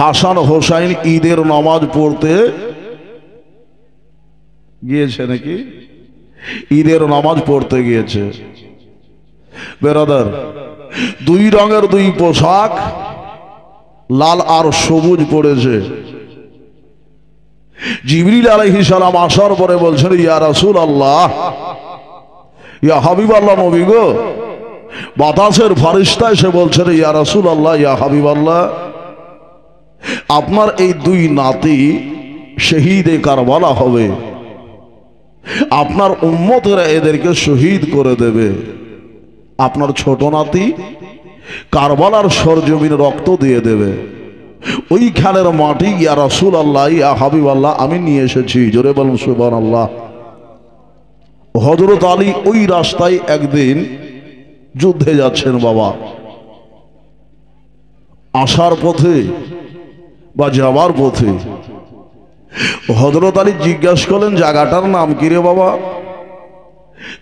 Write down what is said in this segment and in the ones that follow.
হাসান হোসাইন ঈদের নামাজ পড়তে গিয়েছে নাকি? ঈদের নামাজ পড়তে গিয়েছে। বেরাদার, দুই রঙের দুই পোশাক, লাল আর সবুজ পড়েছে। জিবরিল আলাইহিস সালাম আসার পরে বলছেন, ইয়া রাসূলুল্লাহ, ইয়া হাবিবাল্লাহ, নবী গো। বাতাসের ফেরেশতা এসে বলছেন, ইয়া রাসূলুল্লাহ, ইয়া হাবিবাল্লাহ, আপনার এই দুই নাতি শহীদে কারবালা হবে, আপনার উম্মতেরা এদেরকে শহীদ করে দেবে। আপনার ছোট নাতি কারবালার সরজমিনে রক্ত দিয়ে দেবে। ওই খালের মাটি ইয়া রাসূলুল্লাহ, ইয়া হাবিবাল্লাহ, আমি নিয়ে এসেছি। জোরে বলুন সুবহানাল্লাহ। হযরত আলী ওই রাস্তায় একদিন যুদ্ধে যাচ্ছেন বাবা। আসার পথে বা যাওয়ার পথে হযরত আলী জিজ্ঞাসা করলেন, জায়গাটার নাম কি রে বাবা?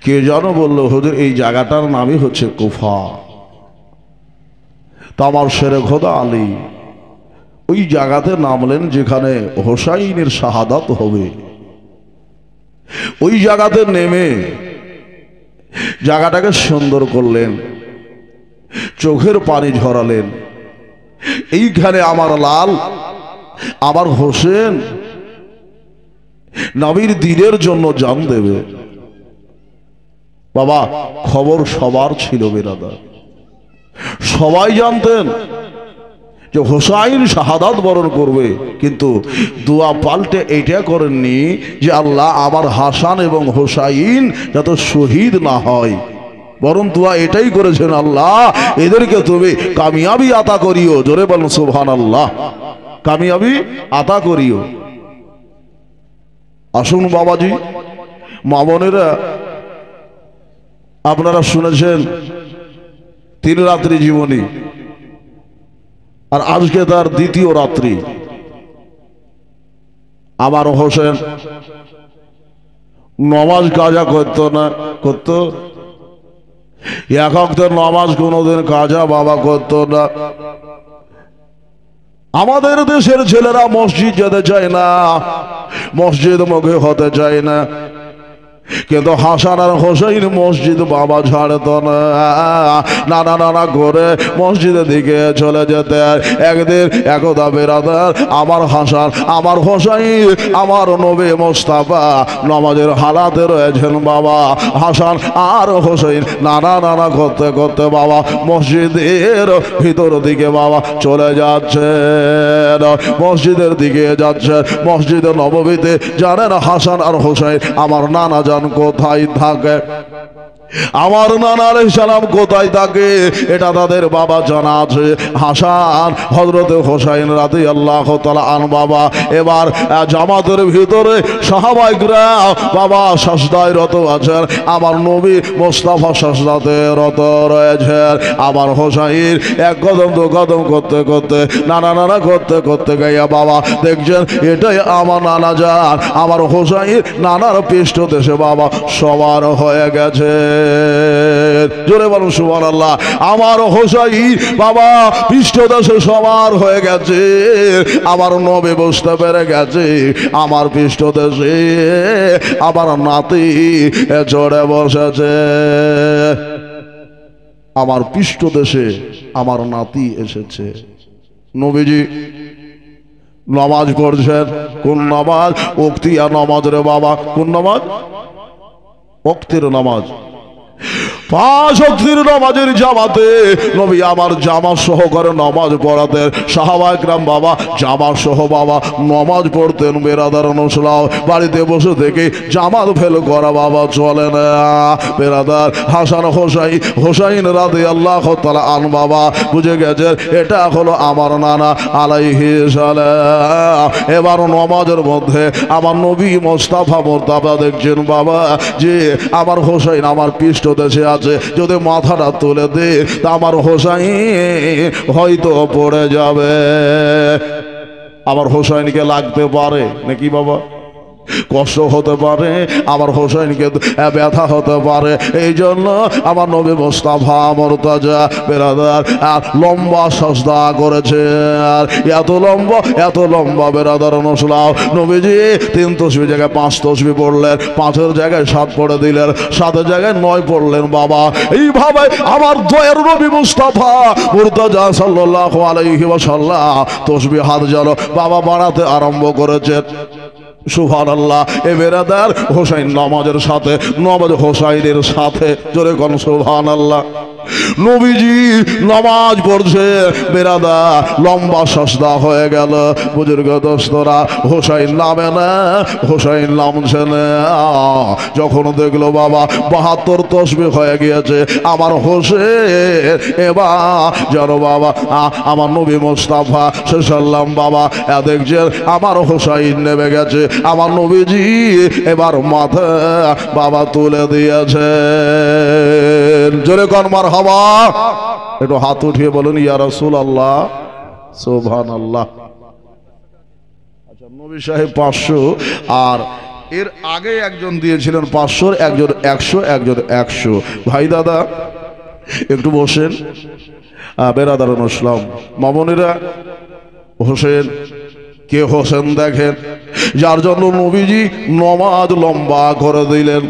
কে জানো বললো, হুজুর এই জায়গাটার নামই হচ্ছে কুফা। তা আমার শেরে খোদা আলী ওই জায়গাতে নামলেন যেখানে হোসাইনের শাহাদাত হবে। ওই জায়গাতে নেমে জায়গাটাকে সুন্দর করলেন, চোখের পানি ঝরালেন। এইখানে আমার লাল, আমার হোসেন নবীর দ্বীনের জন্য জান দেবে। বাবা, খবর সবার ছিল বেরাদার, সবাই জানতেন যে হোসাইন শাহাদাত বরণ করবে, কিন্তু দোয়া পাল্টে এইটা করেননি যে আল্লাহ আমার হাসান এবং হোসাইন যাতে শহীদ না হয়, বরং দোয়া এটাই করেছেন, আল্লাহ এদেরকে তুমি কামিয়াবি আতা করিও। জোরে বলুন সুবহানাল্লাহ, কামিয়াবি আতা করিও। আসুন বাবাজি, মা বোনেরা, আপনারা শুনেছেন 3 রাত্রি জীবনী, আর আজকে তার দ্বিতীয় রাত্রি। আমার হোসেন নামাজ কাজা করতো না, করতো এক ওয়াক্তের নামাজ কোনোদিন কাজা বাবা করতো না। আমাদের দেশের ছেলেরা মসজিদ যেতে চায় না, মসজিদ মুখে হতে চায় না, কিন্তু হাসান আর হোসেন মসজিদ বাবা ছাড়তো না। নানা নানা করে মসজিদের দিকে চলে যেতে। একদিন একদা বেরাদার, আমার হাসান আমার হোসেন আমার নবী মোস্তাফা নামাজের হালাতে রয়েছেন বাবা। হাসান আর হোসেন নানা নানা করতে করতে বাবা মসজিদের ভিতর দিকে বাবা চলে যাচ্ছেন, মসজিদের দিকে যাচ্ছেন। মসজিদের নববীতে জানেন হাসান আর হোসেন আমার নানা জান কোথায় থাকে, আমার নানা আলাইহিস সালাম কোথায় থাকে এটা তাদের বাবা জানা আছে। হাসান হযরত হোসাইন রাদিয়াল্লাহু তাআলা আন বাবা এবার জামাতের ভিতরে সাহাবায়ে কিরাম বাবা সাজদায় রত আছেন, আমার নবী মুস্তাফা সাজদাতে রত রয়েছেন। আমার হোসাইন এক কদম দু কদম করতে করতে নানা নানা করতে করতে গাইয়া বাবা দেখছেন এটাই আমার নানা যান। আমার হোসাইন নানার পৃষ্ঠ দেশে বাবা সবার হয়ে গেছে। জোরে বলুন সুবহানাল্লাহ। আমার হোসাইন বাবা পৃষ্ঠদেশে সবার হয়ে গেছে, আমার নবী বুঝতে পেরে গেছে আমার পৃষ্ঠদেশে আমার নাতি চড়ে বসেছে, আমার পৃষ্ঠদেশে আমার নাতি এসেছে। নবীজি নামাজ পড়ছেন, কোন নামাজ? ওক্তিয়া নামাজ রে বাবা। কোন নামাজ? ওক্তের নামাজ। 5 ওয়াক্তের নামাজের জামাতে নবী আমার জামা সহকারে নামাজ পড়াতেন। সাহাবায়ে কিরাম বাবা জামা সহ বাবা নামাজ পড়তেন। বেরাদার নসলাও বাড়িতে বসে থেকে জামাত ফেল করা বাবা চলে না। বেরাদার হাসান হোসাইন রাদিয়াল্লাহু তাআলা আন বাবা বুঝে গেছেন এটা হলো আমার নানা আলাইহিস সালাম। এবার নামাজের মধ্যে আমার নবী মুস্তাফা মুর্তাবা দেখছেন বাবা যে আমার হোসাইন আমার পৃষ্ঠ দেশে আছে, যদি মাথাটা তুলে দে তা আমার হোসাইন হয়তো পড়ে যাবে। আমার হোসাইনকে লাগতে পারে নাকি বাবা? কষ্ট হতে পারে, আমার হোসেনকে ব্যথা হতে পারে। এই জন্য আমার নবী মুস্তাফা মুর্তজা বেরাদার লম্বা সাজদা করেছে। আর এত লম্বা বেরাদার নসলাও নবীজি 3 তসবিহ জায়গায় 5 তসবিহ পড়লেন, 5-এর জায়গায় 7 পড়ে দিলেন, 7-এর জায়গায় 9 পড়লেন। বাবা এইভাবে আমার দয়ার নবী মুস্তাফা মুর্তজা সাল্লাল্লাহু আলাইহি ওয়াসাল্লাম তসবিহ হাত জানো বাবা বাড়াতে আরম্ভ করেছেন। সুবহানাল্লাহ। এ বেরাদার হোসাইন নামাজের সাথে, নামাজ হোসাইনের সাথে, জোরে কোন সুবহানাল্লাহ। নবীজি নামাজ পড়ছে, বেরাদা লম্বা সাজদা হয়ে গেল। বুজুর্গ দোস্তরা হোসাইন নামে না, হোসাইন নামছে না। যখন দেখলো বাবা 72 তসবিহ হয়ে গিয়েছে আমার হোসেন, এবার যেন বাবা আমার নবী মুস্তাফা সাল্লাম বাবা দেখছেন আমার হোসাইন নেমে গেছে, আমার নবীজি এবার মাথা বাবা তুলে দিয়েছে। জোরে কোন মারহাবা। একটু হাত উঠিয়ে বলুন ইয়া রাসূলুল্লাহ, সুবহানাল্লাহ। আচ্ছা, নবী সাহেব 500, আর এর আগে একজন দিয়েছিলেন 500, একজন 100, একজন 100। ভাই দাদা একটু বসেন। বেরাদার ইসলাম মামুনিরা, হোসেন কে? হোসেন দেখেন, যার জন্য নবীজি নামাজ লম্বা করে দিলেন,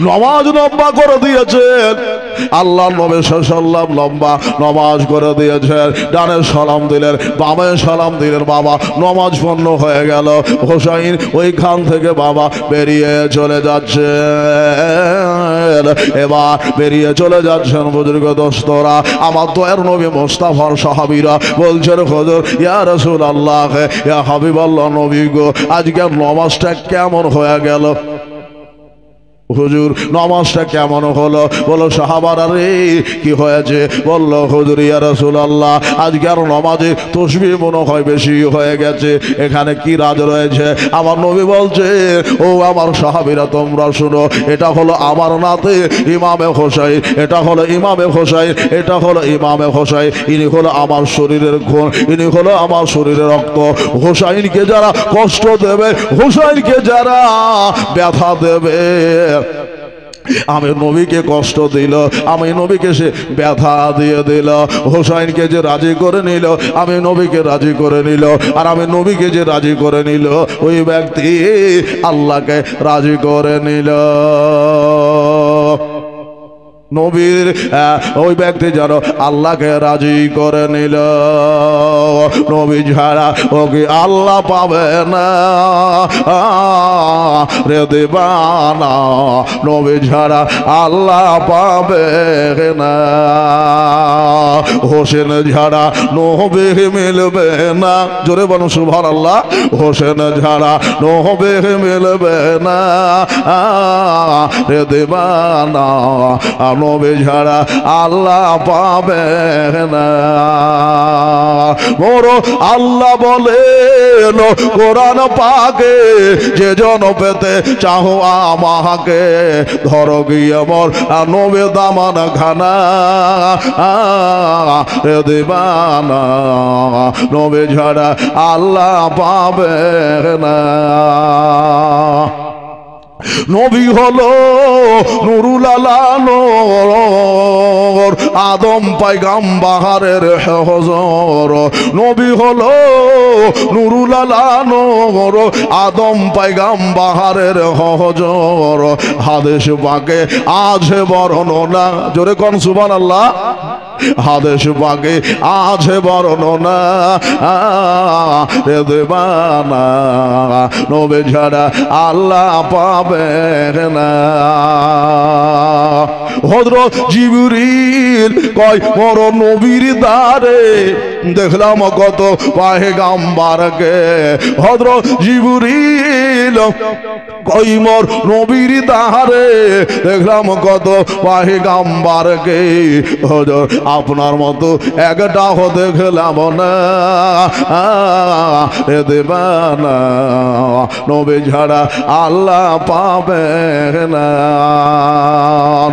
নামাজ লম্বা করে দিয়েছেন। আল্লাহ নবী সাল্লাল্লাহু লম্বা নামাজ করে দিয়েছেন। ডানে সালাম দিলেন, বামে সালাম দিলেন, বাবা নামাজ পূর্ণ হয়ে গেল। হোসাইন ওইখান থেকে বাবা বেরিয়ে চলে যাচ্ছেন, এবার বেরিয়ে চলে যাচ্ছেন। বুজুর্গ দোস্তরা আমার দয়ার নবী মুস্তাফার সাহাবীরা বলছেন হুজুর ইয়া রাসূলুল্লাহ, ইয়া হাবিবাল্লাহ, নবী গো আজকে নামাজটা কেমন হয়ে গেল? হুজুর নামাজটা কেমন হলো? বলো সাহাবারা রে কি হয়েছে? বললো হুজুর ইয়া রাসূলুল্লাহ আজকের নামাজে তাসবিহ মনে হয় বেশি হয়ে গেছে, এখানে কি রাজ রয়েছে? আমার নবী বলছে ও আমার সাহাবীরা তোমরা শুনো, এটা হলো আমার নাতে ইমামে হোসাইন, এটা হলো ইমামে হোসাইন, এটা হলো ইমামে হোসাইন। ইনি হলো আমার শরীরের খুন, ইনি হলো আমার শরীরের রক্ত। হোসাইনকে যারা কষ্ট দেবে, হোসাইনকে যারা ব্যথা দেবে, আমি নবীকে কষ্ট দিল, আমি নবীকে সে ব্যথা দিয়ে দিল। হোসাইনকে যে রাজি করে নিল, আমি নবীকে রাজি করে নিল, আর আমি নবীকে যে রাজি করে নিল, ওই ব্যক্তি আল্লাহকে রাজি করে নিল। নবীর ওই ব্যক্তি যেন আল্লাহকে রাজি করে নিল। নবী ছাড়া ওকে আল্লাহ পাবে না রে দিবানা, নবী ছাড়া আল্লাহ পাবে না। হোসেন ছাড়া নবী মিলবে না, জোরে বলুন সুবহানাল্লাহ। হোসেন ছাড়া নবী মিলবে না রে দিবানা, নবী ছাড়া আল্লাহ পাবে না। মোর আল্লাহ বলেন কোরআন পাকে, যে জন পেতে চাহো আমাকে, ধরো গিয়ে মোর নবী দামান খানা রে দিবানা, নবী ছাড়া আল্লাহ পাবে না। নবী হলো নুরুল আলানোর, আদম পয়গম্বরের হজর। নবী হলো নুরুল আলানোর, আদম পয়গম্বরের হজর। হাদিস পাকে আছে বর্ণনা, জোরে কোন সুবহানাল্লাহ। হাদিস পাকে আছে বর্ণনা রে দিবানা, নবী ছাড়া আল্লাহ পাবে না। হযরত জিবরিল কয় মোর নবীর দ্বারে দেখলাম কত পয়গম্বরকে। হযরত জিবরিল কই মোর নবীর দ্বারে দেখলাম কত পয়গম্বরকে। হুজুর আপনার মতো একটাও দেখলাম না রে দিবানা, নবী ছাড়া আল্লাহ পাবে না।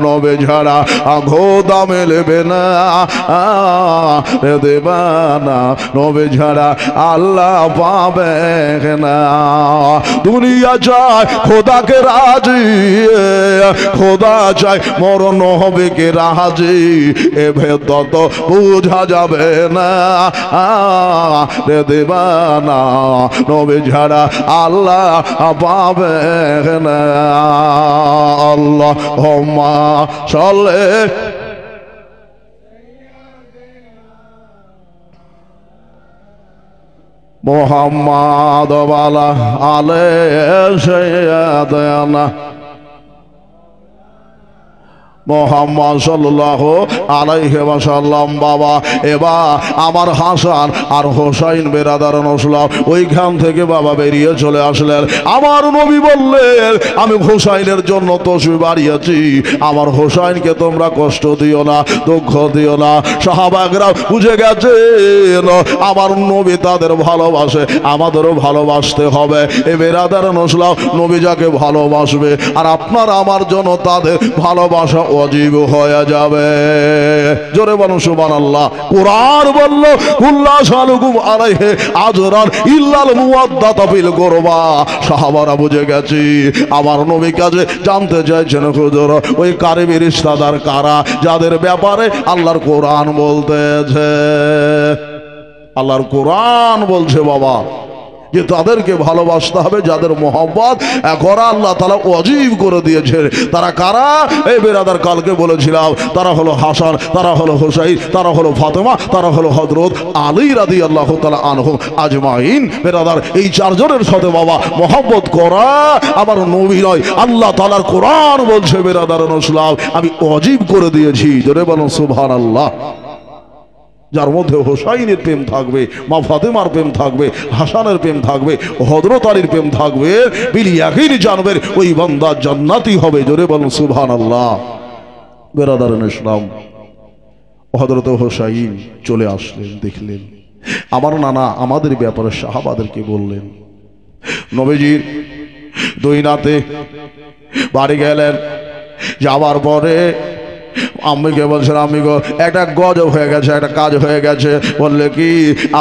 নবী ছাড়া খোদা মিলবে না রে দেবানা, নবী ছাড়া আল্লাহ পাবে না। দুনিয়া চায় খোদাকে রাজি, খোদা চায় মোর নবীকে রাজি, এ ভেদ তো বুঝা যাবে না রে দেবানা, নবী ছাড়া আল্লাহ পাবে না। আল্লাহুম্মা সাল্লি মুহাম্মাদ ওয়া আলা আলি সাইয়্যিদানা মুহাম্মদ সাল্লাল্লাহু আলাইহি ওয়াসাল্লাম। বাবা, এবার আমার হাসান আর হোসাইন বেরাদার নসলাম ওইখান থেকে বাবা বেরিয়ে চলে আসলেন। আমার নবী বললেন, আমি হোসাইনের জন্য তসবিহ বাড়িয়েছি, আমার হোসাইনকে তোমরা কষ্ট দিও না, দুঃখ দিও না। সাহাবাগরা বুঝে গেছেন আমার নবী তাদের ভালোবাসে, আমাদেরও ভালোবাসতে হবে। এ বেরাদার নসলাম নবী যাকে ভালোবাসবে আর আপনার আমার জন্য তাদের ভালোবাসা ওয়াজিব হয়ে যাবে। জোরে বলুন সুবহানাল্লাহ। কুরআন বলল, কুল্লা সালুকুম আলাইহি আজরান ইল্লাল মুওয়াদ্দাতা ফিল কুরবা। সাহাবারা বুঝে গেছি আমার নবী কাছে জানতে চাইছেন হুজুর ওই কারিবি রিশতাদার কারা, যাদের ব্যাপারে আল্লাহর কোরআন বলতেছে। আল্লাহর কোরআন বলছে বাবা যে তাদেরকে ভালোবাসতে হবে, যাদের মোহাম্মত করা আল্লাহ তাআলা ওয়াজিব করে দিয়েছে। তারা কারা? এই বেরাদার কালকে বলেছিলাম, তারা হলো হাসান, তারা হলো হোসাইন, তারা হলো ফাতেমা, তারা হলো হযরত আলী রাদিয়াল্লাহু তাআলা আনহু আজমাইন। বেরাদার এই চারজনের সাথে বাবা মোহাম্মত করা আমার নবী নয়, আল্লাহ তাআলার কোরআন বলছে বেরাদার নসলাম আমি ওয়াজিব করে দিয়েছি। জোরে বলুন সুবহানাল্লাহ। যার মধ্যে হোসাইনের প্রেম থাকবে, মা ফাতেমার প্রেম থাকবে, হাসানের প্রেম থাকবে, হযরত আলীর প্রেম থাকবে, বিল ইয়াকিন জানবেন ওই বান্দা জান্নাতি হবে। জোরে বলুন সুবহানাল্লাহ। বেরাদারান ইসলাম, হযরত হোসাইন চলে আসলেন, দেখলেন আমার নানা আমাদের ব্যাপারে সাহাবাদেরকে বললেন। নবীজির দুই নাতে বাড়ি গেলেন, যাওয়ার পরে আম্মিকে বলছেন, আম্মি গো একটা গজব হয়ে গেছে, একটা কাজ হয়ে গেছে। বললে কি?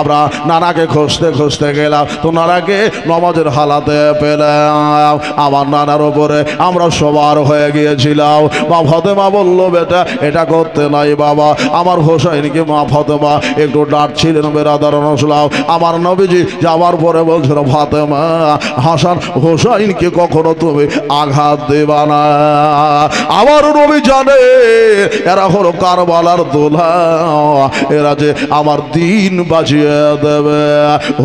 আমরা নানাকে খুঁজতে খুঁজতে গেলাম, তো নানাকে নামাজের হালাতে পেলাম, আমার নানার ওপরে আমরা সবার হয়ে গিয়েছিলাম। মা ফাতেমা বললো, বেটা এটা করতে নাই বাবা। আমার হোসাইনকে মা ফাতেমা একটু ডাঁটছিলেন বেরাদার নসলাম। আমার নবীজি যাওয়ার পরে বলছিল, ফাতেমা হাসান হোসাইনকে কখনো তুমি আঘাত দেবা না। আমার নবী জানে এরা হলো কারবালার দোলা, এরা যে আমার দিন বাঁচিয়ে দেবে।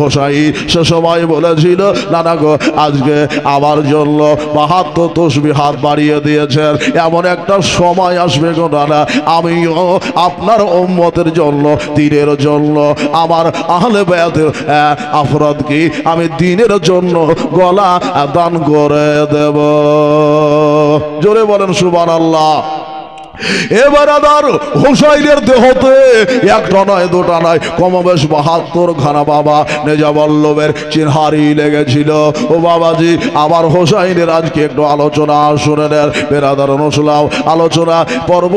হোসাইন সে সময় বলেছিল, নানা গো আজকে আমার জন্য ৭২ তসবিহ হাত বাড়িয়ে দিয়েছেন, এমন একটা সময় আসবে গো নানা, আমিও আপনার উম্মতের জন্য, দিনের জন্য, আমার আহলে বায়াতের আফরাদকে আমি দিনের জন্য গলা দান করে দেব। জোরে বলেন সুবহানাল্লাহ। এবার আদার হোসাইনের দেহতে একটা নয় দুটা নয় কমবেশ ৭২ খানা বাবা নেজাবল্লভের চিনহারি লেগেছিল। ও বাবাজি, আমার হোসাইনের আজকে একটু আলোচনা শুনে নেন বেরাদার নসলাম। আলোচনা পর্ব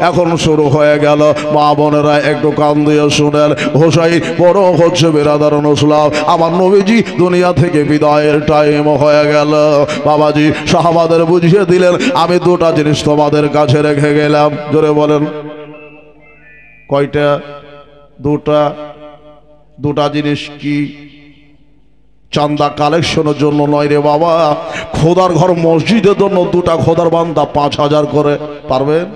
এখন শুরু হয়ে গেল, মা বোনেরা একটু কান দিয়ে শুনেন। হোসাইন বড় হচ্ছে বেরাদার নসলাম, আমার নবীজি দুনিয়া থেকে বিদায়ের টাইম হয়ে গেল। বাবাজি সাহাবাদের বুঝিয়ে দিলেন, আমি দুটা জিনিস তোমাদের কাছে রেখে গেলাম। জোরে বলেন কয়টা? দুটা জিনিস কি? চান্দা কালেকশনের জন্য নয় রে বাবা, খোদার ঘর মসজিদের জন্য দুটা খোদার বান্দা ৫,০০০ করে পারবেন?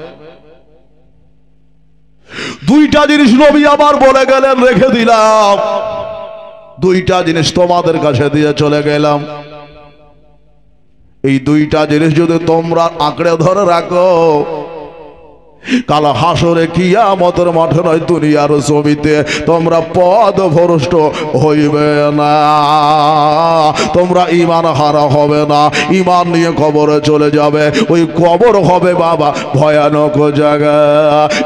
দুইটা জিনিস নবী আবার বলে গেলেন, রেখে দিলাম। দুইটা জিনিস তোমাদের কাছে দিয়ে চলে গেলাম। এই দুইটা জিনিস যদি তোমরা আঁকড়ে ধরে রাখো, কাল হাসরে কিয়ামতের মাঠে নয় দুনিয়ার জমিতে তোমরা পথভ্রষ্ট হইবে না, তোমরা ঈমান হারা হবে না, ঈমান নিয়ে কবরে চলে যাবে। ওই কবর হবে বাবা ভয়ানক জায়গা।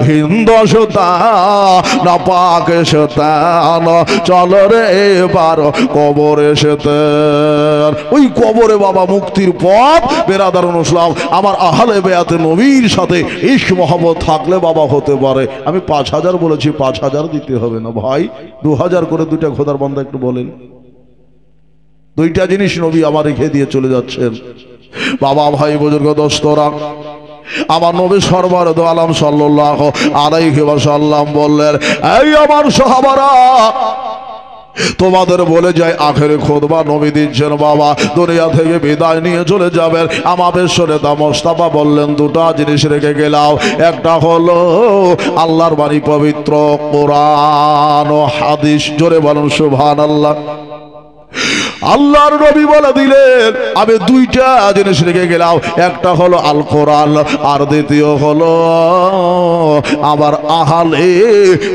হিন্দু শতান না পাক শতান, চলো রে এবার কবরে শতান। ওই কবরে বাবা মুক্তির পথ। বেরাদারুন ইসলাম, আমার আহলে বেয়াতে নবীর সাথে ইশক মহব্বত থাকলে বাবা হতে পারে। আমি ৫,০০০ বলেছি, ৫,০০০ দিতে হবে না ভাই, ২,০০০ করে দুইটা খোদার বান্দা একটু বলেন। দুইটা জিনিস নবী আমার রেখে দিয়ে চলে যাচ্ছেন। বাবা ভাই বুজুর্গ দোস্তরা, আমার নবী সরওয়ার দো আলম সাল্লাল্লাহু আলাইহি ওয়াসাল্লাম বললেন, এই আমার সাহাবারা, তোমাদের বলে যায় আখেরে খুতবা নবী দিচ্ছেন বাবা দুনিয়া থেকে বিদায় নিয়ে চলে যাবেন। আমার নেতা মোস্তাফা বললেন দুটা জিনিস রেখে গেলাম, একটা হলো আল্লাহর বাণী পবিত্র কোরআন ও হাদিস। জোরে বলুন সুবহানাল্লাহ। আল্লাহর নবী বলে দিলেন আমি দুইটা জিনিস রেখে গেলাম, একটা হলো আল কোরআন আর দ্বিতীয় হলো আমার আহলে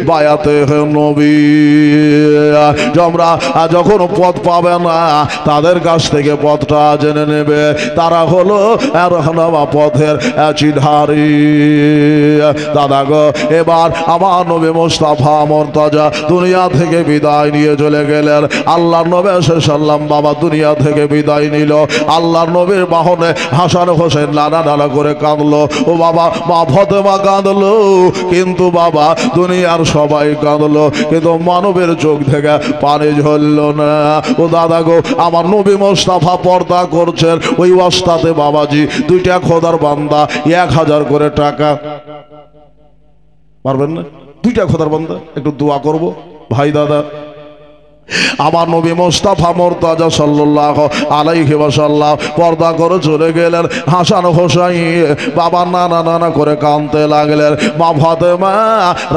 বায়াতে নবী। তোমরা যখন পথ পাবে না তাদের কাছ থেকে পথটা জেনে নেবে, তারা হলো রহনুমা পথের চিধারি। দাদা গো, এবার আমার নবী মুস্তাফা মুর্তজা দুনিয়া থেকে বিদায় নিয়ে চলে গেলেন। আল্লাহর নবী সাল্লাল্লাহু বাবা দুনিয়া থেকে বিদায় নিল। আল্লাহর নবীর বাহনে হাসান হোসেন নানা নানা করে কাঁদলো। ও বাবা, মা ফাতেমা কাঁদলো, কিন্তু বাবা দুনিয়ার সবাই কাঁদলো, কিন্তু মানবের চোখ থেকে পানি ঝরল না। ও দাদা গো, আমার নবী মুস্তাফা পর্দা করছেন, ওই ওয়াস্তাতে বাবাজি দুইটা খোদার বান্দা ১,০০০ করে টাকা পারবেন না? দুইটা খোদার বান্দা একটু দোয়া করব ভাই দাদা। আমার নবী মুস্তাফা মুর্তজা সাল্লাল্লাহু আলাইহি ওয়াসাল্লাম পর্দা করে চলে গেলেন। হাসান হোসাইন বাবা নানা নানা করে কাঁদতে লাগলেন। মা ফাতেমা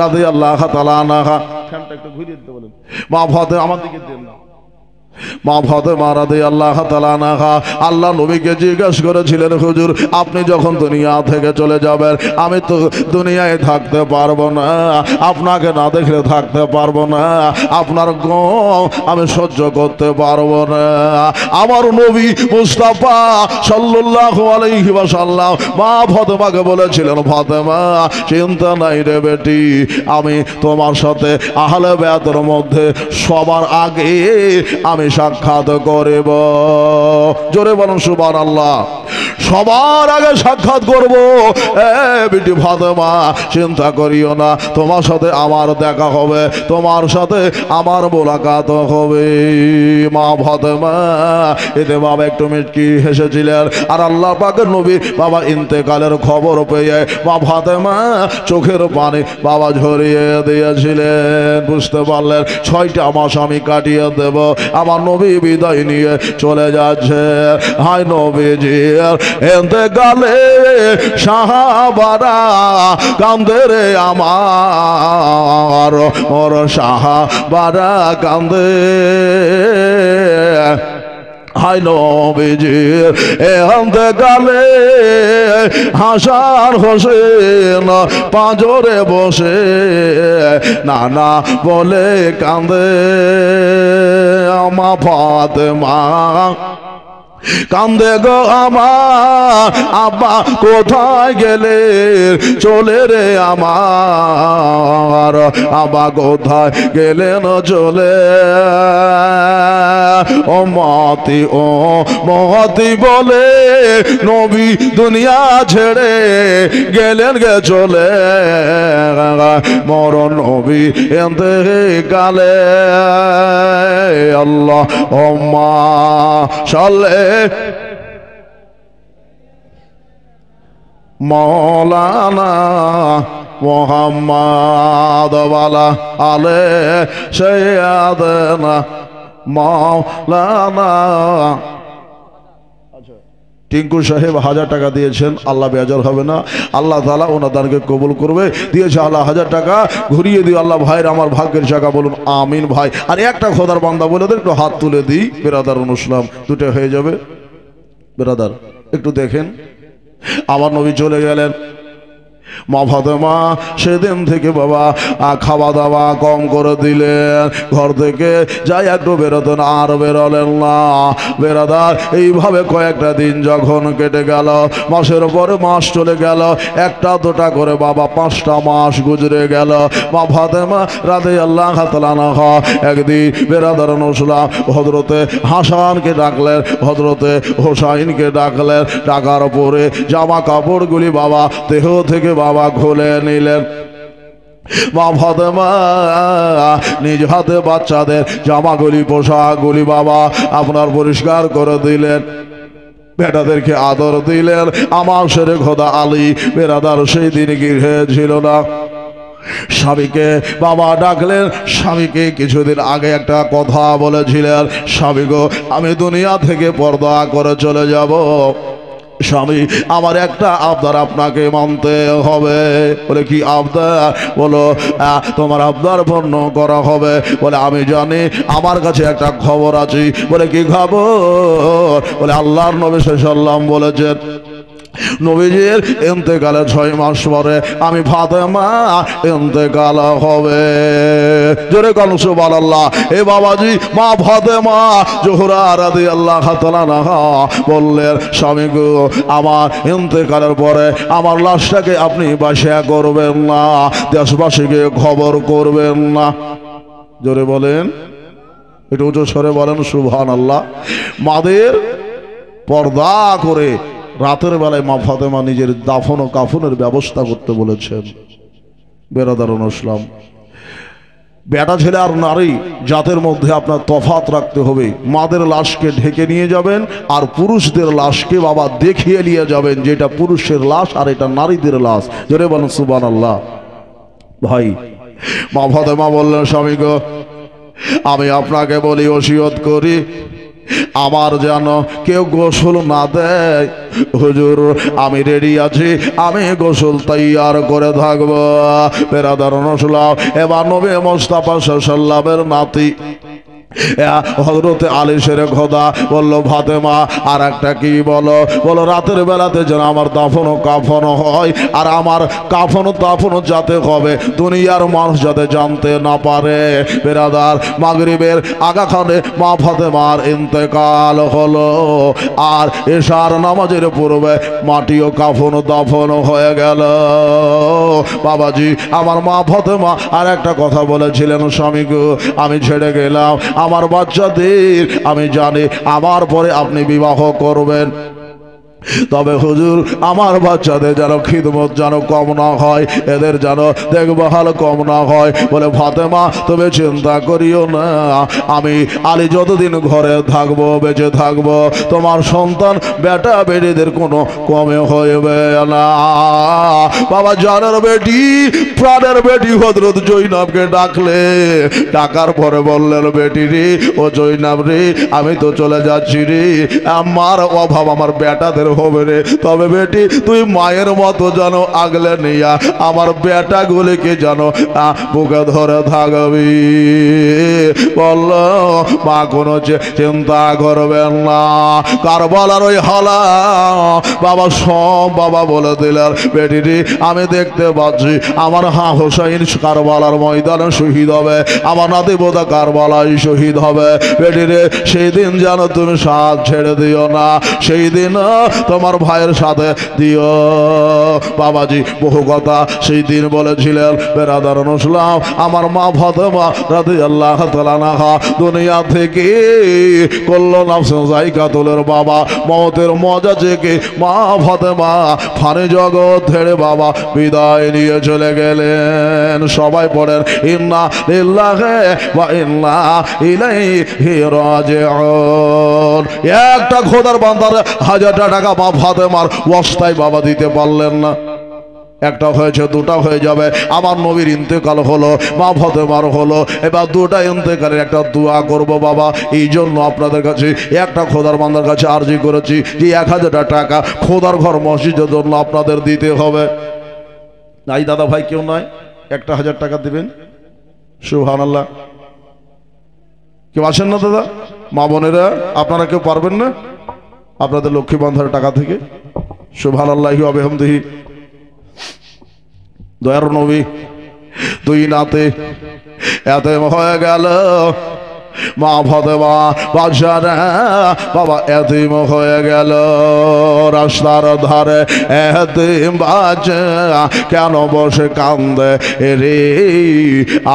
রাদিয়াল্লাহু তাআলা আনহা, ফ্যানটা একটু ঘুরিয়ে দিতে বলেন। মা ফাতেমা আমার দিকে দেন না। মা ফাতেমা রাদিয়াল্লাহু তাআলা আনহা আল্লাহ নবীকে জিজ্ঞাসা করেছিলেন, হুজুর আপনি যখন দুনিয়া থেকে চলে যাবেন আমি তো দুনিয়ায় থাকতে পারবো না, আপনাকে না দেখলে থাকতে পারবো না, আপনার গম আমি সহ্য করতে পারবো না। আমার নবী মুস্তাফা সাল্লাল্লাহু আলাইহি ওয়াসাল্লাম মা ফাতেমাকে বলেছিলেন, ফাতেমা চিন্তা নাই রে বেটি, আমি তোমার সাথে আহলে বায়াতের মধ্যে সবার আগে আমি সাক্ষাৎ করিব। জোরে বলুন সুবহানাল্লাহ। সবার আগে সাক্ষাৎ করব। বিটি ফাতেমা চিন্তা করিও না, তোমার সাথে আমার দেখা হবে, তোমার সাথে আমার মোলাকাত হবে। মা ফাতেমা এতে বাবা একটু মিটকি হেসেছিলেন। আর আল্লাহ পাকের নবী বাবা ইন্তেকালের খবর পেয়ে মা ফাতেমা চোখের পানি বাবা ঝরিয়ে দিয়েছিলেন। বুঝতে পারলেন ৬টা মাস আমি কাটিয়ে দেব। আমার নবী বিদায় নিয়ে চলে যাচ্ছে। হায় নবীজি ইন্তেকালে সাহাবারা কান্দে রে আমার, ওর সাহাবারা কান্দে। হায় নবীজির ইন্তেকালে হাসান হোসেন পাঁজরে বসে নানা বলে কান্দে। মা ফাতেমা কান্দে গো আমার আব্বা কোথায় গেলে চলে রে আমার আব্বা কোথায় গেলেন চলে। ও মতি বলে নবী দুনিয়া ছেড়ে গেলেন গে চলে। মরণ নবী ইন্তেকালে আল্লাহ ওম্মা সাল্লে মৌলানা মোহাম্মদ ওয়ালা আলে সাইয়্যিদানা মৌলানা। টিঙ্কু সাহেব ১০০০ টাকা দিয়েছেন, আল্লাহ বেজার হবে না, আল্লাহ তাআলা ওনার দানকে কবুল করবে। দিয়েছে আল্লাহ ১০০০ টাকা, ঘুরিয়ে দিই আল্লাহ ভাইয়ের আমার ভাগ্যের টাকা, বলুন আমিন ভাই। আর একটা খোদার বান্দা বলে দেন, একটু হাত তুলে দিই। বেরাদার অনুসলাম দুটো হয়ে যাবে। বেরাদার একটু দেখেন, আমার নবী চলে গেলেন। মা ফাতেমা সেদিন থেকে বাবা খাওয়া দাওয়া কম করে দিলেন, ঘর থেকে যাই একটু বেরোতেন আর বেরোলেন না। বেরাদার এইভাবে কয়েকটা দিন যখন কেটে গেল, মাসের পরে মাস চলে গেল, একটা দুটা করে বাবা 5টা মাস গুজরে গেল। মা ফাতেমা রাদিয়াল্লাহু তাআলা আনহা একদিন বেরাদার নসলাম হযরতে হাসানকে ডাকলেন, হযরতে হোসাইনকে ডাকলেন। ডাকার পরে জামা কাপড়গুলি বাবা দেহ থেকে বাবা খুলে নিলেন। মা ফাতেমা নিজ হাতে বাচ্চাদের জামাগুলি পোশাকগুলি বাবা আপনার পরিষ্কার করে দিলেন, বেটাদেরকে আদর দিলেন। আমার শেরে খোদা আলী বেরাদার সেই দিন গৃহে ছিল না। স্বামীকে বাবা ডাকলেন। স্বামীকে কিছুদিন আগে একটা কথা বলেছিলেন, স্বামী গো আমি দুনিয়া থেকে পর্দা করে চলে যাব। স্বামী আমার একটা আবদার আপনাকে মানতে হবে। বলে কি আবদার? বলো তোমার আবদার পূর্ণ করা হবে। বলে আমি জানি আমার কাছে একটা খবর আছে। বলে কি খবর? বলে আল্লাহর নবী সাল্লাল্লাহু আলাইহি ওয়াসাল্লাম বলেছেন নবীজির ইন্তেকালে 6 মাস পরে আমি ফাতেমা ইন্তেকাল হবে। জোরে কোন সুবহানাল্লাহ। এ বাবাজি মা ফাতেমা জোহরা রাদিয়াল্লাহু তাআলা আনহা বললেন স্বামী গো আমার ইন্তেকালের পরে আমার লাশটাকে আপনি বাসা করবেন না, দেশবাসীকে খবর করবেন না। জোরে বলেন, একটু উচ্চ স্বরে বলেন সুবহানাল্লাহ। মাদের পর্দা করে রাতের বেলায় মা ফাতেমা নিজের দাফন ও কাফনের ব্যবস্থা করতে বলেছেন। বেরাদারুন ইসলাম, বেটা ছেলে আর নারী জাতের মধ্যে আপনার তফাৎ রাখতে হবে। মাদের লাশকে ঢেকে নিয়ে যাবেন আর পুরুষদের লাশকে বাবা দেখিয়ে নিয়ে যাবেন যে এটা পুরুষের লাশ আর এটা নারীদের লাশ। জোরে বলেন সুবহানাল্লাহ। ভাই মা ফাতেমা বললেন স্বামী গো আমি আপনাকে বলি ওসিয়ত করি আমার যেন কেউ গোসল না দেয়। হুজুর আমি রেডি আছি, আমি গোসল তৈয়ার করে থাকবো। বেরাদারুন ইসলাম, এবার নবী মুস্তাফা সাল্লাল্লাহু আলাইহি ওয়াসাল্লামের নাতি হযরতে আলী শেরে খোদা বলল ফাতেমা আর একটা কি বলো? বলো রাতের বেলাতে যেন আমার দাফন ও কাফন হয়, আর আমার কাফন ও দাফন যাতে হবে দুনিয়ার মানুষ যাতে জানতে না পারে। বেরাদার মাগরিবের আগাখানে মা ফাতেমার ইন্তেকাল হলো, আর এশার নামাজের পূর্বে মাটি ও কাফন ও দাফন হয়ে গেল। বাবাজি আমার মা ফাতেমা আর একটা কথা বলেছিলেন স্বামী গো আমি ছেড়ে গেলাম আমার বাচ্চাদের, আমি জানি আমার পরে আপনি বিবাহ করবেন, তবে হুজুর আমার বাচ্চাদের যেন খিদমত যেন কম না হয়, এদের যেন দেখভাল কম না হয়। বলে ফাতেমা তুমি চিন্তা করিও না, আমি আলী যতদিন ঘরে থাকবো বেঁচে থাকবো তোমার সন্তান বেটা বেটিদের কোনো কমে হইবে না। বাবা জানের বেটি প্রাণের বেটি হযরত জৈনবকে ডাকলে, ডাকার পরে বললেন বেটি রে ও জৈনব রে আমি তো চলে যাচ্ছি রে, আমার অভাব আমার বেটাদের হবে রে, তবে বেটি তুই মায়ের মতো জানো আগলে নিয়া আমার বেটা গুলিকে জানো বুকে ধরে থাকবি। বলল মা কোনো চিন্তা করবেন না। কারবালার ওই হলা বাবা সব বাবা বলে দিলেন বেটি রে আমি দেখতে পাচ্ছি আমার হোসাইন কারবালার ময়দানে শহীদ হবে, আমার নাতি বোধা কারবালাই শহীদ হবে। বেটি রে সেই দিন যেন তুমি সাথ ছেড়ে দিও না, সেই দিন তোমার ভাইয়ের সাথে দিও। বাবাজি বহু কথা সেই দিন বলেছিলেন। বেরাদারুন ইসলাম আমার মা ফাতেমা রাদিয়াল্লাহু তাআলা আনহা দুনিয়া থেকে করলো নাফসে যায়কাতুলের বাবা মওতের মজা থেকে মা ফাতেমা ফানি জগৎ ছেড়ে বাবা বিদায় নিয়ে চলে গেলেন। সবাই পড়েন ইন্না লিল্লাহি ওয়া ইন্না ইলাইহি রাজিউন। একটা খোদার বান্দার 1000টা টাকা মা ফাতেমার ওয়াস্তায় বাবা দিতে পারলেন না। একটা হয়েছে দুটা হয়ে যাবে। আমার নবীর ইন্তেকাল হলো, মা ফাতেমার হলো, এবার দুটা ইন্তেকালের একটা দোয়া করব বাবা। এই জন্য আপনাদের কাছে একটা খোদার বান্দার কাছে আরজি করেছি যে 1000টা টাকা খোদার ঘর মসজিদের জন্য আপনাদের দিতে হবে। নাই দাদা ভাই কেউ নয়, একটা 1000 টাকা দিবেন। সুবহানাল্লাহ। কেউ আসেন না দাদা? মা বোনেরা আপনারা কেউ পারবেন না আপনাদের লক্ষ্মী বন্ধের টাকা থেকে? সুবহানাল্লাহি ওয়া বিহামদিহি। দয়ার নবী দুই নাতে এতেম হয়ে গেল, মা ফাতেমা বাদশারা বাবা এতিম হয়ে গেল। রাস্তার ধারে এতিম বাচ্চা কেন বসে কান্দে রে,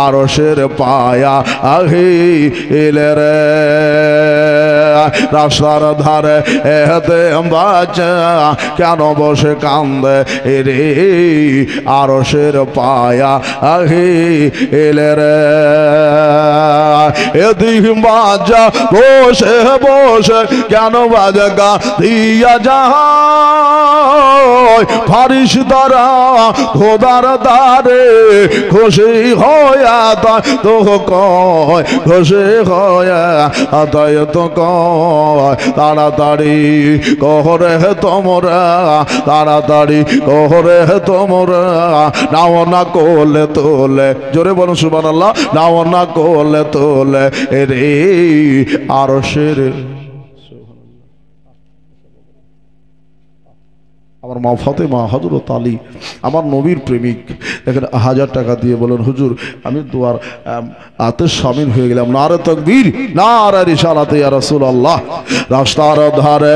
আরশের পায়া আহি এলে রে। রাস্তার ধারে এতিম বাচ্চা কেন বসে কান্দে রে, আরশের পায়া আহি এলে রে। বাজা বসে বসে কেন বাজা গা দিয়া যায়, ফারিস দ্বারা খোদার দ্বারে খুশি হয়া তাই তো কয়, খুশি হয়া তাই তো কয়, তাড়াতাড়ি কহরে তোমরা, তাড়াতাড়ি কহরে তোমরা, নাও না করলে তোলে, জোরে বলুন সুবহানাল্লাহ, নাও না করলে তোলে রে আরশের। আমার মা ফাতেমা হযরত আলী আমার নবীর প্রেমিক, এখানে 1000 টাকা দিয়ে বলেন হুজুর আমি দোয়ার আতে শামিল হয়ে গেলাম। নারে তাকবীর, নারে রিসালাতে ইয়া রাসূলুল্লাহ। রাস্তার ধারে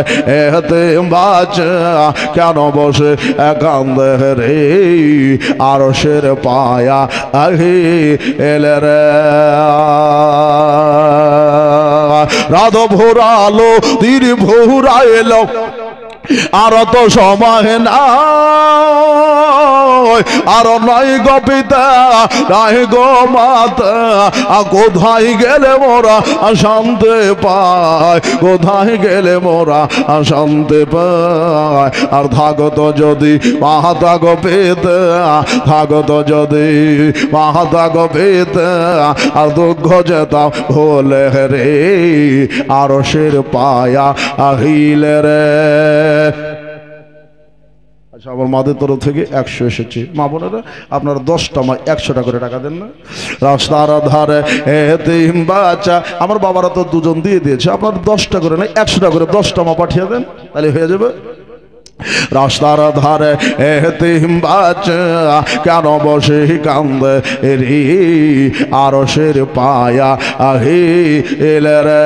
এতিম বাচ্চা কেন বসে কান্দে রে, আরশের পায়া আহি এলে রে। রাত ভোরালো তীর ভোরা এলো, আর তো সময় নাই, আর নাই গো পিতা নাই গো মাতা, কোথায় গেলে মোরা শান্তি পায়, কোথায় গেলে মোরা শান্তি পায়। আর থাকত যদি মাতা গো পিতা, থাকত যদি মাতা গো পিতা, আর দুঃখ যেতাম হলে রে, আরশের পায়া আহিলে রে। আচ্ছা আমার মাদের তরফ থেকে 100 এসেছে। মা বোনেরা আপনারা 10টা মা 100টা করে টাকা দেন না। রাস্তার ধারে এতিম বাচ্চা, আমার বাবারা তো দুজন দিয়ে দিয়েছে, আপনারা 10টা করে না 100টা করে 10টা মা পাঠিয়ে দেন, তাহলে হয়ে যাবে। রাস্তার ধারে এতিম বাচ্চা কেন বসে কান্দে রে, আরশের পায়া আহি এলে রে।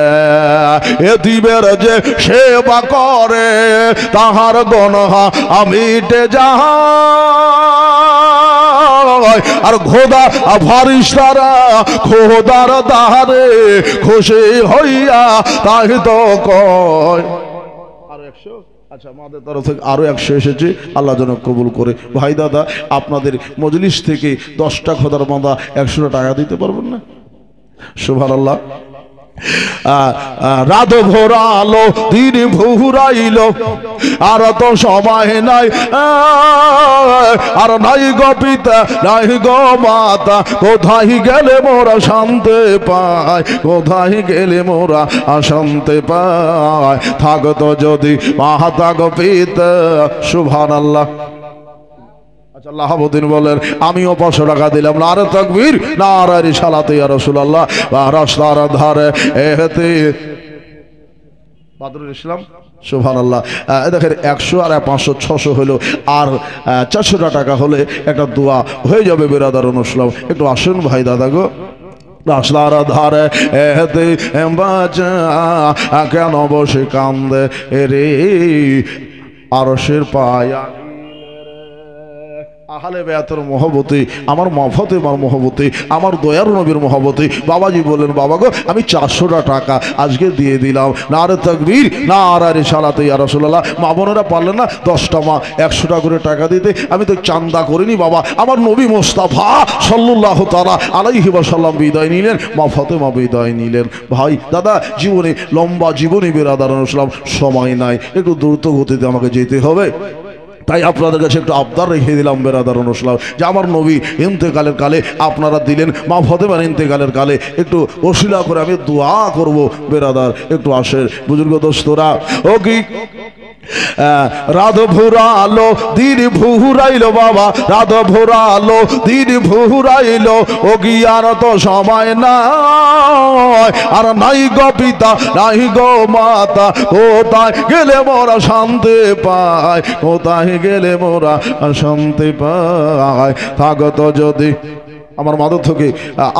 এতিমের যে সেবা করে তাহার গুনাহ মিটে যায়, আর খোদা ফারিস্তারা খোদার দ্বারে খুশি হইয়া তাই তো কয়। আর 100। আচ্ছা আমাদের তরফ থেকে আরো 100 এসেছে, আল্লাহ যেন কবুল করে। ভাই দাদা আপনাদের মজলিস থেকে 10টা খোদার বাঁধা 100 টাকা দিতে পারবেন না? সুবহানাল্লাহ। রাত ভোরালো দিন ভুরাইলো, আর তো সময় নাই, আর নাই গো পিতা নাই গো মাতা, কোথায় গেলে মোরা শান্তি পায়, কোথায় গেলে মোরা শান্তি পায়। থাকতো যদি মাতা গো পিতা। সুবহানাল্লাহ। আচ্ছা আল্লাহউদ্দিন বলেন আমিও 500 টাকা দিলাম। নারে তাকবীর, নারে রিসালাতে ইয়া রাসূলুল্লাহ। রাস্তার ধারে এতে বদরুল ইসলাম। সুবহানাল্লাহ। দেখেন 100 আর 500 600 হলো, আর 400 টাকা হলে একটা দোয়া হয়ে যাবে বিরাদার অনুসলাম। একটু আসুন ভাই দাদা গো। রাস্তার ধারে এতে বাচ্চা কেন বসে কান্দে রে, আরশের পায়া আহলে বায়াতের মহব্বতে, আমার মা ফাতেমার মহব্বতে, আমার দয়ার নবীর মহব্বতে বাবাজি বলেন বাবা গো আমি 400 টাকা আজকে দিয়ে দিলাম। নারে তাকবীর, নারে রিসালাতে ইয়া রাসূলুল্লাহ। মা বোনেরা পারলেন না 10টা মা 100 টাকা করে টাকা দিতে? আমি তো চান্দা করিনি বাবা, আমার নবী মুস্তাফা সাল্লাল্লাহু তাআলা আলাইহি ওয়াসাল্লাম বিদায় নিলেন, মা ফাতেমা বিদায় নিলেন। ভাই দাদা জীবনে লম্বা জীবনী বিরাদার অনুসলাম সময় নাই, একটু দ্রুত গতিতে আমাকে যেতে হবে, তাই আপনাদের কাছে একটু আবদার রেখে দিলাম বেরাদার অনুসলাম যে আমার নবী ইন্তেকালের কালে আপনারা দিলেন, মা ফাতেমার ইন্তেকালের কালে একটু ওসিলা করে আমি দোয়া করব বেরাদার, একটু আসেন বুজুর্গ দোস্তরা। ও কি রাত ভুরালো দিন ভুরাইলো বাবা, রাত ভুরালো দিন ভুরাইলো, ও গিয়ার তো সময় নাই, আর নাই গো পিতা নাই গো মাতা, কোথায় গেলে মোরা শান্তি পায়, কোথায় গেলে মোরা শান্তি পায়। থাকত যদি আমার মাদক থেকে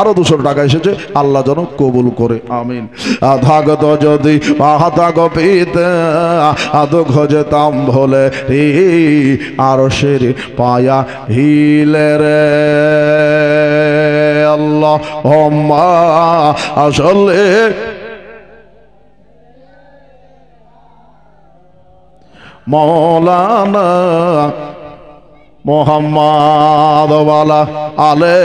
আরো 200 টাকা এসেছে, আল্লাহ যেন কবুল করে, আমিন। থাকত যদি থাক পিতা দুঃখ যেতাম ভোলে রে, আর সের পায়া হিলে রে আল্লাহ আসলে মৌলানা মোহাম্মদ ওয়ালা আলে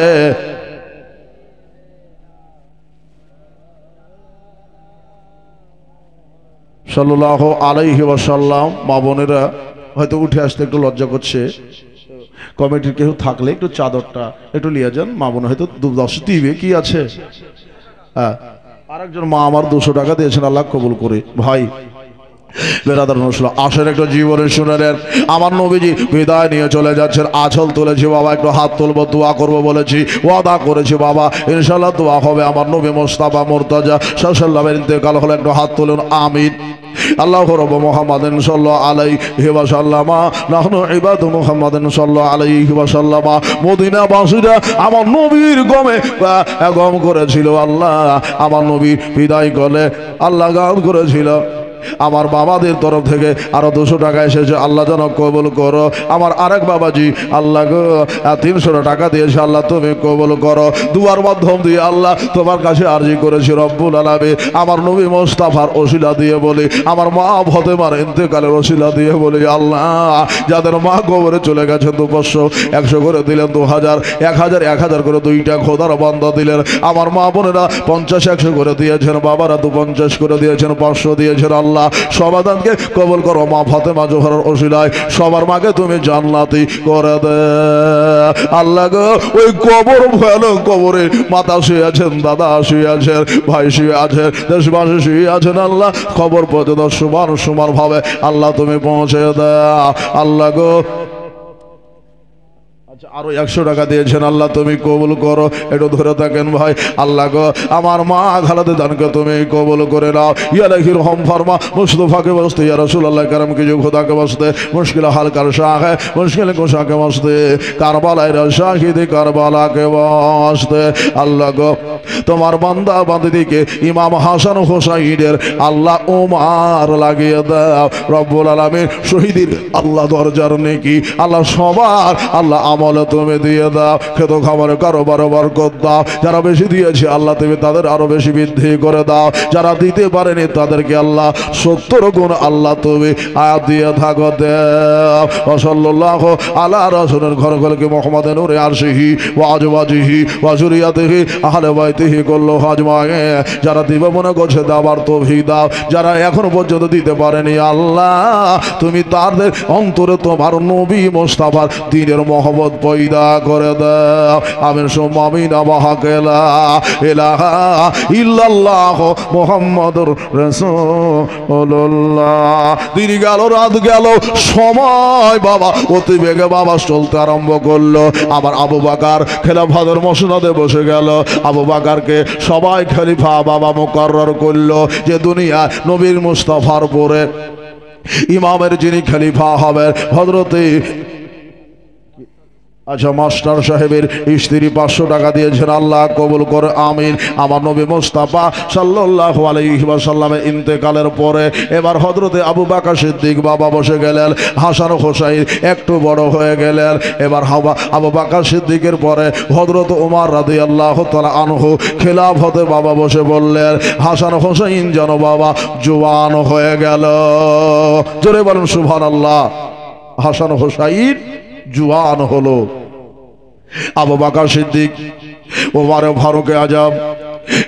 সাল্লাল্লাহু আলাইহি ওয়াসাল্লাম। মা বোনেরা হয়তো উঠে আসতে একটু লজ্জা করছে, কমিটির কেউ থাকলে একটু চাদরটা একটু নিয়ে যান, মা বোন হয়তো 10 দিবে, কি আছে। হ্যাঁ, আরেকজন মা আমার 200 টাকা দিয়েছেন, আল্লাহ কবুল করে। ভাই বেরাদার নসল আসেন একটু জীবনে শুনেলেন, আমার নবীজি বিদায় নিয়ে চলে যাচ্ছেন, আঁচল তুলেছি বাবা, একটু হাত তুলবো, দোয়া করবো বলেছি, ওয়াদা করেছি বাবা, ইনশাল্লাহ দোয়া হবে। আমার নবী মুস্তাফা মুর্তাজা সাল্লাল্লাহু ইন্তেকাল হলো, একটু হাত তুলুন, আমিন। আল্লাহ রব মুহাম্মাদিন সাল্লাল্লাহু আলাইহি ওয়া সাল্লামা নাহনু ইবাদু মুহাম্মাদিন সাল্লাল্লাহু আলাইহি ওয়া সাল্লামা। মদিনা বাসীরা আমার নবীর গমে গম করেছিল, আল্লাহ আমার নবী বিদায় করলে আল্লাহ গান করেছিল। আমার বাবাদের তরফ থেকে আরো 200 টাকা এসেছে, আল্লাহ যেন কবুল করো। আমার আরেক বাবাজি আল্লাহ গো 300 টাকা দিয়েছে, আল্লাহ তুমি কবুল করো। দুয়ার মাধ্যম দিয়ে আল্লাহ তোমার কাছে আরজি করেছি রব্বুল আলামিন, আমার নবী মুস্তাফার ওসিলা দিয়ে বলি, আমার মা ফাতেমার ইন্তেকালের ওসিলা দিয়ে বলি, আল্লাহ যাদের মা কবরে চলে গেছেন 200 100 করে দিলেন, 2000 1000 1000 করে 2টা খোদার বান্দা দিলেন। আমার মা বোনেরা 50 100 করে দিয়েছেন, বাবারা 250 করে দিয়েছেন, 500 দিয়েছেন। আল্লাহ সমাধানকে কবল করো, মা ফাতেমা জোহরার ওসিলায় সবার মাকে তুমি জান্নাতি করে দে আল্লাহ গো। ওই কবর ভয়ানক কবরে মাতা শুয়ে আছেন, দাদা শুয়ে আছেন, ভাই শুয়ে আছেন, দেশবাসী শুয়ে আছেন, আল্লাহ খবর পর্যন্ত সমান সমান ভাবে আল্লাহ তুমি পৌঁছে দাও আল্লাহ গো। আরো 100 টাকা দিয়েছেন, আল্লাহ তুমি কবুল করো, একটু ধরে থাকেন ভাই। আল্লাহ গো আমার মা খালাদে জানকে তুমি কবুল করে নাও, ইয়ালাহির হম ফরমা মুস্তফাকে বসতে, ইয়া রাসূলুল্লাহ কারম কি जो खुदा के वास्ते मुश्किल हाल कर शाह है, मुश्किल कुशा के वास्ते কারবালা শাহিদ কারবালা के वास्ते। আল্লাহ গো তোমার বান্দা বান্দীকে ইমাম হাসান হোসাইনের আল্লাহ ওমার লাগিয়ে দাও রব্বুল আলামিন। শহীদের আল্লাহ দরজার নেকি আল্লাহ সবার আল্লাহ আমল তুমি দিয়ে দাও, খেত খাবারে কারোবার বরকত দাও। যারা বেশি দিয়েছে আল্লাহ তুমি তাদের আরো বেশি বৃদ্ধি করে দাও, যারা দিতে পারেনি তাদেরকে আল্লাহ 70 গুণ আল্লাহ তুমি আয়াত দিয়ে থাকো দেও। সাল্লাল্লাহু আলা রাসূলের ঘর ঘরকে মুহাম্মাদ নূরে আরশিহি ওয়া আজওয়াজিহি ওয়া যুরিয়াতিহি আহলে বাইতিহি কুল্লু আজমাইন। যারা দিবে মনে করছে দাবার তৌফিক দাও, যারা এখনো পর্যন্ত দিতে পারেনি আল্লাহ তুমি তাদের অন্তরে তোমার নবী মুস্তাফার দ্বীনের মহব্বত পয়দা করে দাও, আমিন সুম্মা আমিন। ওয়াহাকেলা ইলাহা ইল্লাল্লাহ মুহাম্মাদুর রাসূলুল্লাহ। দিন গেল রাত গেল সময় বাবা অতি বেগে বাবা চলতে আরম্ভ করলো। আবার আবু বকর খেলাফতের মসনদে বসে গেল, আবু বকরকে সবাই খলিফা বাবা মুকরর করলো, যে দুনিয়া নবীর মুস্তাফার পরে ইমামের যিনি খলিফা হবেন হযরতে আচ্ছা মাস্টার সাহেবের স্ত্রী 500 টাকা দিয়েছেন, আল্লাহ কবুল করে, আমিন। আমার নবী মুস্তাফা সাল্লাল্লাহু আলাইহি ওয়াসাল্লামের ইন্তেকালের পরে এবার হযরতে আবু বকর সিদ্দিক বাবা বসে গেলেন, হাসান হোসাইন একটু বড় হয়ে গেলেন। এবার আবু বকর সিদ্দিকের পরে হযরত ওমর রাদিয়াল্লাহু তাআলা আনহু খেলাফতে বাবা বসে বললেন, হাসান হোসাইন যেন বাবা জওয়ান হয়ে গেল। জোরে বলুন সুবহানাল্লাহ। হাসান হোসাইন জওয়ান হলো। আবু বকর সিদ্দিক, ওমর ফারুক আজম,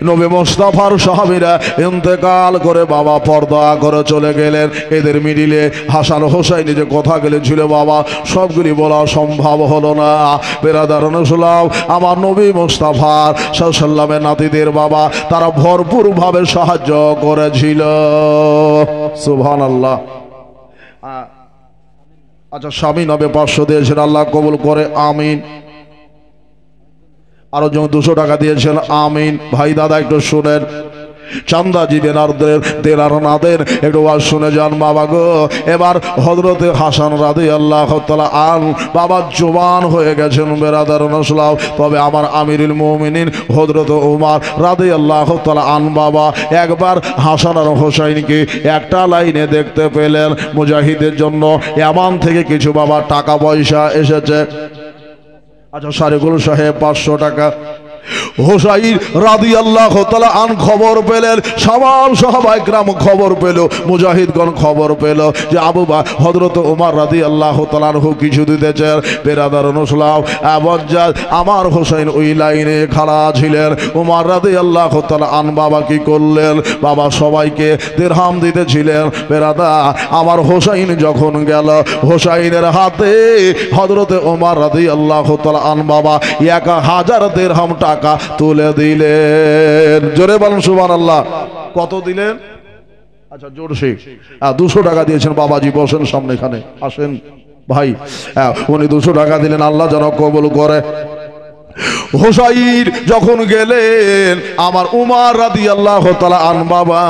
নবী মুস্তাফার সাহাবীরা ইন্তেকাল করে বাবা পর্দা করে চলে গেলেন। এদের মিডিলে হাসান হোসাইন যে কথা ছিল বাবা সবগুলি বলা সম্ভব হলো না। বেরাদারান ইসলাম, আমার নবী মুস্তাফার সাল্লামের নাতিদের বাবা তারা ভরপুর ভাবে সাহায্য করেছিল, সুবহানাল্লাহ। আচ্ছা স্বামী নবে 500 দিয়েছেন, আল্লাহ কবুল করে আমিন। আরো জন 200 টাকা দিয়েছেন, আমিন। ভাই দাদা একটু শুনেন, চান্দাজি দেনার নাদের একটু ওয়াজ শুনে যান বাবা গো। এবার হযরতে হাসান রাদিয়াল্লাহু তাআলা আন বাবা জওয়ান হয়ে গেছেন বেরাদার নসলাও। তবে আমার আমিরুল মুমিনিন হযরত ওমর রাদিয়াল্লাহু তাআলা আন বাবা একবার হাসান আর হোসাইনকে একটা লাইনে দেখতে পেলেন। মুজাহিদের জন্য ইয়ামান থেকে কিছু বাবা টাকা পয়সা এসেছে। আচ্ছা সারেগুল সাহেব 500 টাকা। হোসাইন রাদিয়াল্লাহু তাআলা আন খবর পেলেন, সামাল সাহাবায়ে কেরাম খবর পেল, মুজাহিদগণ খবর পেল যে আবু বকর হযরত ওমর রাদিয়াল্লাহু তাআলা আনহু কিছু দিতেছেন। বেরাদারুন ইসলাম আবজ্জাদ আমার হোসাইন ওই লাইনে খাড়া ছিলেন। ওমর রাদিয়াল্লাহু তাআলা আন বাবা কি করলেন, বাবা সবাইকে দিরহাম দিতেছিলেন। বেরাদা আমার হোসাইন যখন গেল, হোসাইনের হাতে হযরত ওমর রাদিয়াল্লাহু তাআলা আন বাবা 1000 দিরহাম টাকা তুলে দিলেন। জোরে বলুন সুবহানাল্লাহ। কত দিলেন? আচ্ছা জোরসে 200 টাকা দিয়েছেন। বাবাজি বসেন সামনে, এখানে আসেন ভাই। উনি 200 টাকা দিলেন, আল্লাহ যেন কবুল করে। হোসাইন যখন গেলেন, আমার উমর রাদিয়াল্লাহু তাআলা আন বাবা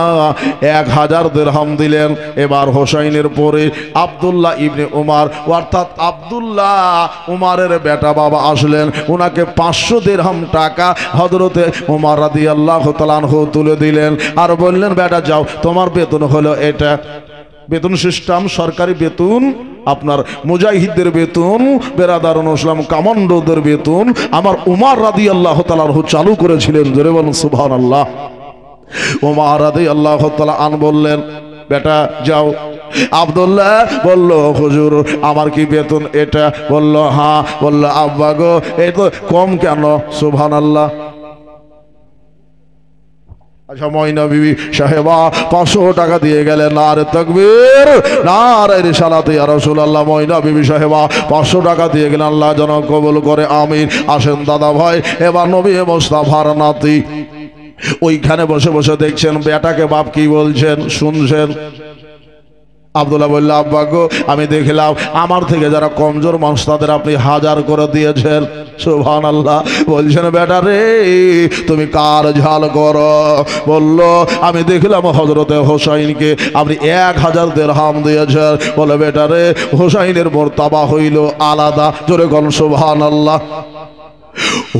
1000 দিরহাম দিলেন। এবার হোসাইনের পরে আব্দুল্লাহ ইবনে উমর অর্থাৎ আব্দুল্লাহ উমরের বেটা বাবা আসলেন, ওনাকে 500 দিরহাম টাকা হযরতে উমর রাদিয়াল্লাহু তাআলা আনহু তুলে দিলেন। আর বললেন বেটা যাও, তোমার বেতন হলো এটা। বেতন সিস্টেম সরকারি বেতন, আপনার মুজাহিদদের বেতন, বেরাদারুন ইসলাম কমান্ডোদের বেতন আমার উমর রাদিয়াল্লাহু তাআলা আনহু চালু করেছিলেন। জোরে বলুন সুবহানাল্লাহ। উমর রাদিয়াল্লাহু তাআলা আন বললেন বেটা যাও। আব্দুল্লাহ বলল হুজুর আমার কি বেতন এটা? বলল হ্যাঁ। বলল আব্বা গো এই তো কম কেন? সুবহানাল্লাহ। আচ্ছা ময়না বিবি সাহেবা 500 টাকা দিয়ে গেলেন। নারে তাকবীর, নারে রিসালাত ইয়া রাসূলুল্লাহ। ময়না বিবি সাহেবা 500 টাকা দিয়ে গেলেন, আল্লাহ যেন কবুল করে আমিন। আসেন দাদা ভাই, এবার নবী মুস্তাফার নাতি ওইখানে বসে বসে দেখছেন বেটাকে বাপ কি বলছেন, শুনছেন। আব্দুল্লাহ বলল আব্বা গো আমি দেখলাম আমার থেকে যারা কমজোর মানুষ তাদের আপনি 1000 করে দিয়েছেন। সুবহানাল্লাহ। বলছেন বেটা রে তুমি কার ঝাল করো? বলল আমি দেখলাম হযরতে হোসাইনকে আপনি 1000 দিরহাম দিয়েছেন। বলে বেটা রে হোসাইনের মর্তবা হইল আলাদা। জোরে বলুন সুবহানাল্লাহ।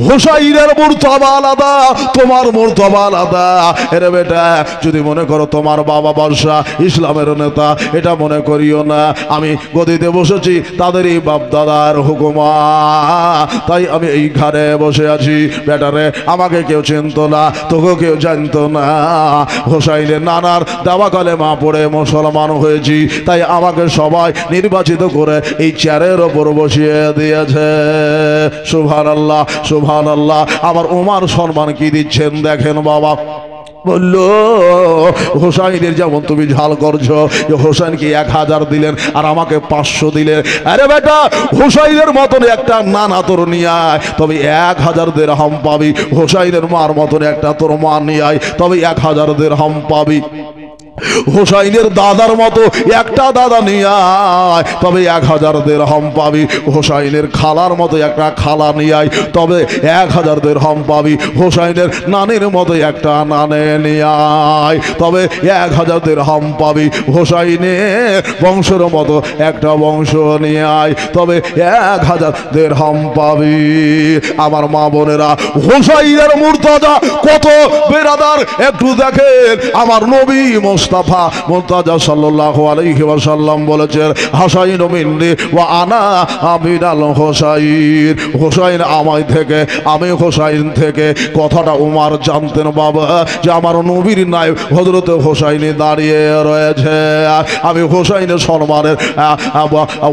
হোসাইনের মর্তবা আলাদা, তোমার মর্তবা আলাদা। এরে বেটা যদি মনে করো তোমার বাবা বাদশা ইসলামের নেতা, এটা মনে করিও না। আমি গদিতে বসেছি তাদেরই বাপ দাদার হুকুমা, তাই আমি এই ঘরে বসে আছি। বেটারে আমাকে কেউ চিনত না, তোকে কেউ জানতো না। হোসাইনের নানার দাওয়া কালেমা পড়ে মুসলমান হয়েছি, তাই আমাকে সবাই নির্বাচিত করে এই চেয়ারের ওপর বসিয়ে দিয়েছে। সুবহানাল্লাহ সুবহানাল্লাহ। আমার উমর সম্মান কি দিচ্ছেন দেখেন বাবা। বলল হোসাইনের যেমন তুমি ঝাল করছো, হোসাইনকে 1000 দিলেন আর আমাকে 500 দিলেন। আরে বেটা হোসাইনের মতন একটা নানা তোর নিয়ে আয়, তবে 1000 দিরহাম পাবি। হোসাইনের মার মতন একটা তোর মা নিয়ে আয়, তবে 1000 দিরহাম পাবি। হোসাইনের দাদার মতো একটা দাদা নিয়ে আয়, তবে 1000 দিরহাম পাবি। হোসাইনের খালার মতো একটা খালা নিয়ে আয়, তবে 1000 দিরহাম পাবি। হোসাইনের নানির মতো একটা নানে নিয়ে আয়, তবে 1000 দিরহাম পাবি। হোসাইনের বংশের মতো একটা বংশ নিয়ে আয়, তবে 1000 দিরহাম পাবি। আমার মা বোনেরা হোসাইনের মুর্তজা কত বেরাদার একটু দেখেন। আমার নবী মুস্তাফা মুর্তজা সাল্লাল্লাহু আলাইহি ওয়াসাল্লাম বলেছেন হাসাইন মিন্নি ওয়া আনা আমিনাল হোসাইন। হোসাইন আমায় থেকে, আমি হোসাইন থেকে। কথাটা উমর জানতেন বাবা যে আমার নবীর নায়েব হযরত হোসাইন দাঁড়িয়ে রয়েছে, আমি হোসাইনের সম্মানের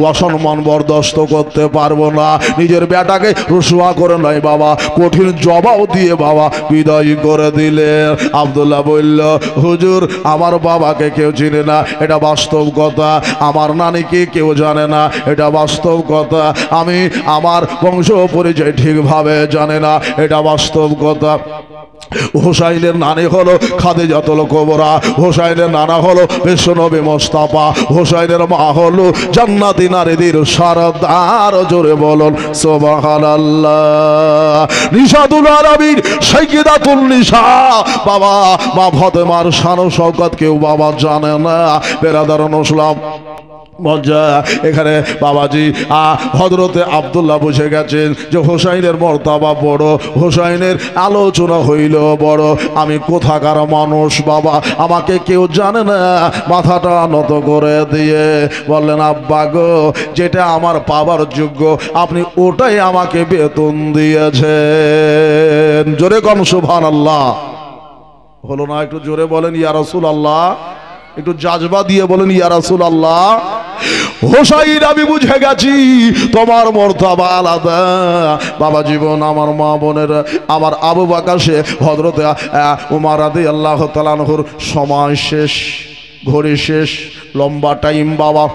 অসম্মান বরদাস্ত করতে পারবো না। নিজের বেটাকে রুসওয়া করে নয় বাবা, কঠিন জবাব দিয়ে বাবা বিদায় করে দিলেন। আব্দুল্লাহ বলল হুজুর আমার বাবাকে কেউ চিনে না, এটা বাস্তব কথা। আমার নানিকে কেউ জানে না, এটা বাস্তব কথা। আমি আমার বংশ পরিচয় ঠিকভাবে জানে না, এটা বাস্তব কথা। হোসাইনের নানি হলো খাদিজাতুল কুবরা, হোসাইনের নানা হলো বিশ্বনবী মুস্তাফা, হোসাইনের মা হলো জান্নাতি নারীদের সরদার। জোরে বলুন সুবহানাল্লাহ। নিশাতুল আলামিন সাইয়্যিদাতুন নিসা, বাবা মা ফাতেমার শান ও শওকত কেউ বাবা জানে না। বেরাদারান ইসলাম মজা এখানে বাবাজি হযরতে আব্দুল্লাহ বসে গেছেন যে হোসাইনের মর্তবা বড়, হোসাইনের আলোচনা হইল বড়। আমি কোথাকার মানুষ বাবা, আমাকে কেউ জানে না। মাথাটা নত করে দিয়ে বললেন, আব্বা গো, যেটা আমার পাবার যোগ্য আপনি ওটাই আমাকে বেতন দিয়েছেন। জোরে কোন সুবহানাল্লাহ। হলো না? একটু জোরে বলেন ইয়া রাসূলুল্লাহ, একটু জাজবা দিয়ে বলেন ইয়া রাসূলুল্লাহ। হোসাইন, আমি বুঝে গেছি তোমার মর্তবা আলাদা। বাবা জীবন, আমার মা বোনের, আমার আবু বকর সে হযরতে উমর রাদিয়াল্লাহু তাআলা আনহুর সময় শেষ, ঘড়ি শেষ, লম্বা টাইম বাবা।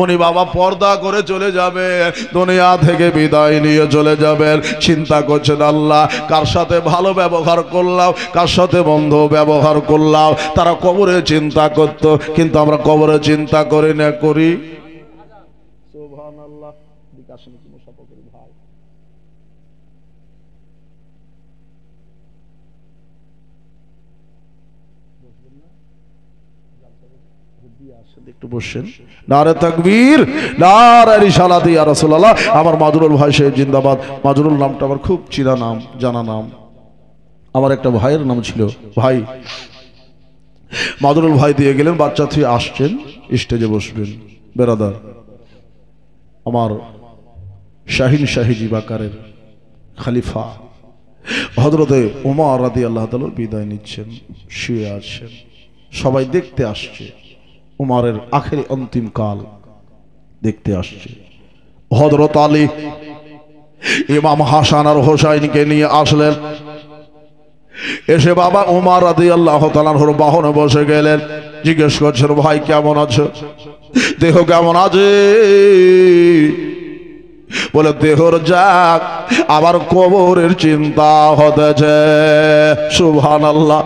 উনি বাবা পর্দা করে চলে যাবে, দুনিয়া থেকে বিদায় নিয়ে চলে যাবেন। চিন্তা করছেন, আল্লাহ কার সাথে ভালো ব্যবহার করলাম, কার সাথে বন্ধ ব্যবহার করলাম। তারা কবরে চিন্তা করত, কিন্তু আমরা কবরে চিন্তা করি না। করি? সুবহানাল্লাহ। ভাই একটু বসেন। নারে তাকবীর, নারে রিসালাত ইয়া রাসূলুল্লাহ। আমার মাজরুল ভাই সাহেব জিন্দাবাদ। মাজরুল নামটা আমার খুব চিনা নাম, জানা নাম। আমার একটা ভাইয়ের নাম ছিল ভাই। মাজরুল ভাই দিয়ে গেলেন, বাচ্চা থেকে আসছেন, স্টেজে বসবেন। বেরাদার, আমার শাহিন শাহী জিবাকারের খলিফা হযরতে উমর রাদিয়াল্লাহু তাআলা বিদায় নিচ্ছেন, শুয়ে আছেন। সবাই দেখতে আসছে, উমরের আখেরি অন্তিম কাল দেখতে আসছে। হযরত আলী ইমাম হাসান আর হোসাইনকে নিয়ে আসলেন। এসে বাবা উমর রাদিয়াল্লাহু তাআলার বাহনে বসে গেলেন। জিজ্ঞেস করছেন, ভাই কেমন আছো? দেহ কেমন আছে? বলে, দেহর যাক, আবার কবরের চিন্তা হতেছে। সুবহানাল্লাহ।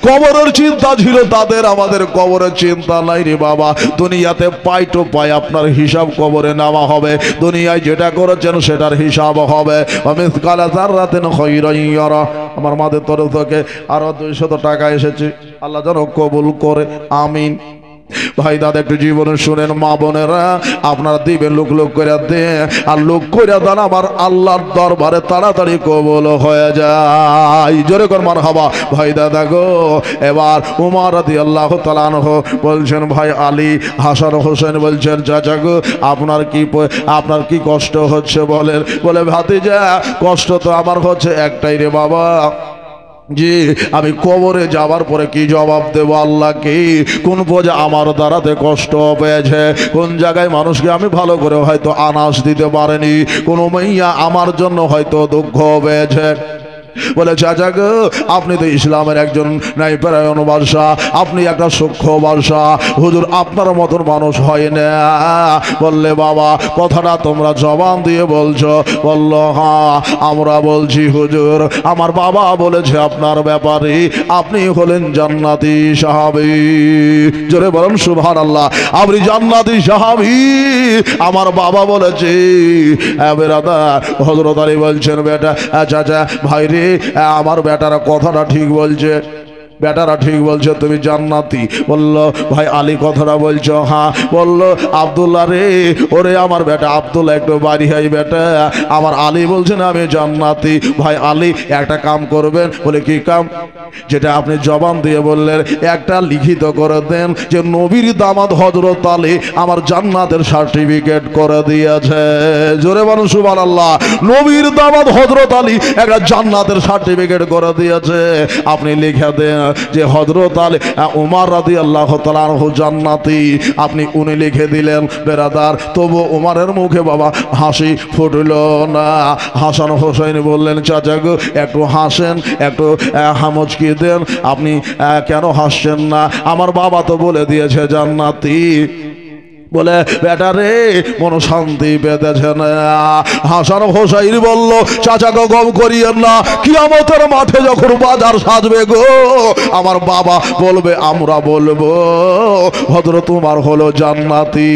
কবরের চিন্তা ছিল তাদের, আমাদের কবরের চিন্তা নাই রে বাবা। দুনিয়াতে পাই তো পাই, আপনার হিসাব কবরে নেওয়া হবে। দুনিয়ায় যেটা করেছেন সেটার হিসাব হবে। মিসকালা যাররাতিন খায়রান ইয়ারা। আমার মাদের তরফ থেকে আরো 200 টাকা এসেছে, আল্লাহ যেন কবুল করে, আমিন। ভাই দাদা একটু জীবনে শুনেন, মা বোনেরা আপনারা দিবেন, লোক লোক করে দেন, আর লোক করে দেন, আমার আল্লাহর দরবারে তাড়াতাড়ি কবুল হয়ে যায়। জোরে কর মারহাবা। ভাই দাদা গো, এবার উমর রাদিয়াল্লাহু তাআলা আনহু বলছেন, ভাই আলী হাসান হোসেন বলছেন, চাচা গো, আপনার কি কষ্ট হচ্ছে বলেন? বলে, ভাতিজা কষ্ট তো আমার হচ্ছে একটাই রে বাবা, জি আমি কবরে যাবার পরে কি জবাব দেব আল্লাহকে? কোন বোঝা আমার দ্বারাতে কষ্ট পেয়েছে, কোন জায়গায় মানুষকে আমি ভালো করে হয়তো আনাজ দিতে পারিনি, কোন মাইয়া আমার জন্য হয়তো দুঃখ পেয়েছে। বলে, চাচা গো, আপনি তো ইসলামের একজন ন্যায়পরায়ণ বাদশা, আপনি একটা সূক্ষ্ম বাদশা, হুজুর আপনার মতন মানুষ হয় না। বললে, বাবা কথাটা তোমরা জবান দিয়ে বলছো? বলল, হ্যাঁ আমরা বলছি হুজুর। আমার বাবা বলেছে আপনার ব্যাপারে আপনি হলেন জান্নাতি সাহাবী। জোরে বলুন সুবহানাল্লাহ। আপনি জান্নাতি সাহাবী, আমার বাবা বলেছে। বেরাদার, হযরত আলী বলছেন, বেটা চাচা ভাই রে, আমার বেটারা কথাটা ঠিক বলছে, বেটারা ঠিক বলছে, তুমি জান্নাতি। বলল, ভাই আলী কথাটা বলছো? হ্যাঁ। বলল, আব্দুল্লাহ রে, ওরে আমার বেটা আব্দুল্লাহ একটু বাড়ি হয় বেটা, আমার আলী বলছেন আমি জান্নাতি। ভাই আলী একটা কাম করবেন। বলে, কি কাম? যেটা আপনি জবান দিয়ে বললেন একটা লিখিত করে দেন যে নবীর দামাত হযরত আলী আমার জান্নাতের সার্টিফিকেট করে দিয়েছে। জোরে বলুন সুবহানাল্লাহ। নবীর দামাত হযরত আলী একটা জান্নাতের সার্টিফিকেট করে দিয়েছে। আপনি লিখে দেন যে হযরত আলী উমর রাদিয়াল্লাহু তাআলা আনহু জান্নাতি। আপনি উনি লিখে দিলেন। বেরাদার, তবু উমরের মুখে বাবা হাসি ফুটল না। হাসান হোসেন বললেন, চাচা গো একটু হাসেন, একটু হামচকি দেন। আপনি কেন হাসছেন না? আমার বাবা তো বলে দিয়েছে জান্নাতি। বলে বেটা রে মন শান্তি পেতেছে না। হাসান হোসাইন বলল চাচাকে গম করিয়েন না, কিয়ামতের মাঠে যখন বাজার সাজবে গো আমার বাবা বলবে আমরা বলবো হযরত উমর হলো জান্নাতি।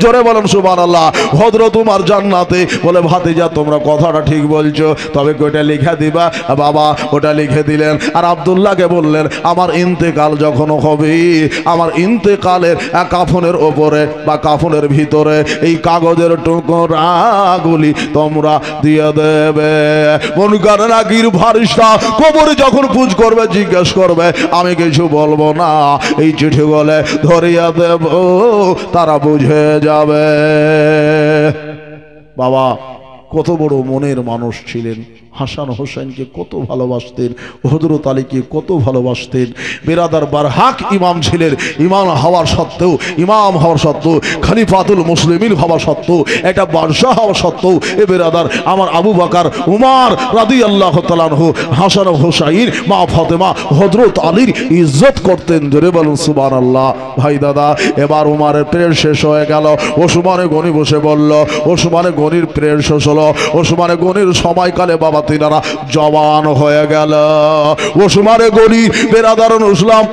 জোরে বলেন সুবহানাল্লাহ। হযরত উমর জান্নাতি। বলে ভাতিজা তোমরা কথাটা ঠিক বলছো, তবে ওটা লিখে দিবা। বাবা ওটা লিখে দিলেন। আর আব্দুল্লাহকে বললেন আমার ইন্তেকাল যখন হবে আমার ইন্তেকালের কাফনের ওপরে বা কাফনের ভিতরে এই কাগজের টুকরাগুলি তোমরা দিয়ে দেবে। মুনকার নাকির ফারিস্তা কবরে যখন পুজ করবে জিজ্ঞেস করবে আমি কিছু বলবো না, এই চিঠি বলে ধরিয়ে দেব, তারা বুঝে যাবে। বাবা কত বড় মনের মানুষ ছিলেন। হাসান হোসেনকে কত ভালোবাসতেন, হযরত আলীকে কত ভালোবাসতেন। বেরাদার বারহাক ইমাম ছিলেন। ইমাম হওয়ার সত্ত্বেও খলিফাতুল মুসলিমিন হওয়া সত্ত্বেও একটা বাদশাহ হওয়া সত্ত্বেও এ বেরাদার আমার আবু বকর উমর রাদিয়াল্লাহু তাআলা আনহু হাসান হোসাইন মা ফাতেমা হযরত আলীর ইজ্জত করতেন। জোরে বলুন সুবহানাল্লাহ। ভাই দাদা এবার উমরের প্রের শেষ হয়ে গেল। ওসমানে গনি বসে বলল, ওসমানে গনির প্রের শেষ হলো। ওসমানে গনির সময়কালে বাবা তিনারা জওয়ান হয়ে গেল। ওসমানে গনি বেরাদারুল ইসলাম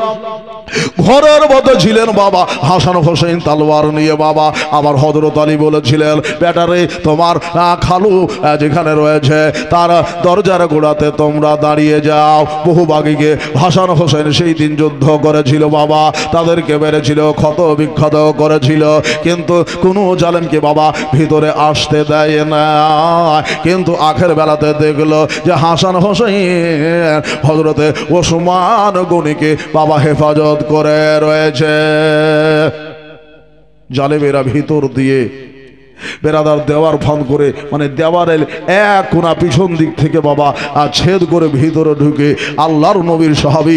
ঘরের মধ্যে ছিলেন বাবা হাসান হোসেন তলোয়ার নিয়ে। বাবা আবার হযরত আলী বলেছিলেন বেটারে তোমার খালু যেখানে রয়েছে তার দরজার গোড়াতে তোমরা দাঁড়িয়ে যাও। বহু বাগিকে হাসান হোসেন সেই দিন যুদ্ধ করেছিল বাবা, তাদেরকে মেরেছিল, ক্ষত বিক্ষত করেছিল, কিন্তু কোনো জালেমকে বাবা ভিতরে আসতে দেয় না। কিন্তু আখের বেলাতে দেখলো যে হাসান হোসেন হযরতে ওসমান গনিকে বাবা হেফাজত করে রয়েছে। জালেমেরা ভিতর দিয়ে বেরাদার দেওয়ার ফান করে মানে দেওয়ারের এক কোনা পিছন দিক থেকে বাবা ছেদ করে ভিতরে ঢুকে আল্লাহর নবীর সাহাবী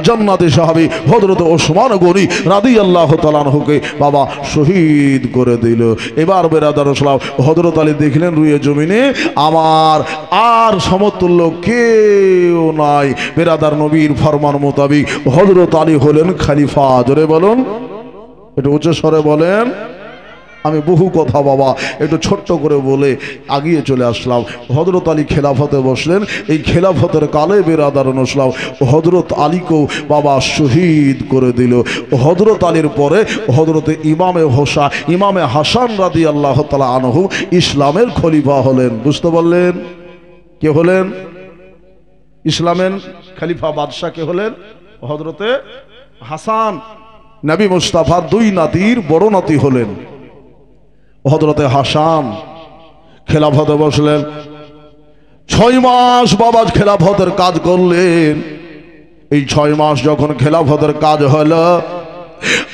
জান্নাতি সাহাবী হযরত ওসমান গনি রাদিয়াল্লাহু তাআলা আনহুকে বাবা শহীদ করে দিল। এবার বেরাদার সালাম হযরত আলী দেখলেন রুয়ে জমিনে আমার আর সমতুল্য কেউ নাই। বেরাদার নবীর ফরমান মোতাবিক হযরত আলী হলেন খলিফা। জোরে বলুন, একটু উচ্চ স্বরে বলেন। আমি বহু কথা বাবা একটু ছোট্ট করে বলে আগিয়ে চলে আসলাম। হযরত আলী খেলাফতে বসলেন। এই খেলাফতের কালে বেরাদারুল ইসলাম হযরত আলীকেও বাবা শহীদ করে দিল। হযরত আলীর পরে হযরতে ইমামে হাসান রাদিয়াল্লাহু তাআলা আনহু ইসলামের খলিফা হলেন। বুঝতে পারলেন? কে হলেন? ইসলামের খলিফা বাদশাহ কে হলেন? হযরতে হাসান। নবী মুস্তাফার দুই নাতির বড় নাতি হলেন হযরতে হাসান। খেলাফতে বসলেন। 6 মাস বাবা খেলাফতের কাজ করলেন। এই 6 মাস যখন খেলাফতের কাজ হলো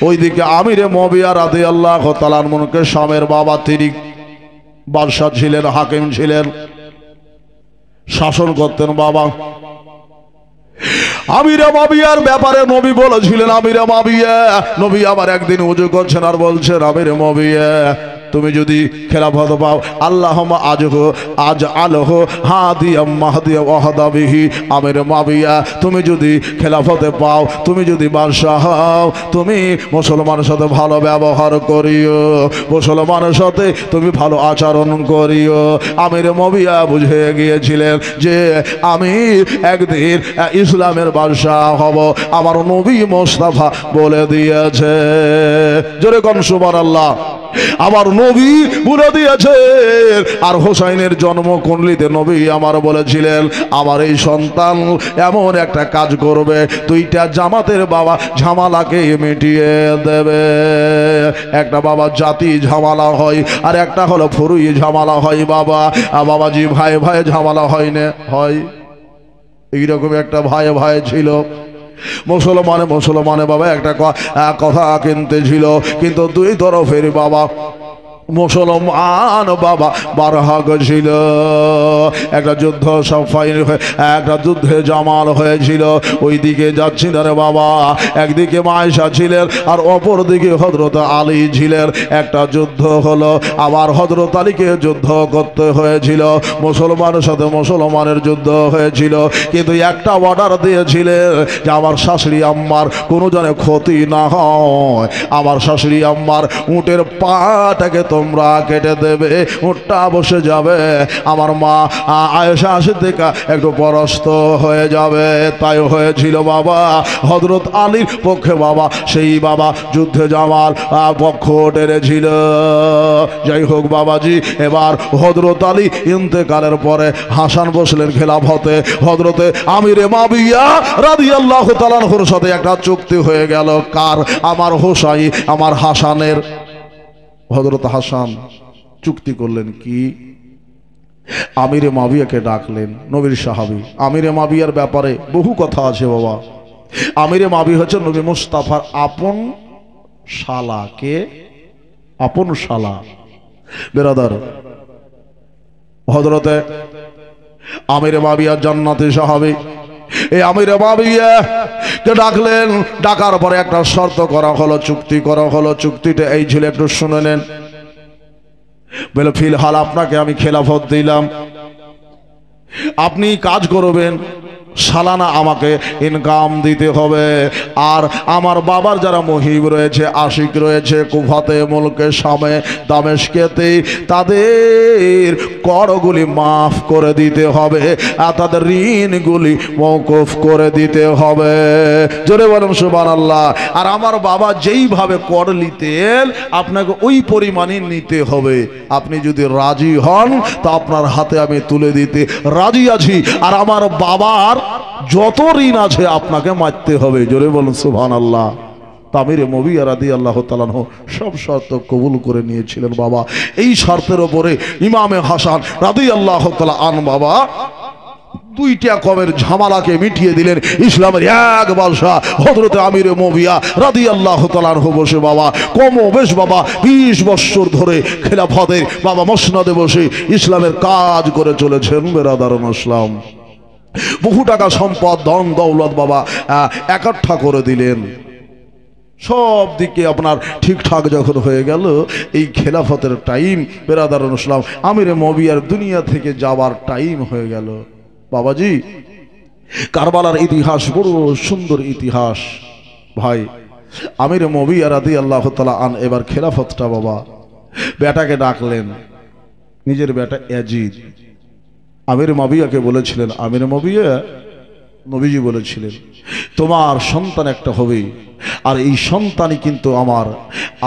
ওইদিকে আমিরে মুআবিয়া রাদিয়াল্লাহু তাআলা আনহুকে শামের বাবা তিনি বাদশা ছিলেন, হাকিম ছিলেন, শাসন করতেন বাবা। আমিরে মুআবিয়ার ব্যাপারে নবী বলেছিলেন আমিরে মুআবিয়া নবী আবার একদিন ওযু করছেন আর বলছেন আমিরে মুআবিয়া তুমি যদি খেলাফত পাও আল্লাহুম্মা আজআলহু হাদিয়াম মাহদিয়া ওয়াহদা বিহি। আমিরে মুআবিয়া তুমি যদি খেলাফতে পাও, তুমি যদি বাদশাহ হও, তুমি মুসলমানের সাথে ভালো ব্যবহার করিও, মুসলমানের সাথে তুমি ভালো আচরণ করিও। আমিরে মুআবিয়া বুঝে গিয়েছিলেন যে আমি একদিন ইসলামের বাদশাহ হব, আমার নবী মুস্তাফা বলে দিয়েছে। জোরে কোন সুবহানাল্লাহ। আমার নবী বলে দিয়েছেন। আর হোসাইনের জন্ম কুণ্ডলিতে নবী আমার বলেছিলেন আমার এই সন্তান এমন একটা কাজ করবে 2টা জামাতের বাবা ঝামেলাকে মিটিয়ে দেবে। একটা বাবা জাতি ঝামেলা হয় আর একটা হলো ফুরুই ঝামেলা হয় বাবা। বাবাজি ভাই ভাই ঝামেলা হয় না হয়। এইরকম একটা ভাই ভাই ছিল। মুসলমানে বাবা একটা কথা কিনতে ছিল, কিন্তু দুই তরফের বাবা মুসলমান বাবা বারহাগ ছিল। একটা যুদ্ধ সাফাই একটা যুদ্ধে জামাল হয়েছিল, ওই দিকে যাচ্ছিলেন বাবা, একদিকে মায়েশা ছিলেন আর অপর দিকে হযরত আলী ছিলেন। একটা যুদ্ধ হলো, আবার হযরত আলীকে যুদ্ধ করতে হয়েছিল, মুসলমানের সাথে মুসলমানের যুদ্ধ হয়েছিল। কিন্তু একটা অর্ডার দিয়েছিলেন যে আমার শাশুড়ি আম্মার কোনো যেন ক্ষতি না হয়, আমার শাশুড়ি আম্মার উটের পাটাকে তোমরা কেটে দেবে, উটটা বসে যাবে, আমার মা আয়েশা সিদ্দিকা একটু পরস্ত হয়ে যাবে। তাই হয়েছিল বাবা, হযরত আলীর পক্ষে বাবা সেই বাবা যুদ্ধে জামাল পক্ষ টেনেছিল। যাই হোক বাবাজি, এবার হযরত আলী ইন্তেকালের পরে হাসান বসলেন খেলাফতে। হযরতে আমিরে মাবিয়া রাদিয়াল্লাহু তাআলা আনহুর সাথে একটা চুক্তি হয়ে গেল। কার? আমার হোসাই, আমার হাসানের। হযরত হাসান চুক্তি করলেন কি? আমিরে মাবিয়াকে ডাকলেন, নবীর সাহাবী। আমিরে মাবিয়ার ব্যাপারে বহু কথা আছে বাবা। আমিরে মাবি হচ্ছে নবী মুস্তাফার আপন শালা। কে? আপন শালা। বেরাদার, হযরতে আমিরে মাবিয়া জান্নাতি সাহাবী। এই আমিরে মাবিয়া কে ডাকলেন, ডাকার পরে একটা শর্ত করা হলো, চুক্তি করা হলো। চুক্তিটা এই ছিল, একটু শুনে নেন। বলে ফিলহাল আপনাকে আমি খেলাফত দিলাম, আপনি কাজ করবেন, সালানা আমাকে ইনকাম দিতে হবে। আর আমার বাবার যারা মহিব রয়েছে, আশিক রয়েছে কুফাতে, মুলকে, শামে, দামেশকেতে, তাদের করগুলি মাফ করে দিতে হবে আর তাদের ঋণগুলি মওকুফ করে দিতে হবে। জোরে বলুন সুবহানাল্লাহ। আর আমার বাবা যেইভাবে কর নিতেন আপনাকে ওই পরিমাণই নিতে হবে। আপনি যদি রাজি হন তা আপনার হাতে আমি তুলে দিতে রাজি আছি। আর আমার বাবার যত ঋণ আছে আপনাকে মারতে হবে। জোরে বলুন সুবহানাল্লাহ। আমিরে মাবিয়া রাদিয়াল্লাহু তাআলা আনহু সব শর্ত কবুল করে নিয়েছিলেন বাবা। এই শর্তের উপরে ইমামে হাসান রাদিয়াল্লাহু তাআলা আনহু বাবা দুইটা কমের ঝামেলাকে মিটিয়ে দিলেন। ইসলামের এক বাদশা হযরত আমিরে মাবিয়া রাদিয়াল্লাহু তাআলা আনহু বসে বাবা কমবেশ বাবা 20 বছর ধরে খেলাফতের বাবা মসনদে বসে ইসলামের কাজ করে চলেছেন। বেরাদারুল ইসলাম, বহু টাকা সম্পদ, ধন দৌলত বাবা একঠা করে দিলেন। সব দিকে আপনার ঠিকঠাক যখন হয়ে গেল, এই খেলাফতের টাইম, বেরাদারুল ইসলাম, আমিরে মাবিয়ার দুনিয়া থেকে যাওয়ার টাইম হয়ে গেল। বাবাজি, কারবালার ইতিহাস বড় সুন্দর ইতিহাস ভাই। আমিরে মাবিয়া রাদিয়াল্লাহু তাআলা আন এবার খেলাফতটা বাবা বেটাকে ডাকলেন, নিজের বেটা ইয়াজিদ। আমিরে মাবিয়াকে বলেছিলেন, আমিরে মাবিয়া, নবীজি বলেছিলেন তোমার সন্তান একটা হবে, আর এই সন্তানই কিন্তু আমার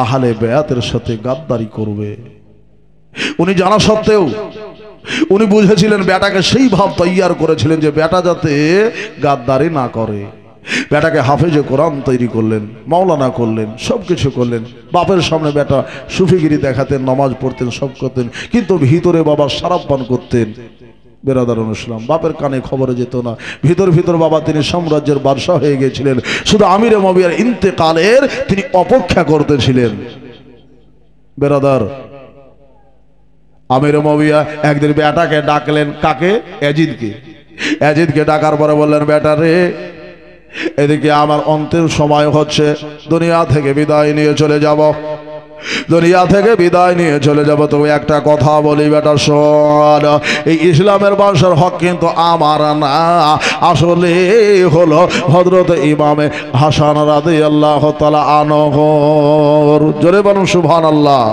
আহলে বেয়াতের সাথে গাদ্দারি করবে। উনি জানা সত্ত্বেও উনি বুঝেছিলেন, বেটাকে সেই ভাব তৈয়ার করেছিলেন যে বেটা যাতে গাদ্দারি না করে। বেটাকে হাফেজে কোরআন তৈরি করলেন, মাওলানা করলেন, সব কিছু করলেন। বাপের সামনে বেটা সুফিগিরি দেখাতেন, নামাজ পড়তেন, সব করতেন, কিন্তু ভিতরে বাবা শরাব পান করতেন। বেরাদারুল ইসলাম, বাপের কানে খবরে যেত না। ভিতর ভিতর বাবা তিনি সাম্রাজ্যের বাদশা হয়ে গিয়েছিলেন। শুধু আমিরে মাবিয়ার ইন্তেকালের তিনি অপেক্ষা করতেছিলেন। বেরাদার, আমিরে মাবিয়া একদিন বেটাকে ডাকলেন। কাকে? ইয়াজিদকে। ইয়াজিদকে ডাকার পরে বললেন, বেটা রে, এদিকে আমার অন্তের সময় হচ্ছে, দুনিয়া থেকে বিদায় নিয়ে চলে যাব, দুনিয়া থেকে বিদায় নিয়ে চলে যাব। তবে একটা কথা বলি বেটা, শোন, এই ইসলামের বংশের হক কিন্তু আমার না, আসলে হলো হযরত ইমামে হাসান রাদিয়াল্লাহু তাআলা আনহুর। জোরে বলুন সুবহানাল্লাহ।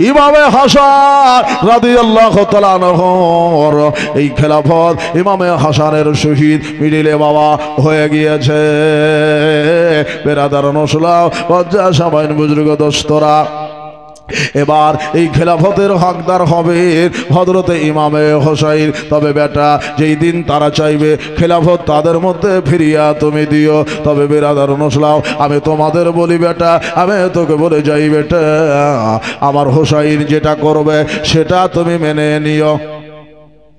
ইমামে হাসান রাদিয়াল্লাহু তাআলা আনহুর এই খেলাফত ইমামে হাসানের শহীদ মিডিলে বাবা হয়ে গিয়েছে। বেরাদারুল ইসলাম, সামাইন বুজুর্গ দোস্তরা, এবার এই খেলাফতের হকদার হবে হযরতে ইমামে হোসাইন। তবে বেটা, যেই দিন তারা চাইবে খেলাফত তাদের মধ্যে ফিরিয়া তুমি দিও। তবে বেরাদারুল ইসলাম, আমি তোমাদের বলি বেটা, আমি তোকে বলে যাই বেটা, আমার হোসাইন যেটা করবে সেটা তুমি মেনে নিও।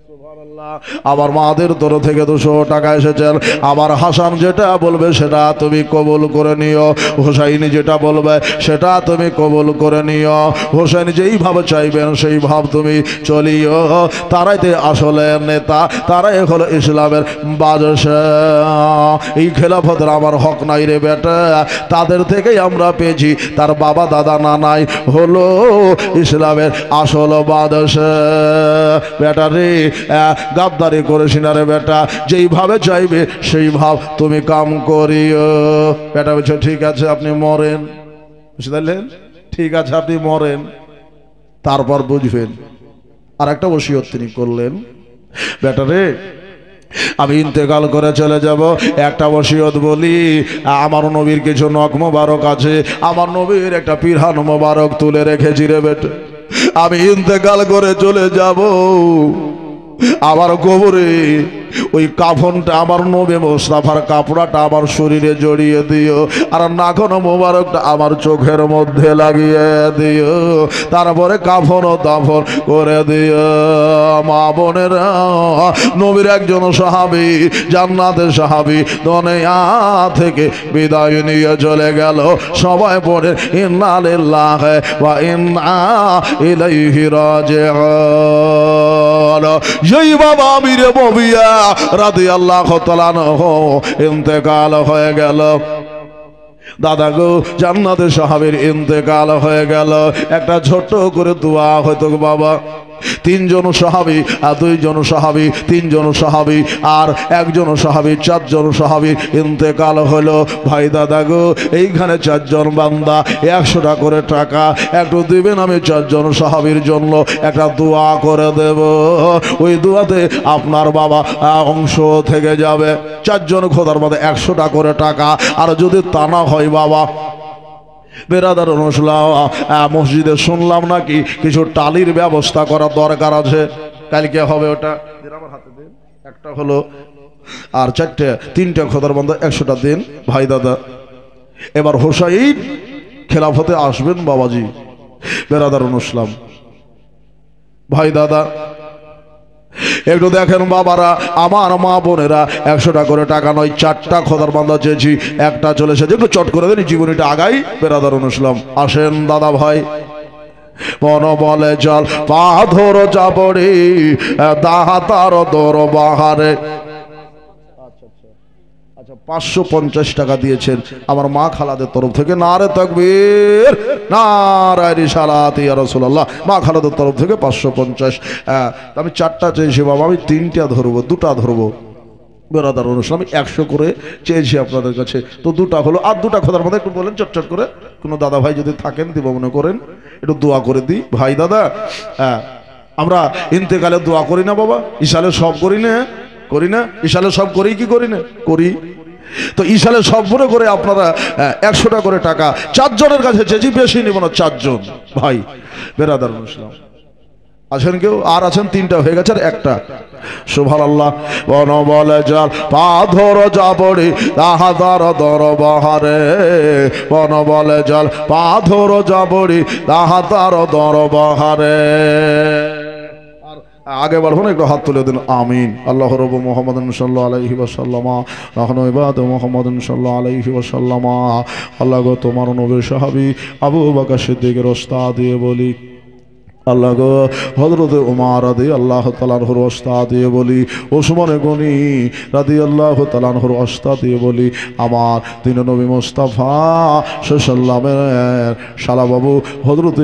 সুবহানাল্লাহ। আমার মাদের তরফ থেকে 200 টাকা এসেছেন। আমার হাসান যেটা বলবে সেটা তুমি কবুল করে নিও, হোসাইন যেটা বলবে সেটা তুমি কবুল করে নিও। হোসেন যেইভাবে চাইবেন সেই ভাব তুমি চলিও। তারাই তো আসলে নেতা, তারাই হলো ইসলামের বাদশাহ। এই খেলাফতের আমার হক নাই রে বেটা, তাদের থেকেই আমরা পেয়েছি। তার বাবা দাদা নানাই হলো ইসলামের আসল বাদশাহ। বেটা রে গাদ্দারি করিস না রে বেটা, যেইভাবে চাইবে সেই ভাব তুমি কাম করিও। বেটা বলছে ঠিক আছে আপনি মরেন, বুঝতে পারলেন, ঠিক আছে আপনি মরেন, তারপর বুঝবেন। আর একটা ওসিয়ত তিনি করলেন, বেটা রে আমি ইন্তেকাল করে চলে যাব, একটা ওসিয়ত বলি। আমার নবীর কিছু নখ মোবারক আছে, আমার নবীর একটা পিরহান মোবারক তুলে রেখেছি রে বেটা। আমি ইন্তেকাল করে চলে যাব, আমার কবরে ওই কাফনটা আমার নবী মুস্তাফার কাপড়াটা আমার শরীরে জড়িয়ে দিও, আর নাখন মোবারকটা আমার চোখের মধ্যে লাগিয়ে দিও, তারপরে কাফন ও দাফন করে দিও। মা বোনেরা, নবীর একজন সাহাবী, জান্নাতের সাহাবী, দুনিয়া থেকে বিদায় নিয়ে চলে গেল। সবাই পড়ে ইন্না লিল্লাহি ওয়া ইন্না ইলাইহি রাজিউন। যেই বাবা আমির মুআবিয়া রাদিয়াল্লাহু তাআলা আনহু ইন্তেকাল হয়ে গেল, দাদা গো জান্নাতের সাহাবীর ইন্তেকাল হয়ে গেল, একটা ছোট্ট করে দোয়া হয়তো বাবা। 3 জন সাহাবী আর 2 জন সাহাবী, 3 জন সাহাবী আর 1 জন সাহাবী, 4 জন সাহাবী ইন্তেকাল হলো। ভাই দাদা গো এইখানে 4 জন বান্দা 100 টাকা করে টাকা একটু দিবেন, আমি 4 জন সাহাবীর জন্য একটা দোয়া করে দেব। ওই দোয়াতে আপনার বাবা অংশ থেকে যাবে। 4 জন খোদার মধ্যে 100 টাকা করে টাকা। আর যদি তা না হয় বাবা, বেরাদার অনুসলাম মসজিদে শুনলাম নাকি কিছু টালির ব্যবস্থা করার দরকার আছে, কালকে হবে ওটা। আমার হাতে দিন, একটা হলো আর 3টে খোদার বন্ধ 100টা দিন। ভাই দাদা এবার হোসাইন খেলাফতে আসবেন বাবাজি, বেরাদার অনুসলাম। ভাই দাদা একটু দেখেন বাবারা, আমার মা বোনেরা 100 টাকা করে টাকা নয়, 4টা খোদার বান্দা চেয়েছি, একটা চলে এসেছে, একটু চট করে দেন, জীবনীটা আগাই। বেরাদার অনুসলাম আসেন দাদা ভাই। মন বলে জল পাথর চাপড়ি দাহাতার দর বাহারে। আচ্ছা 550 টাকা দিয়েছেন আমার মা খালাদের তরফ থেকে। নারে তাকবীর, নারে রিসালাত ইয়া রাসূলুল্লাহ। মা খালাদের তরফ থেকে 550। আমি 4টা চেয়েছি বাবা, আমি 3টা ধরবো, 2টা ধরবো। বেরাদার অনুষ্ঠান 100 করে চেয়েছি আপনাদের কাছে, তো 2টা হলো। আর 2টা খোদার মধ্যে একটু বলেন চটচট করে, কোনো দাদা ভাই যদি থাকেন দিব মনে করেন, একটু দোয়া করে দিই। ভাই দাদা আমরা ইন্তেকালে দোয়া করি না বাবা? ইসালে সব করি না, করি না? ইসালে সব করি কি করি না? করি। তো ইসালে সব মনে করে আপনারা 100 টাকা করে টাকা 4 জনের কাছে চেয়েছি, বেশি নিব না, 4 জন ভাই বেরাদার মুসলিম আছেন কেউ? আর আছেন 3টা হয়ে গেছে আর একটা। সুবহানাল্লাহ। বন বলে জল পাথর যাবড়ি তাহাদার দরবারে, বন বলে জল পাথর যাবড়ি তাহাদার দরবারে। আগে বাড়বো না, একটু হাত তুলে দিন আমিন। আল্লাহ রব মুহাম্মাদুন সাল্লাল্লাহু আলাইহি ওয়াসাল্লাম, নাহনু ইবাদু মুহাম্মাদুন সাল্লাল্লাহু আলাইহি ওয়াসাল্লাম। আল্লাহ গো তোমার নবীর সাহাবী আবু বকর সিদ্দিকের ওস্তাদ দিয়ে বলি, আল্লাহ গো হযরত ওমর রাদিয়াল্লাহু তাআলা আনহুর ওস্তাদ দিয়ে বলি, ওসমান গনি রাদিয়াল্লাহু তাআলা আনহুর ওস্তাদ দিয়ে বলি, আমার তিন নবী মুস্তাফা সাল্লাল্লাহু শালা বাবু হযরত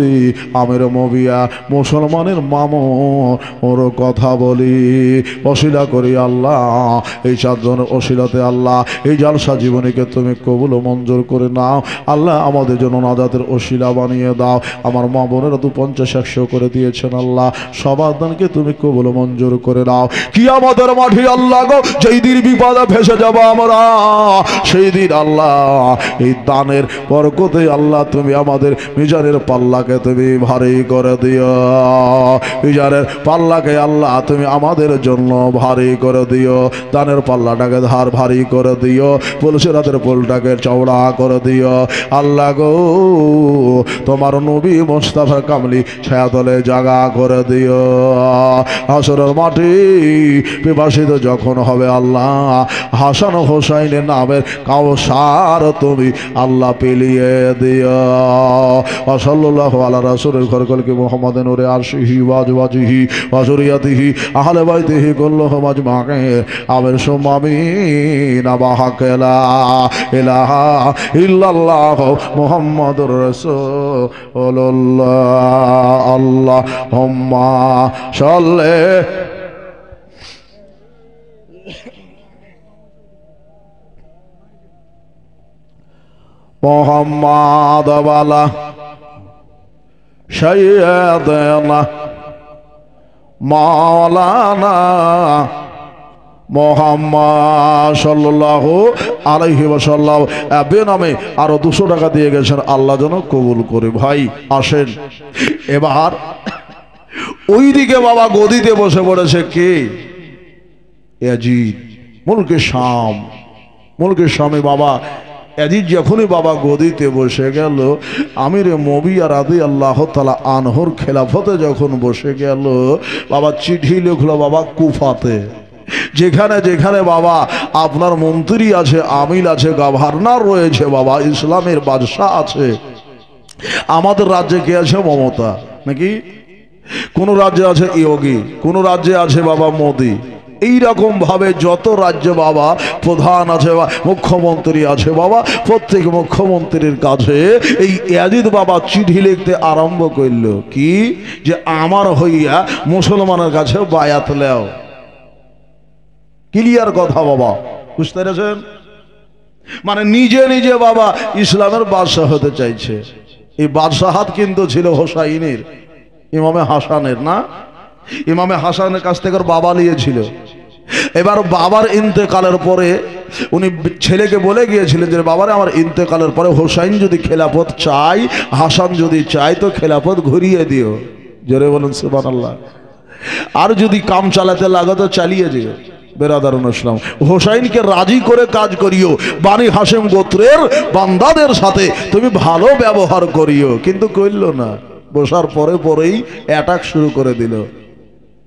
আমির মুআবিয়া মুসলমানের মামুন ওর কথা বলি। ওসিলা করি আল্লাহ, এই 4 জনের ওসিলাতে আল্লাহ এই জালসা জীবনীকে তুমি কবুল ও মঞ্জুর করে নাও। আল্লাহ আমাদের জন্য নাজাতের ওসিলা বানিয়ে দাও। আমার মা বোনেরা 50-100 করে দিয়েছেন, আল্লাহ সবার দানকে তুমি কবুল মঞ্জুর করে নাও। কিয়ামতের মাঠে আল্লাহ গো যেই দিন বিপদে ফেসে যাব আমরা, সেই দিন আল্লাহ এই দানের বরকতে আল্লাহ তুমি আমাদের মিজানের পাল্লাকে তুমি ভারী করে দিও। মিজানের পাল্লাকে আল্লাহ তুমি আমাদের জন্য ভারী করে দিও। দানের পাল্লাটাকে ধার ভারী করে দিও। পুলসিরাতের পোলটাকে চওড়া করে দিও। আল্লাহ গো তোমার নবী মুস্তাফা কামলি ছায়া তলে জাগা করে দিও। হাসরের মাটি পিপাসিত যখন হবে আল্লাহ, হাসান হোসাইনের নামের কাউসার তুমি আল্লাহ পিলিয়ে দিও। সাল্লাল্লাহু আলা রাসূলিল খরকলকি মুহাম্মাদিন নূরে আরশিহি ওয়া আজওয়াজিহি ওয়া যুররিয়াতিহি আহলে বাইতিহি কুল্লুহুম আজমাইন আমিন সুম্মা আমিন। বাহাক্কা ইলাহা ইল্লাল্লাহ মুহাম্মাদুর রাসূলুল্লাহ। আল্লাহুম্মা সাল্লি মুহাম্মাদ ওয়ালা সাইয়্যিদিনা মাওলানা মুহাম্মদ সাল্লাল্লাহু আলাইহি ওয়াসাল্লাম বেনামে আরো 200 টাকা দিয়ে গেছেন, আল্লাহ যেন কবুল করে। ভাই আসেন, এবার ওইদিকে বাবা গদিতে বসে পড়েছে কে? ইয়াজিদ মুলকে শাম। মুলকে শামে বাবা ইয়াজিদ যখনই বাবা গদিতে বসে গেল, আমির মুআবিয়া রাদিয়াল্লাহু তাআলা আনহুর খেলাফতে যখন বসে গেল, বাবা চিঠি লিখলো বাবা কুফাতে। যেখানে যেখানে বাবা আপনার মন্ত্রী আছে, আমিল আছে, গভর্নর রয়েছে, বাবা ইসলামের বাদশাহ আছে। আমাদের রাজ্যে কে আছে? মমতা নাকি? কোন রাজ্যে আছে ইয়োগী, কোন রাজ্যে আছে বাবা মোদি। এইরকম ভাবে যত রাজ্যে বাবা প্রধান আছে বা মুখ্যমন্ত্রী আছে, বাবা প্রত্যেক মুখ্যমন্ত্রীর কাছে এই ইয়াজিদ বাবা চিঠি লিখতে আরম্ভ করল কি, যে আমার হইয়া মুসলমানের কাছে বায়াত লেও। ক্লিয়ার কথা বাবা, বুঝতে পেরেছেন? মানে নিজে নিজে বাবা ইসলামের বাদশাহ হতে চাইছে। এই বাদশাহাত কিন্তু ছিল হোসাইনের, ইমামে হাসানের না? ইমামে হাসানের কাছ থেকে বাবা নিয়েছিল। এবার বাবার ইন্তেকালের পরে উনি ছেলেকে বলে গিয়েছিলেন যে বাবারে আমার ইন্তেকালের পরে হোসাইন যদি খেলাফত চাই, হাসান যদি চাই, তো খেলাফত ঘুরিয়ে দিও। জোরে বলুন সুবহানাল্লাহ। আর যদি কাম চালাতে লাগো তো চালিয়ে দিও। বেরাদারুন ইসলাম, হোসাইনকে রাজি করে কাজ করিও, বানি হাশেম গোত্রের বান্দাদের সাথে তুমি ভালো ব্যবহার করিও। কিন্তু কইল না, বসার পরে পরেই অ্যাটাক শুরু করে দিল।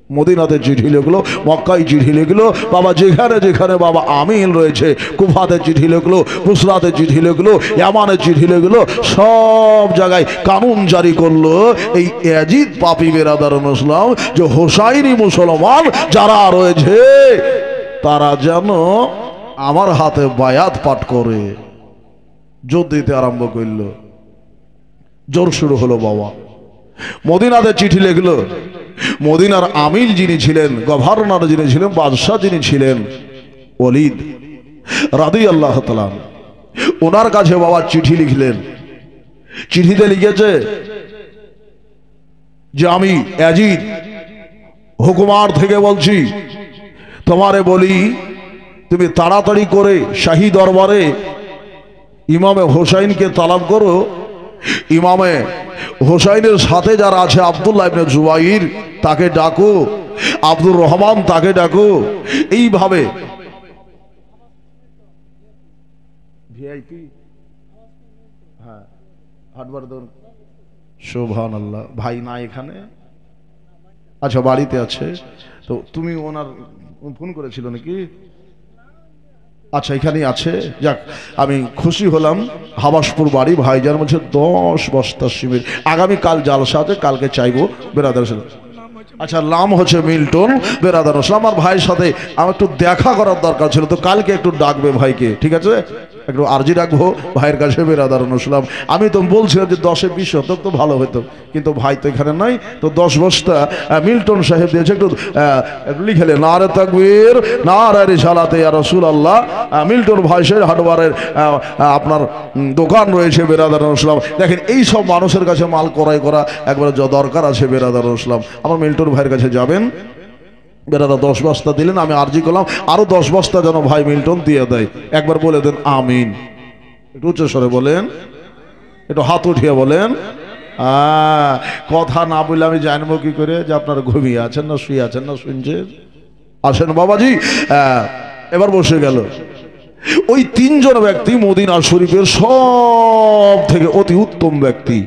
মদিনাতে চিঠি লিখলো, মক্কায় চিঠি লিখলো, বাবা যেখানে যেখানে বাবা আমিন রয়েছে, কুফাতে চিঠি লিখলো, বুসরাতে চিঠি লিখলো, ইয়ামানে চিঠি লিখলো, সব জায়গায় কানুন জারি করলো এই ইয়াজিদ পাপী বেরাদারুন ইসলাম, যে হোসাইনি মুসলমান যারা রয়েছে তারা যেন আমার হাতে বায়াত পাঠ করে। জোর দিতে আরম্ভ করলো, জোর শুরু হলো বাবা। মদিনাতে চিঠি লিখলো, মদিনার আমির যিনি ছিলেন, গভর্নর যিনি ছিলেন, বাদশাহ যিনি ছিলেন, ওয়ালিদ রাদিয়াল্লাহু তাআলা, ওনার কাছে বাবা চিঠি লিখলেন। চিঠিতে লিখেছে যে আমি ইয়াজিদ হুকুমার থেকে বলছি, তোমারে বলি তুমি তাড়াতাড়ি করে শাহী দরবারে ইমামে হোসাইনকে তালাব করো। ইমামে হোসাইনের সাথে যারা আছে, আব্দুল্লাহ ইবনে জুবাইর তাকে ডাকো, আব্দুর রহমান তাকে ডাকো। এইভাবে ভিআইপি, হ্যাঁ হাটবারদন, সুবহানাল্লাহ। ভাই না এখানে? আচ্ছা বাড়িতে আছে। তো তুমি ওনার ফোন করেছিল নাকি? আচ্ছা এখানেই আছে। যাক, আমি খুশি হলাম। হাবাসপুর বাড়ি, ভাইজান বলছে 10 বস্তা সিমেন্ট। আগামীকাল জালসা আছে, কালকে চাইবো বেরাদার। আচ্ছা নাম হচ্ছে মিল্টন বেরাদার। আমার ভাইয়ের সাথে আমার একটু দেখা করার দরকার ছিল, তো কালকে একটু ডাকবে ভাইকে, ঠিক আছে? একটু আরজি রাখবো ভাইয়ের কাছে বেরাদার ইসলাম। আমি তো বলছিলাম যে 10-20 শতক তো ভালো হতো, কিন্তু ভাই তো এখানে নাই। তো 10 বস্তা মিল্টন সাহেব দিয়েছে, একটু লিখেলে নারে তাকবীর নারে রিসালাতে ইয়া রাসূলুল্লাহ। মিল্টন ভাই সাহেব হাটবারের আপনার দোকান রয়েছে বেরাদার ইসলাম। দেখেন এই সব মানুষের কাছে মাল ক্রয় করা একবার যা দরকার আছে বেরাদার ইসলাম। আমার মিল্টন ভাইয়ের কাছে যাবেন, বেরাদা 10 বস্তা দিলেন, আমি আরজি করলাম আরো 10 বস্তা যেন ভাই মিল্টন দিয়ে দেয়। একবার বলে দেন আমিন। একটু উচ্চ স্বরে বলেন, একটু হাত উঠিয়ে বলেন। কথা না বললে আমি জানবো কি করে যে আপনারা ঘুমিয়ে আছেন না শুয়ে আছেন না শুনছেন? আসেন বাবাজি। এবার বসে গেল। ওই 3 জন ব্যক্তি মদিনা শরীফের সব থেকে অতি উত্তম ব্যক্তি,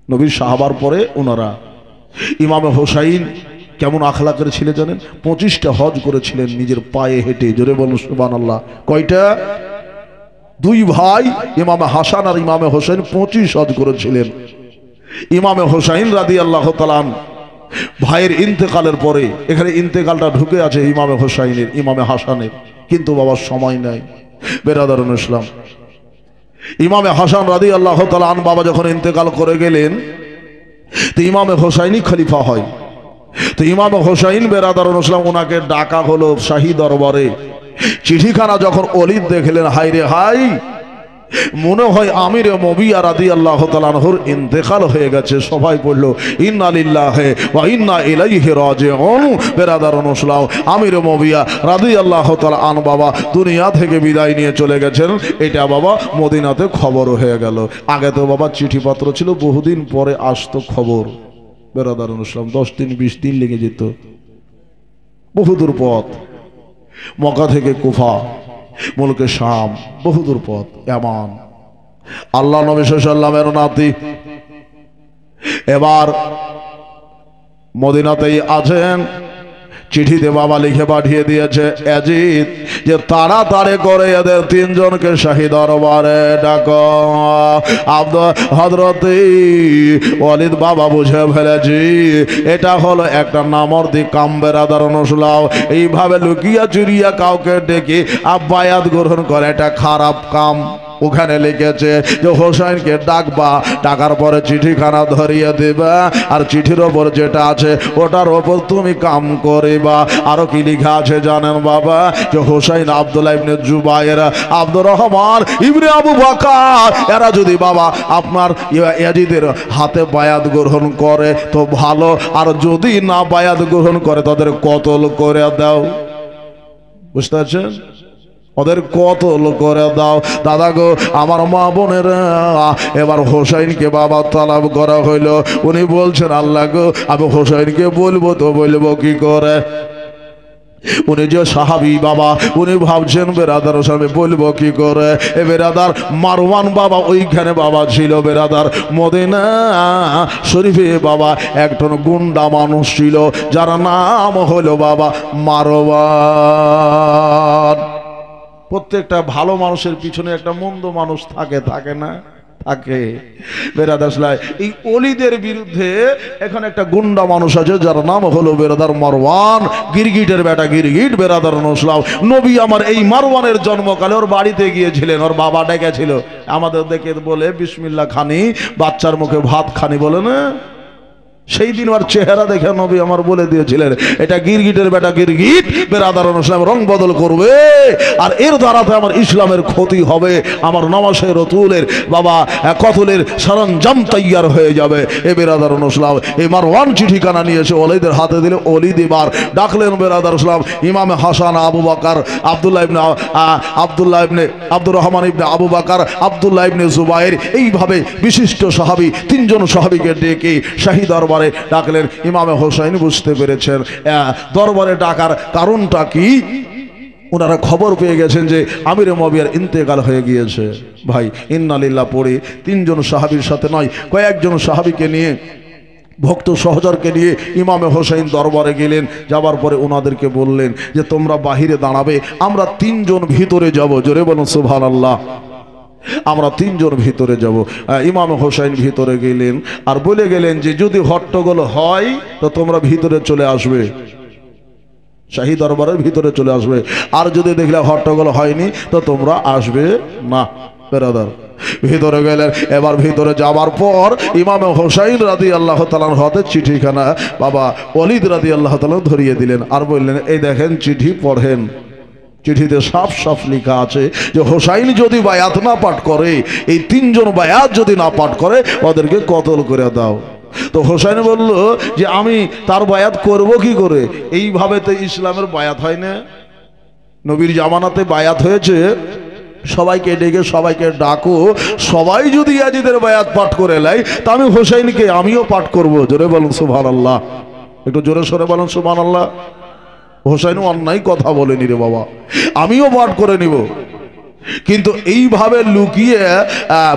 নবীর সাহাবার পরে ওনারা ইমামে হোসাইন কেমন আখলাকের ছিলেন জানেন? 25টা হজ করেছিলেন নিজের পায়ে হেঁটে। জোরে বলুন সুবহানাল্লাহ। কয়টা? দুই ভাই ইমামে হাসান আর ইমামে হোসেন 25 হজ করেছিলেন। ইমামে হোসাইন রাদিয়াল্লাহু তাআলা ভাইয়ের ইন্তেকালের পরে, এখানে ইন্তেকালটা ঢুকে আছে ইমামে হোসাইনের, ইমামে হাসানের, কিন্তু বাবার সময় নাই। বেরাদারুল ইসলাম, ইমামে হাসান রাদিয়াল্লাহু তাআলা বাবা যখন ইন্তেকাল করে গেলেন, তো ইমামে হোসাইনই খলিফা হয়। তো ইমামে হোসাইন বেরাদারুল ইসলাম, ওনাকে ডাকা হলো শাহী দরবারে। চিঠিখানা যখন ওলিদ দেখলেন, হাই রে হাই, মনে হয় আমিরে মুআবিয়া রাদিয়াল্লাহু তাআলা আনহুর ইন্তেকাল হয়ে গেছে। সবাই পড়ল ইন্না লিল্লাহি ওয়া ইন্না ইলাইহি রাজিউন। বেরাদারুল ইসলাম, আমিরে মুআবিয়া রাদিয়াল্লাহু তাআলা আনহু বাবা দুনিয়া থেকে বিদায় নিয়ে চলে গেছেন। এটা বাবা মদিনাতে খবর হয়ে গেল। আগে তো বাবা চিঠিপত্র ছিল, বহুদিন পরে আসতো খবর। বেরাদারুল ইসলাম, 10 দিন 20 দিন লেগে যেত, বহুদূর পথ। মক্কা থেকে কুফা, মুলকে শাম, বহুদূর পথ। এমন আল্লাহ নবী সাল্লাল্লাহু আলাইহি ওয়াসাল্লামের নাতি এবার মদিনাতেই আছেন। চিঠিতে বাবা লিখে পাঠিয়ে দিয়েছে ইয়াজিদ যে তাড়াতাড়ি করে এদের 3 জনকে শাহী দরবারে ডাকো। হযরত ওয়ালিদ বাবা বুঝে ফেলেছি এটা হলো একটা নামর্দি কাম। বেরাদারুল ইসলাম, এইভাবে লুকিয়ে চুরিয়া কাউকে ডেকে বায়াত গ্রহণ করে এটা খারাপ কাম। ওখানে লিখেছে যে হোসাইনকে ডাকবা, ডাকার পরে চিঠিখানা ধরিয়ে দেবা, আর চিঠির ওপর যেটা আছে ওটার ওপর তুমি কাম করিবা। আরো কি লেখা আছে জানেন বাবা? যে হোসাইন আব্দুল্লাহ ইবনে জুবায়ের, আব্দুর রহমান ইবনে আবু বকর, এরা যদি বাবা আপনার ইয়াজিদের হাতে বায়াত গ্রহণ করে তো ভালো, আর যদি না বায়াত গ্রহণ করে তাদের কতল করে দাও। বুঝতে পারছেন? ওদের কতল করে দাও। দাদা গো, আমার মা বোনেরা, এবার হোসাইনকে বাবা তালাব করা হইল। উনি বলছেন আল্লাহ গো, আমি হোসাইনকে বলবো তো বলবো কি করে? উনি যে সাহাবী বাবা, উনি ভাবছেন বেরাদার সামনে বলবো কি করে? এ বেরাদার মারওয়ান বাবা ওইখানে বাবা ছিল। বেরাদার মদিনা শরীফে বাবা একজন গুন্ডা মানুষ ছিল, যার নাম হলো বাবা মারওয়ান। প্রত্যেকটা ভালো মানুষের পিছনে একটা মন্দ মানুষ থাকে, থাকে না? থাকে। বেরাদার এই ওলিদের বিরুদ্ধে এখন একটা গুন্ডা মানুষ আছে, যার নাম হলো বেরাদার মারওয়ান, গিরগিটের বেটা গিরগিট। বেরাদার নসলাম, নবী আমার এই মারওয়ানের জন্মকালে ওর বাড়িতে গিয়েছিলেন। ওর বাবা ডেকেছিল, আমাদের দেখে বলে বিসমিল্লাহ খানি, বাচ্চার মুখে ভাত খানি বলে না। সেই দিন ওর চেহারা দেখে নবী আমার বলে দিয়েছিলেন এটা গিরগিটের বেটা গিরগিট। বেরাদার ইসলাম রং বদল করবে, আর এর দ্বারাতে আমার ইসলামের ক্ষতি হবে, আমার নামাজের রতুলের বাবা কতলের সরঞ্জাম তৈয়ার হয়ে যাবে। এ বেরাদার ইসলাম এই মারওয়ান চিঠিখানা নিয়েছে ওলিদের হাতে দিলে, ওলিদ এবার ডাকলেন বেরাদার ইসলাম ইমামে হাসান, আবু বকর, আব্দুল্লাহ ইবনে আব্দুর রহমান ইবনে আবু বকর, আব্দুল্লাহ ইবনে জুবায়ের, এইভাবে বিশিষ্ট সাহাবী 3 জন সাহাবীকে ডেকে শাহী দরবারে ডাকলেন। ইমামে হোসাইন বুঝতে পেরেছেন দরবারে ডাকার কারণটা কি। ওনারা খবর পেয়ে গেছেন যে আমিরে মুআবিয়ার ইন্তেকাল হয়ে গিয়েছে। ভাই ইন্না লিল্লাহ পড়ে 3 জন সাহাবীর সাথে নয়, কয়েকজন সাহাবীকে নিয়ে, ভক্ত সহচরকে নিয়ে ইমামে হোসাইন দরবারে গেলেন। যাবার পরে ওনাদেরকে বললেন যে তোমরা বাহিরে দাঁড়াবে, আমরা 3 জন ভিতরে যাব। জোরে বলুন সুবহানাল্লাহ। আমরা 3 জন ভিতরে যাব। ইমাম হোসাইন ভিতরে গেলেন আর বলে গেলেন যে যদি হট্টগোল হয় তো তোমরা ভিতরে চলে আসবে, শাহী দরবারের ভিতরে চলে আসবে, আর যদি দেখলে হট্টগোল হয়নি তো তোমরা আসবে না। বেরাদার ভিতরে গেলেন। এবার ভিতরে যাবার পর ইমাম হোসাইন রাদিয়াল্লাহু তাআলার হাতে চিঠিখানা বাবা ওলিদ রাদিয়াল্লাহু তাআলা ধরিয়ে দিলেন, আর বললেন এই দেখেন চিঠি পড়েন। চিঠিতে সাফ সাফ লেখা আছে যে হোসাইন যদি বায়াত না পাঠ করে, এই 3 জন বায়াত যদি না পাঠ করে ওদেরকে কতল করে দাও। তো হোসাইন বলল যে আমি তার বায়াত করব কি করে? এইভাবে তো ইসলামের বায়াত হয় না। নবীর জামানাতে বায়াত হয়েছে, সবাইকে ডেকে সবাইকে ডাকো, সবাই যদি ইয়াজিদের বায়াত পাঠ করে লাই তা আমি হোসাইনকে আমিও পাঠ করব। জোরে বলুন সুবহানাল্লাহ, একটু জোরে সরে বলুন সুবহানাল্লাহ। হোসাইন অন্যায় কথা বলেনি রে বাবা, আমিও পাঠ করে নিব। কিন্তু এইভাবে লুকিয়ে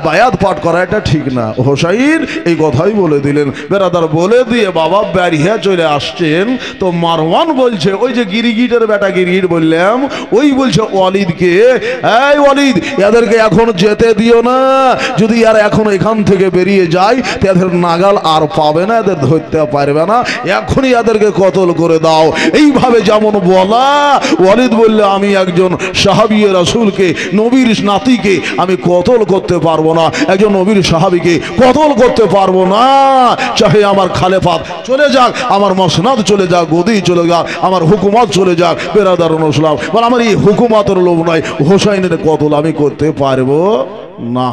বায়াত পাঠ করা এটা ঠিক না। হোসাইন এই কথাই বলে দিলেন। বেরাদার বলে দিয়ে বাবা বেরিয়ে চলে আসছেন, তো মারওয়ান বলছে, ওই যে গিরিগিটের বেটা গিরগিট বললাম, ওই বলছে ওয়ালিদকে, এই ওয়ালিদ এদেরকে এখন যেতে দিও না, যদি আর এখন এখান থেকে বেরিয়ে যায় তো এদের নাগাল আর পাবে না, এদের ধরতে পারবে না, এখনই এদেরকে কতল করে দাও। এইভাবে যেমন বলা, ওয়ালিদ বললে আমি একজন সাহাবী রাসূলকে, নবীর নাতিকে আমি কতল করতে পারবো না, একজন নবীর সাহাবীকে কতল করতে পারবো না, চাহে আমার খালেফাত চলে যাক, আমার মসনাদ চলে যাক, গদি চলে যাক, আমার হুকুমত চলে যাক। বেরাদারুন ইসলাম বলে আমার এই হুকুমতের লোভ নাই, হোসাইনের কতল আমি করতে পারবো না।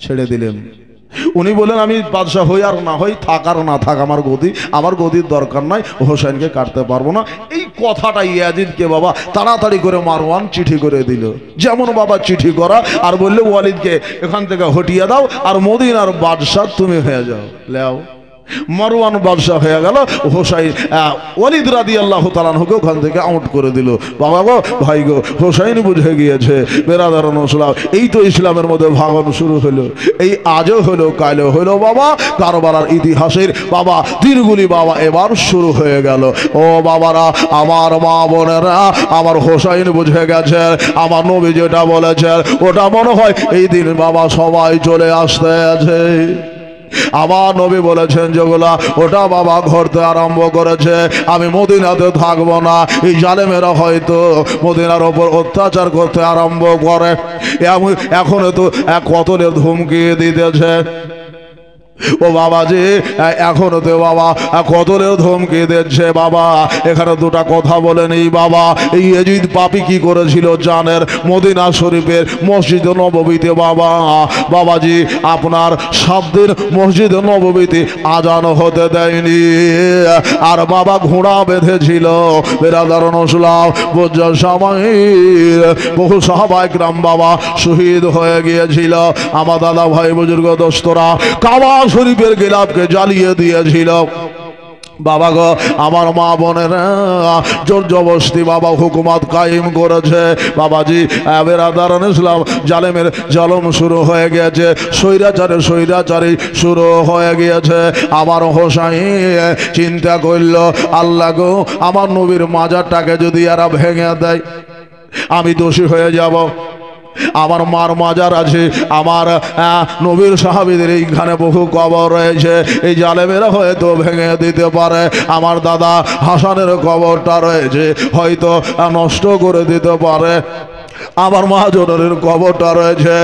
ছেড়ে দিলেন। উনি বলেন আমি বাদশাহ হই আর না হই, থাক আর না থাক আমার গদির দরকার নাই, হোসেনকে কাটতে পারবো না। এই কথাটা ইয়াজিদকে বাবা তাড়াতাড়ি করে মারওয়ান চিঠি করে দিল। যেমন বাবা চিঠি করা, আর বললে ওয়ালিদকে এখান থেকে হটিয়ে দাও, আর মদিনার বাদশাহ তুমি হয়ে যাও। লেও মারওয়ান বাদশাহ হয়ে গেল, হোসাইন ওয়ালিদ রাদিয়াল্লাহু তাআলা আনহুকে ওখান থেকে আউট করে দিল। বাবা গো, ভাই গো, হোসাইন বুঝে গিয়েছে। বেরাদারুন ইসলাম, এই তো ইসলামের মধ্যে ভাঙন শুরু হলো, এই আজও হলো কালও হলো বাবা, কারবালার ইতিহাসের বাবা দিনগুলি বাবা এবার শুরু হয়ে গেল। ও বাবারা, আমার মা বোনেরা, আমার হোসাইন বুঝে গেছে, আমার নবী যেটা বলেছেন ওটা মনে হয় এই দিন বাবা সবাই চলে আসতে আছে। আমার নবী বলেছেন যেগুলা ওটা বাবা ঘরতে আরম্ভ করেছে। আমি মদিনাতে থাকবো না, এই জালেমেরা হয়তো মদিনার ওপর অত্যাচার করতে আরম্ভ করে, এখন তো কতলের ধুমকি দিতেছে। ও বাবাজি, এখনো তো বাবা কতলের ধমকি দিচ্ছে বাবা। এখানে দুটা কথা বলে নেই বাবা। এই ইয়াজিদ পাপী কি করেছিল জানেন? মদিনা শরীফের মসজিদ নববীতে বাবা, বাবাজি আপনার 7 দিন মসজিদ নববীতে আজান হতে দেয়নি, আর বাবা ঘোড়া বেঁধেছিল। বেরাদারুন ইসলাম, বুঝার সময় বহু সাহাবায়ে কেরাম বাবা শহীদ হয়ে গিয়েছিল। আমার দাদা ভাই বুজুর্গ দোস্তরা কাবা শরীফের গিলাফকে জ্বালিয়ে দিয়েছিল। বাবা গো, আমার মা বোনেরা জোর জবরদস্তি বাবা হুকুমত কায়েম করেছে। বাবাজি বেরাদারুন ইসলাম, জালেমের জলম শুরু হয়ে গেছে, স্বৈরাচারী শুরু হয়ে গিয়েছে। আমার হোসাইন চিন্তা করল, আল্লাহ গো, আমার নবীর মাজারটাকে যদি এরা ভেঙে দেয় আমি দোষী হয়ে যাব। আমার মার মাজার আছে, আমার নবীর সাহাবীদের এইখানে বহু কবর রয়েছে, এই জালেমেরা হয়তো ভেঙে দিতে পারে। আমার দাদা হাসানের কবরটা রয়েছে, হয়তো নষ্ট করে দিতে পারে। আমার মহাজনের কবরটা রয়েছে,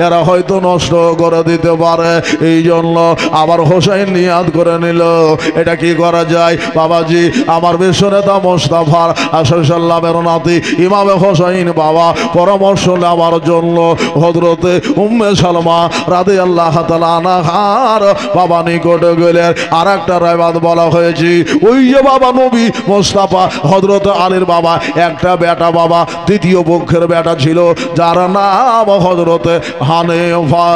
এরা হয়তো নষ্ট করে দিতে পারে। এই জন্য আবার হোসাইন নিয়াত করে নিল, এটা কি করা যায়? বাবাজি আমার বিশ্বনেতা মোস্তফা সাল্লামের নাতি ইমামে হোসাইন বাবা পরামর্শ নেওয়ার জন্য হযরতে উম্মে সালমা রাদিয়াল্লাহু তাআলা আনহার বাবা নিকটে গেলেন। আর একটা রায়বাদ বলা হয়েছে, ওই যে বাবা নবী মোস্তফা হযরতে আলীর বাবা একটা বেটা বাবা দ্বিতীয় পক্ষের বেটা ছিল, যার নাম হযরতে হানেফা।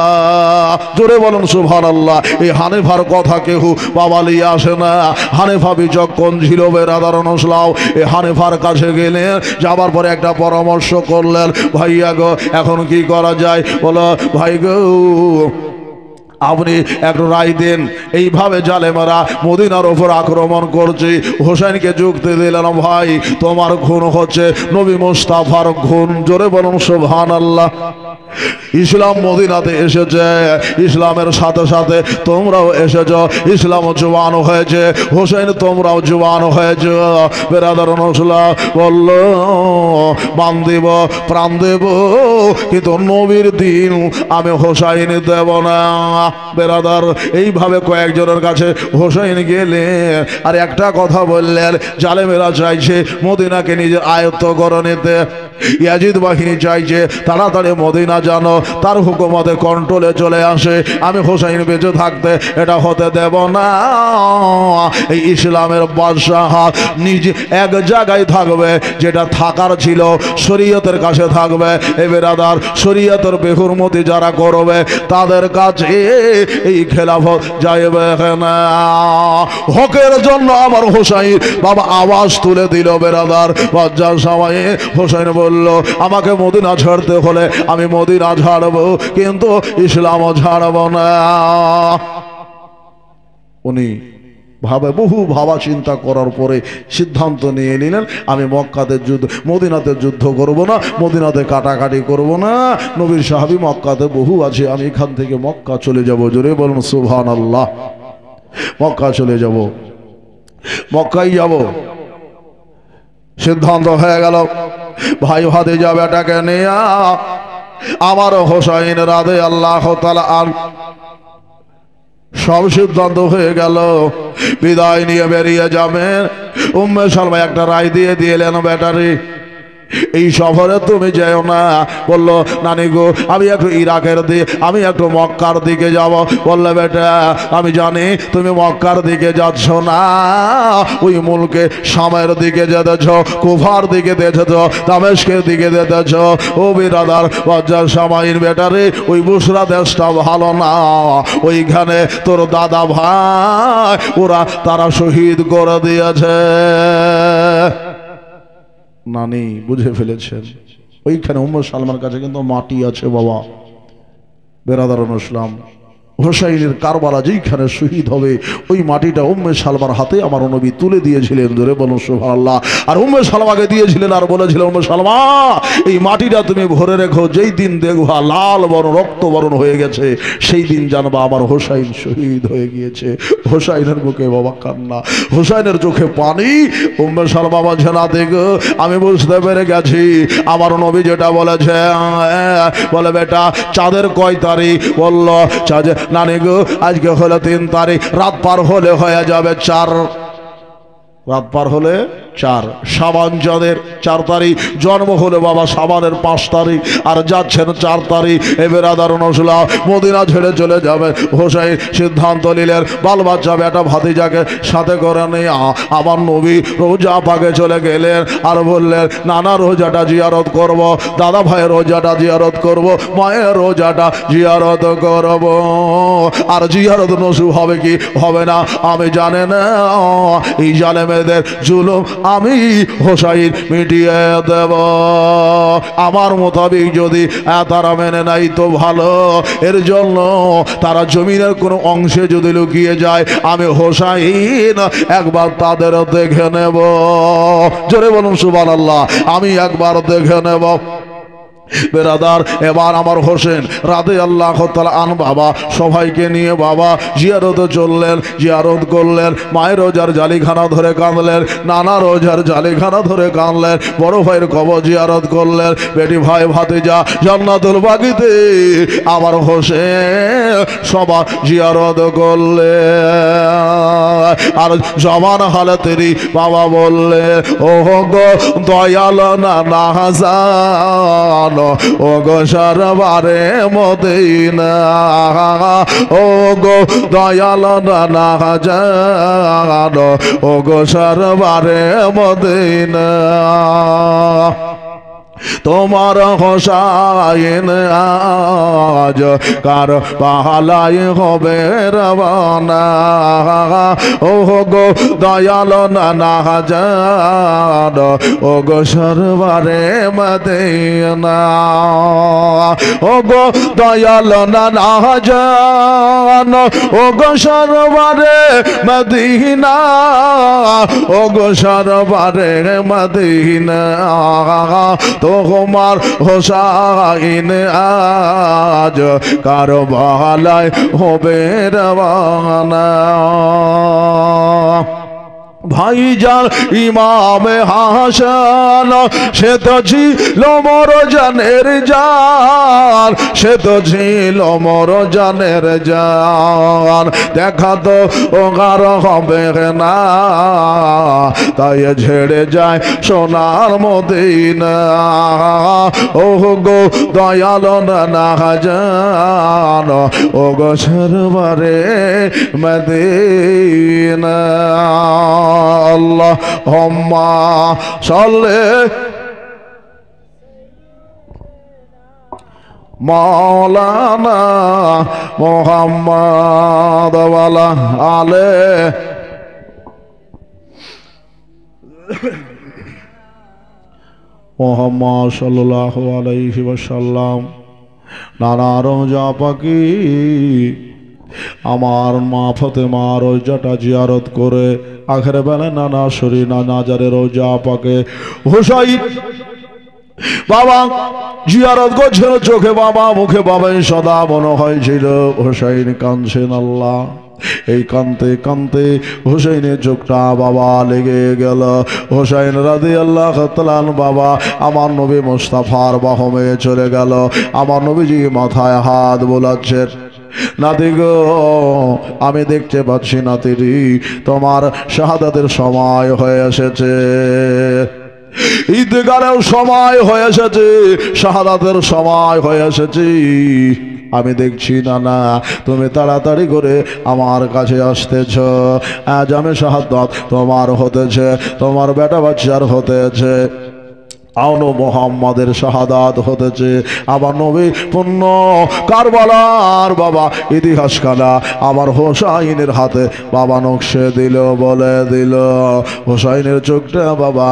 জোরে বলুন সুবহানাল্লাহ। এই হানেফার কথা কেউ বাবা লিয়ে আসে না। হানেফা বিচক্ষণ ছিল বেরাদারুন ইসলাম। এই হানেফার কাছে গেলেন, যাবার পরে একটা পরামর্শ করলেন, ভাইয়া গো এখন কি করা যায়? বলো ভাই গো আপনি একটু রায় দেন, এইভাবে জালেমারা মদিনার ওপর আক্রমণ করছে। হোসেনকে যুক্তি দিলেন, ভাই তোমার খুন হচ্ছে নবী মুস্তাফার খুন। জোরে বলুন সুবহানাল্লাহ। ইসলাম মদিনাতে এসেছে, ইসলামের সাথে সাথে তোমরাও এসেছ, ইসলাম জওয়ান হয়েছে, হোসেন তোমরাও জওয়ান হয়েছ। বেরাদারুন ইসলাম বলল, বান দেব প্রাণ দেব, কিন্তু নবীর দিন আমি হোসাইন দেব না। বেরাদার এইভাবে কয়েকজনের কাছে হোসেন গেলে আর একটা কথা বললেন, জালেমেরা চাইছে মদিনাকে নিজের আয়ত্ত করে নিতে। ইয়াজিদ বাহিনী চাইছে তাড়াতাড়ি মদিনা জানো তার হুকুমতে কন্ট্রোলে চলে আসে। আমি হোসেন বেঁচে থাকতে এটা হতে দেব না। এই ইসলামের বাদশাহ নিজে এক জায়গায় থাকবে, যেটা থাকার ছিল শরীয়তের কাছে থাকবে। এ বেরাদার শরীয়তের বেহুরমতি যারা করবে তাদের কাছে এই খেলাফত যাইবে না। হকের জন্য আমার হোসেন বাবা আওয়াজ তুলে দিল। বেরাদার বাদশাহ সময়ে হোসেন বলল আমাকে মদিনা ছাড়তে হলে আমি মদিনা ছাড়ব, কিন্তু ইসলামও ছাড়ব না। উনি বহু ভাবা চিন্তা করার পরে সিদ্ধান্ত নিয়ে নিলেন আমি মক্কাতে মদিনাতে যুদ্ধ করব না, মদিনাতে কাটাকাটি করব না। নবীর সাহাবী মক্কাতে বহু আছে, আমি এখান থেকে মক্কা চলে যাব। জোরে বলুন সুবহানাল্লাহ। মক্কা চলে যাব, মক্কায় যাব সিদ্ধান্ত হয়ে গেল। ভাই ভাতিজা বেটাকে নিয়ে আমার হোসাইন রাদিয়াল্লাহু তাআলা সব সিদ্ধান্ত হয়ে গেল, বিদায় নিয়ে বেরিয়ে যাবেন। উম্মে সালমা একটা রায় দিয়ে দিলেন, বেটারে এই সফরে তুমি যেও না। বললো নানি গো আমি একটু ইরাকের দিকে, আমি একটু মক্কার দিকে যাব। বললে বেটা আমি জানি তুমি মক্কার দিকে যাচ্ছ না, ওই মুলকে শামের দিকে যেতেছ, কুফার দিকে যেতেছ, দামেস্কের দিকে যেতেছ। ও বিরাদার বাজার সামাইন বেটারে, ওই বুসরা দেশটা ভালো না, ওইখানে তোর দাদা ভাই তারা শহীদ করে দিয়েছে। নানি বুঝে ফেলেছেন ওইখানে উম্মে সালমার কাছে কিন্তু মাটি আছে বাবা। বেরাদারুল ইসলাম, হোসাইনের কারবালা যেইখানে শহীদ হবে ওই মাটিটা উম্মে সালমার হাতে আমার নবী তুলে দিয়েছিলেন। জোরে বলুন সুবহানাল্লাহ। আর উম্মে সালমাকে দিয়েছিলেন আর বলেছিলেন উম্মে সালমা এই মাটিটা তুমি ভরে রেখো, যেই দিন দেখবা লাল বরণ রক্ত বরণ হয়ে গেছে সেই দিন জানবা আমার হোসাইন শহীদ হয়ে গিয়েছে। হোসাইনের বুকে বাবা কান্না, হোসাইনের চোখে পানি। উম্মে সালমা বলছে না দেখো আমি বুঝতে পেরে গেছি আমার নবী যেটা বলেছে। বলে বেটা চাঁদের কয় তারিখ? বলল চাঁদ নানি গো আজকে হলো 3 তারিখ, রাত পার হলে হয়ে যাবে 4, রাত পার হলে 4। শাবান চাঁদের 4 তারিখ, জন্ম হলে বাবা শাবানের 5 তারিখ, আর যাচ্ছেন 4 তারিখ। এবার আদারুন আসলা মদিনা ছেড়ে চলে যাবে। হোসাইন সিদ্ধান্ত নিলেন বাল বাচ্চা বেটা ভাতিজাকে সাথে করে নিয়ে আমার নবী রোজা পাকে চলে গেলেন আর বললেন নানা রোজাটা জিয়ারত করব, দাদা ভাইয়ের রোজাটা জিয়ারত করব, মায়ের রোজাটা জিয়ারত করব। আর জিয়ারত নসিব হবে কি হবে না আমি জানি না, এই জালেমেদের জুলুম আমি হোসাইন মিটিয়ে দেব। আমার মোতাবিক যদি তারা মেনে নাই তো ভালো, এর জন্য তারা জমিনের কোনো অংশে যদি লুকিয়ে যায় আমি হোসাইন একবার তাদের দেখে নেব। জোরে বলুন সুবহানাল্লাহ। আমি একবার দেখে নেব। বেরাদার এবার আমার হোসেন রাদিয়াল্লাহু তাআলা আনহু বাবা সবাইকে নিয়ে বাবা জিয়ারতে চললেন, জিয়ারত করলেন। মায়ের রোজার জালিখানা ধরে কাঁদলেন, নানা রোজার জালিখানা ধরে কাঁদলেন, বড় ভাইয়ের কবর জিয়ারত করলেন, বেটি ভাই ভাতিজা জান্নাতুল বাগিতে আমার হোসেন সবার জিয়ারত করলেন। আর জমান হালতেরই বাবা বললেন ও গো দয়াল না হাজান ও গো সরবারে মদিনা, ও গো দয়াল না হাজান ও গো সরবারে মদিনা। তোমার হোসাইন আজ কার পাহালাই হবে রওনা, ও গো দয়াল না হাজান ও গো সরবারে মদিনা, ও গো দয়াল না হাজান ও গো সরবারে মদিনা, ও গো সরবারে মদিনা। তোমার হোসাইন আজ কারবালায় হবে রওনা। ভাইজান ইমামে হাসান সে তো ছিল মোর জানের জান, সে তো ছিল মোর জানের জান। দেখা তো ওগার হবে না তাই ঝেড়ে যায় সোনার মদিনা, ও গো দয়াল না জান ও গো সরবারে মদিনা। আল্লাহুম্মা সাল্লি মাওলানা মুহাম্মদ ওয়ালা আলে মুহাম্মদ সাল্লাল্লাহু আলাইহি ওয়াসাল্লাম নানা রোজা পাকি আমার মা ফাতেমার রোজাটা জিয়ারত করে আখের বেলা নানা শরীর নানা জারে রোজা পাকে হুসাইন বাবা জিয়ারত করছিল, চোখে বাবা মুখে বাবা সদা মনে হয়েছিল হুসাইন কাঁদছেন। আল্লাহ এই কানতে কানতে হুসাইনের চোখটা বাবা লেগে গেল। হুসাইন রাদিয়াল্লাহু তাআলা বাবা আমার নবী মুস্তাফার বাহমে চলে গেল। আমার নবীজি মাথায় হাত বোলাচ্ছেন, নাতি গো আমি দেখতে পাচ্ছি নাতিরি তোমার শাহাদাতের সময় হয়ে এসেছে, ইন্তেকালের সময় হয়ে এসেছে, শাহাদাতের সময় হয়ে এসেছে। আমি দেখছি না না তুমি তাড়াতাড়ি করে আমার কাছে আসতেছ, আজ আমি শাহাদাত তোমার হতেছে, তোমার বেটা বাচ্চার হতেছে, আনো মোহাম্মদের শাহাদাত হতেছে। আমার নবী পুণ্য কারবালার বাবা ইতিহাস খানা আমার হোসাইনের হাতে বাবা নকশে দিল, বলে দিল। হোসাইনের চোখটা বাবা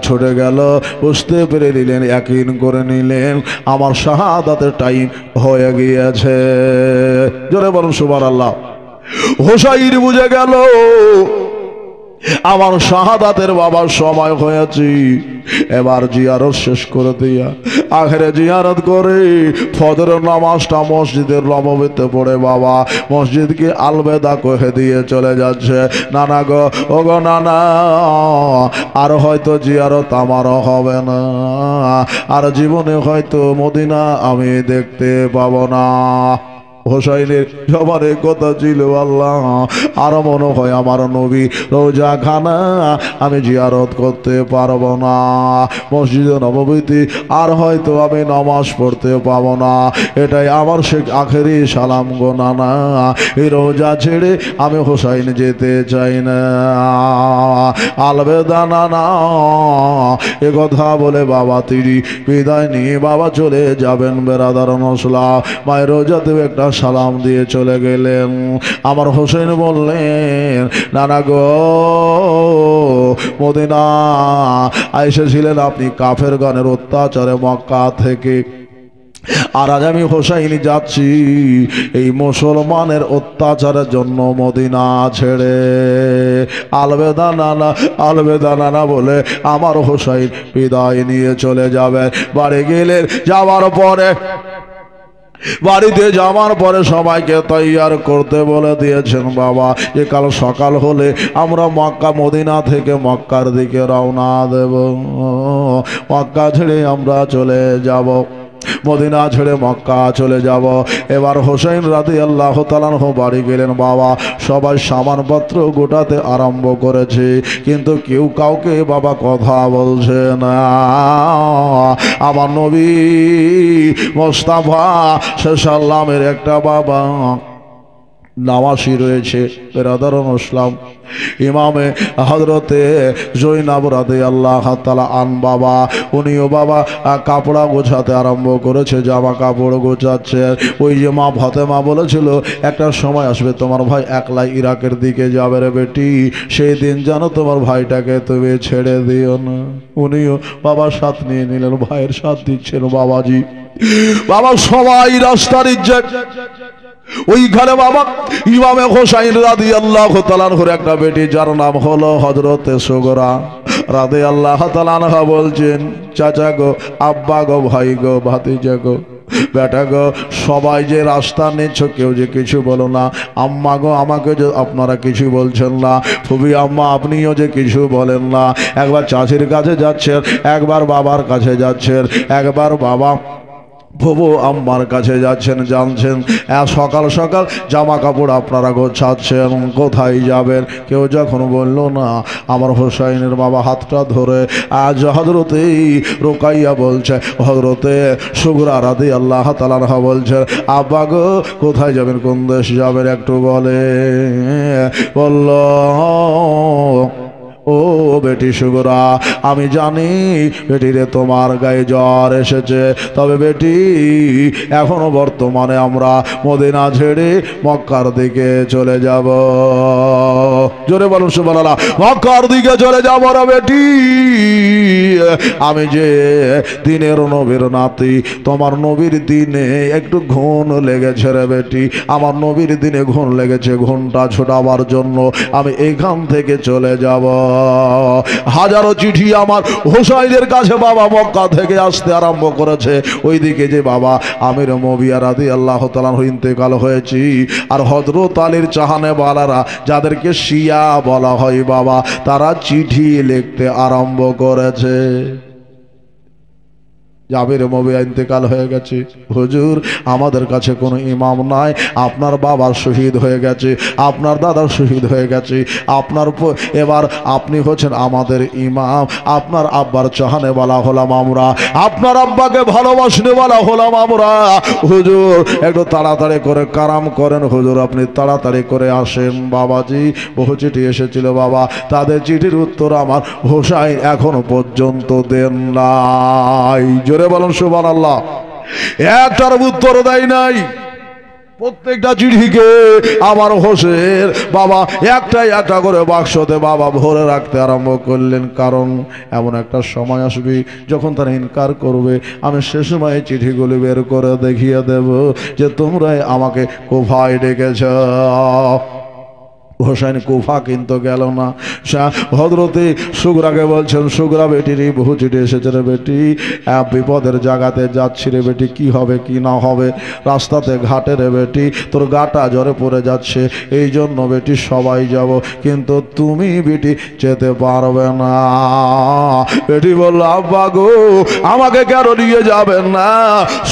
ছুটে গেল, বুঝতে পেরে নিলেন, ইয়াকিন করে নিলেন আমার শাহাদাতের টাইম হয়ে গিয়েছে। জোরে বলুন সুবহানাল্লাহ। হোসাইন বুঝে গেল আমার শাহাদাতের বাবার সময় হয়েছে, এবার জিয়ারত শেষ করে দিয়া আখেরে জিয়ারত করে ফজরের নামাজটা মসজিদের নববীতে পড়ে বাবা মসজিদকে আলবেদা কহে দিয়ে চলে যাচ্ছে। নানা গো ও গো নানা, আর হয়তো জিয়ারত আমারও হবে না, আর জীবনে হয়তো মদিনা আমি দেখতে পাবো না। হোসাইনের সবার কথা ছিল আল্লাহ আর মনে হয় আমার নবী রোজা খানা আমি জিয়ারত করতে পারবো না, মসজিদে নববীতে আর হয়তো আমি নামাজ পড়তে পাবো না, এটাই আমার শেখ আখেরি সালাম গো নানা, এই রোজা ছেড়ে আমি হোসাইন যেতে চাই না, আলবেদা নানা। এ কথা বলে বাবা তিনি বিদায় নিয়ে বাবা চলে যাবেন বেরাদার নসলা মায়ের রোজাতেও একটা সালাম দিয়ে চলে গেলেন। আমার হোসেন বললেন নানা গো মদিনা এসেছিলেন আপনি কাফের গণের অত্যাচারে মক্কা থেকে, আর আজ আমি হোসাইন যাচ্ছি এই মুসলমানের অত্যাচারের জন্য মদিনা ছেড়ে। আলবেদা নানা আলবেদা নানা বলে আমার হোসাইন বিদায় নিয়ে চলে যাবে। বাড়ি গেলেন, যাওয়ার পরে বাড়িতে যাওয়ার পরে সবাইকে তৈয়ার করতে বলে দিয়েছেন বাবা যে কাল সকাল হলে আমরা মক্কা মদিনা থেকে মক্কার দিকে রওনা দেব, মক্কা ছেড়ে আমরা চলে যাব, মদিনা ছেড়ে মক্কা চলে যাব। এবার হোসেন রাদিয়াল্লাহু তাআলা বাড়ি গেলেন বাবা, সবাই সামানপত্র গোটাতে আরম্ভ করেছে, কিন্তু কেউ কাউকে বাবা কথা বলছে না। আমার নবী মুস্তাফা সাল্লামের একটা বাবা নামাজি রয়েছে বেরাদারুন ইসলাম, ইমামে হযরতে জৈনব রাদিয়াল্লাহু তাআলা আন বাবা, উনিও বাবা কাপড়া গোছাতে আরম্ভ করেছে, জামা কাপড় গোছাচ্ছে। ওই যে মা ফাতেমা বলেছিল একটা সময় আসবে তোমার ভাই একলাই ইরাকের দিকে যাবে রে বেটি, সেই দিন যেন তোমার ভাইটাকে তুমি ছেড়ে দিও না। উনিও বাবা সাথ নিয়ে নিলেন, ভাইয়ের সাথ দিচ্ছেন বাবাজি। বাবা সবাই রাস্তার ইজ্জত ওইখানে বাবা ইমামে হোসাইন রাদিয়াল্লাহু তাআলা আনহুর একটা বেটি যার নাম হলো হযরতে সুগরা রাদিয়াল্লাহু তাআলা আনহা বলছেন চাচা গো, আব্বা গো, ভাই গো, ভাতিজা গো, বেটা গো, সবাই যে রাস্তা নিচ্ছ কেউ যে কিছু বলো না, আম্মা গো আমাকে যে আপনারা কিছু বলছেন না, ফুবি আম্মা আপনিও যে কিছু বলেন না, একবার চাচির কাছে যাচ্ছেন, একবার বাবার কাছে যাচ্ছেন, একবার বাবা ফুবু আম্মার কাছে যাচ্ছেন, জানছেন সকাল সকাল জামা কাপড় আপনারা গোছাচ্ছেন, কোথায় যাবেন? কেউ যখন বলল না, আমার হোসাইনের বাবা হাতটা ধরে আজ হযরতে রুকাইয়া বলছে, হযরতে সুগরা রাদিয়াল্লাহু তাআলা আনহা বলছে আব্বা গো কোথায় যাবেন, কোন দেশ যাবেন একটু বলে। বলল ও বেটি সুগরা, আমি জানি বেটি রে তোমার গায়ে জ্বর এসেছে, তবে বেটি এখনো বর্তমানে আমরা মদিনা ছেড়ে মক্কার দিকে চলে যাব। জোরে বলুন সুবহানাল্লাহ। মক্কার দিকে চলে যাব রে বেটি। আমি যে দিনের নবীর নাতি, তোমার নবীর দিনে একটু ঘুণ লেগেছে রে বেটি। আমার নবীর দিনে ঘুণ লেগেছে, ঘুণটা ছোটাবার জন্য আমি এখান থেকে চলে যাব। হাজারো চিঠি আমার হোসাইনের কাছে বাবা মক্কা থেকে আসতে আরম্ভ করেছে। ওইদিকে যে বাবা আমির মুআবিয়া রাদিয়াল্লাহু তাআলা ইন্তেকাল হয়েছি, আর হযরত আলীর চাহানে বালারা যাদেরকে শিয়া বলা হয় বাবা, তারা চিঠি লিখতে আরম্ভ করেছে। আমির মুআবিয়া ইন্তেকাল হয়ে গেছে, হুজুর আমাদের কাছে কোনো ইমাম নাই, আপনার বাবা শহীদ হয়ে গেছে, আপনার দাদা শহীদ হয়ে গেছে, এবার আপনি হচ্ছেন আমাদের ইমাম, আপনার আব্বার চাহানে বলা হলাম আমরা, আপনার আব্বাকে ভালোবাসনে বলা হলাম আমরা। হুজুর একটু তাড়াতাড়ি করে কারাম করেন হুজুর, আপনি তাড়াতাড়ি করে আসেন। বাবাজি বহু চিঠি এসেছিল বাবা, তাদের চিঠির উত্তর আমার হোসাইন এখনো পর্যন্ত দেন নাই। জোরে বলুন সুবহানাল্লাহ। একটার উত্তর দেয় নাই। প্রত্যেকটা চিঠিকে আমার হোসেন বাবা একটা করে বাক্সতে বাবা ভরে রাখতে আরম্ভ করলেন, কারণ এমন একটা সময় আসবে যখন তারা ইনকার করবে, আমি সে সময় চিঠিগুলি বের করে দেখিয়ে দেব যে তোমরাই আমাকে কুফায় ডেকেছ। হোসেন কুফা কিন্তু গেল না। হযরতে সুগরাকে বলছেন, সুগরা বেটি রে বহু চিঠি এসেছে রে বেটি, বিপদের জায়গাতে যাচ্ছি রে বেটি, কি হবে কি না হবে, রাস্তাতে ঘাটে রে বেটি তোর গাটা জ্বরে পড়ে যাচ্ছে, এই জন্য বেটি সবাই যাব, কিন্তু তুমি বেটি যেতে পারবে না। বেটি বলল, আব্বা গো আমাকে কেন নিয়ে যাবেন না,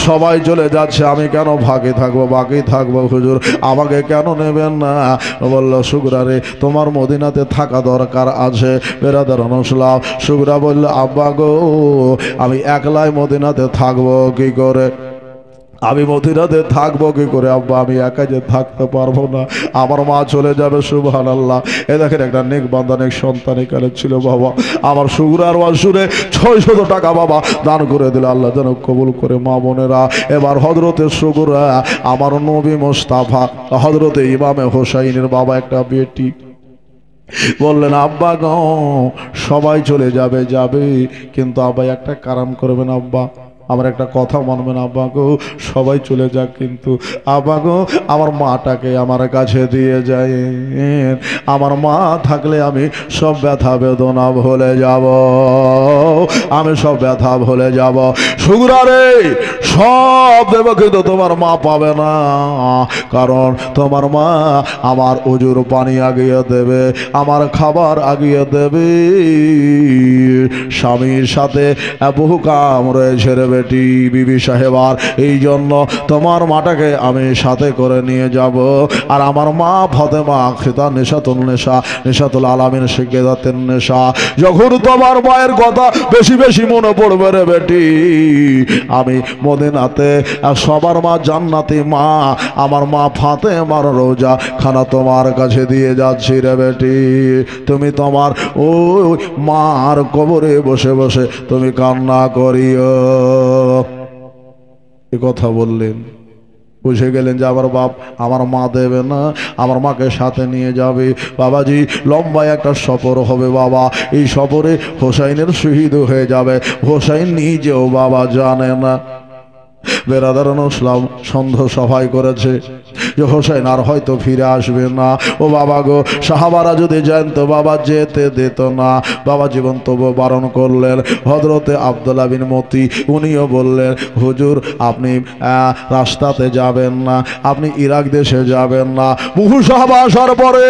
সবাই চলে যাচ্ছে, আমি কেন বাকি থাকবো হুজুর, আমাকে কেন নেবেন না? বলল, সুগরা রে তোমার মদিনাতে থাকা দরকার আছে। বেরাদার নসলাম সুগরা বলল, আব্বা গো আমি একলাই মদিনাতে থাকবো কি করে, আমি মদিনাতে থাকবো কি করে আব্বা, আমি একা যে থাকতে পারবো না, আমার মা চলে যাবে। সুবহানাল্লাহ। এ দেখেন একটা নেক বান্দা নেক সন্তান এখানে ছিল বাবা, আমার সুগরার ওয়াজুরে 600 টাকা বাবা দান করে দিল, আল্লাহ যেন কবুল করে। মা বোনেরা, এবার হযরতে সুগরা আমার নবী মুস্তাফা হযরতে ইমামে হোসাইনের বাবা একটা বেটি বললেন, আব্বা গো সবাই চলে যাবে, কিন্তু আব্বা একটা কারাম করবেন, আব্বা আমার একটা কথা মানবেন, আব্বা গো সবাই চলে যাক, কিন্তু আব্বা গো আমার মাটাকে আমার কাছে দিয়ে যায়, আমার মা থাকলে আমি সব ব্যথা বেদনা ভুলে যাব, আমি সব ব্যথা ভুলে যাব। সুগরা রে সব দেব, কিন্তু তোমার মা পাবে না, কারণ তোমার মা আমার উজুর পানি আগিয়ে দেবে, আমার খাবার আগিয়ে দেবে, স্বামীর সাথে বহু কাম রয়েছে রে বেটি বিবি সাহেবার, এই জন্য তোমার মাটাকে আমি সাথে করে নিয়ে যাব। আর আমার মা ফাতেমা খিতা নেশাতুল আলামিন শিকেদাতেন নেশা, যখন তোমার মায়ের কথা বেশি বেশি মনে পড়বে রে বেটি, আমি মদিনাতে সবার মা জান্নাতি মা আমার মা ফাতেমার রোজা খানা তোমার কাছে দিয়ে যাচ্ছি রে বেটি, তুমি তোমার ওই মার কবরে বসে বসে তুমি কান্না করিও। এ কথা বললেন, বুঝে গেলেন যে আমার বাপ আমার মা দেবে না, আমার মাকে সাথে নিয়ে যাবে। বাবাজি লম্বা একটা সফর হবে বাবা, এই সফরে হোসাইনের শহীদ হয়ে যাবে, হোসাইন নিজেও বাবা জানে না। বেরাদার ইসলাম সন্দেহ সভায় করেছে যে হোসেন আর হয়তো ফিরে আসবে না। ও বাবা গো, সাহাবারা যদি জানতো বাবা যেতে দিত না। বাবা জীবন তবু বারণ করলেন। হযরতে আব্দুল্লাহ বিন মতি উনিও বললেন, হুজুর আপনি রাস্তাতে যাবেন না, আপনি ইরাক দেশে যাবেন না। বহু সাহাবা আসার পরে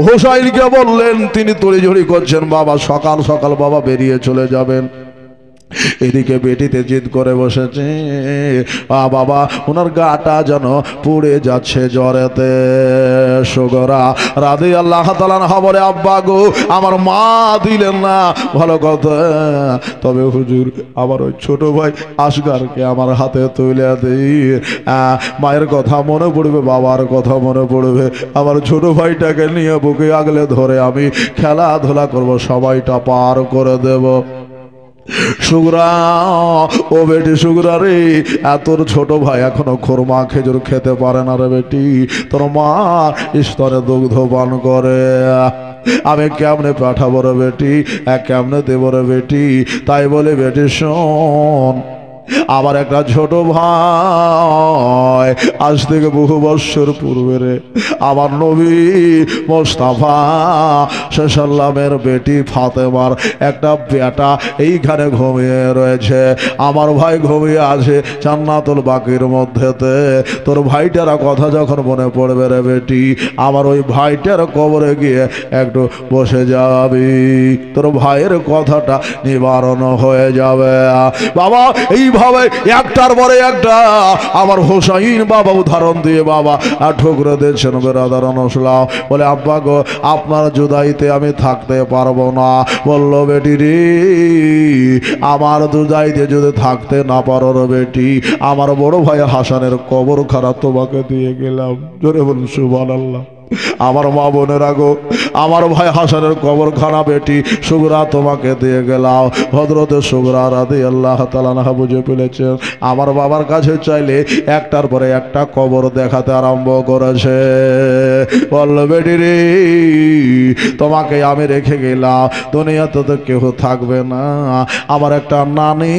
হোসাইনকে বললেন, তিনি তড়িঝড়ি করছেন, বাবা সকাল সকাল বাবা বেরিয়ে চলে যাবেন। এদিকে বেটিতে জিদ করে বসেছে, বাবা ওনার গাটা যেন পুড়ে যাচ্ছে জ্বরেতে। সুগরা রাদিয়াল্লাহু তাআলা আনহা বলে, আব্বা গো আমার মা দিলেন না, ভালো কথা, তবে হুজুর আমার ওই ছোট ভাই আসগারকে আমার হাতে তুলে দিই, মায়ের কথা মনে পড়বে, বাবার কথা মনে পড়বে, আমার ছোট ভাইটাকে নিয়ে বুকে আগলে ধরে আমি খেলাধুলা করব, সময়টা পার করে দেব। সুগরা, ও বেটি সুগরা রে, তোর ছোট ভাই এখনো খোরমা খেজুর খেতে পারে না রে বেটি, তোর মা স্তরে দুগ্ধ পান করে, আমি কেমনে পাঠাবো রে বেটি, কেমনে দেবো রে বেটি? তাই বলে বেটি শোন, আমার একটা ছোট ভাই আজ থেকে বহু বৎসর পূর্বে রে আমার নবী মোস্তাফা সাল্লামের বেটি ফাতেমার একটা বেটা এইখানে ঘুমিয়ে রয়েছে, আমার ভাই ঘুমিয়ে আছে জান্নাতুল বাকির মধ্যেতে। তোর ভাইটার কথা যখন মনে পড়বে রে বেটি, আমার ওই ভাইটার কবরে গিয়ে একটু বসে যাবি, তোর ভাইয়ের কথাটা নিবারণ হয়ে যাবে। বাবা এইভাবে একটার পরে একটা আমার হোসাইন বাবা উদাহরণ দিয়ে বাবা ঠুকরে দিয়েছেন। বেরাদারান ইসলাম বলে, আব্বা গো আপনার জুদাইতে আমি থাকতে পারবো না। বললো, বেটি রে আমার জুদাইতে যদি থাকতে না পারো রে বেটি, আমার বড় ভাই হাসানের কবর খারাপ তোমাকে দিয়ে গেলাম। জোরে বলুন সুবহানাল্লাহ। আমার মা বোনেরা গো, আমার ভাই হাসানের কবরখানা বেটি সুগরা তোমাকে দিয়ে গেলাম। হযরতে সুগরা রাদিয়াল্লাহু তাআলা আনহা বুঝে ফেলেছেন, আমার বাবার কাছে চাইলে একটার পরে একটা কবর দেখাতে আরম্ভ করেছে। বলল, বেটি রে তোমাকে আমি রেখে গেলাম, দুনিয়াতে তো কেউ থাকবে না, আমার একটা নানি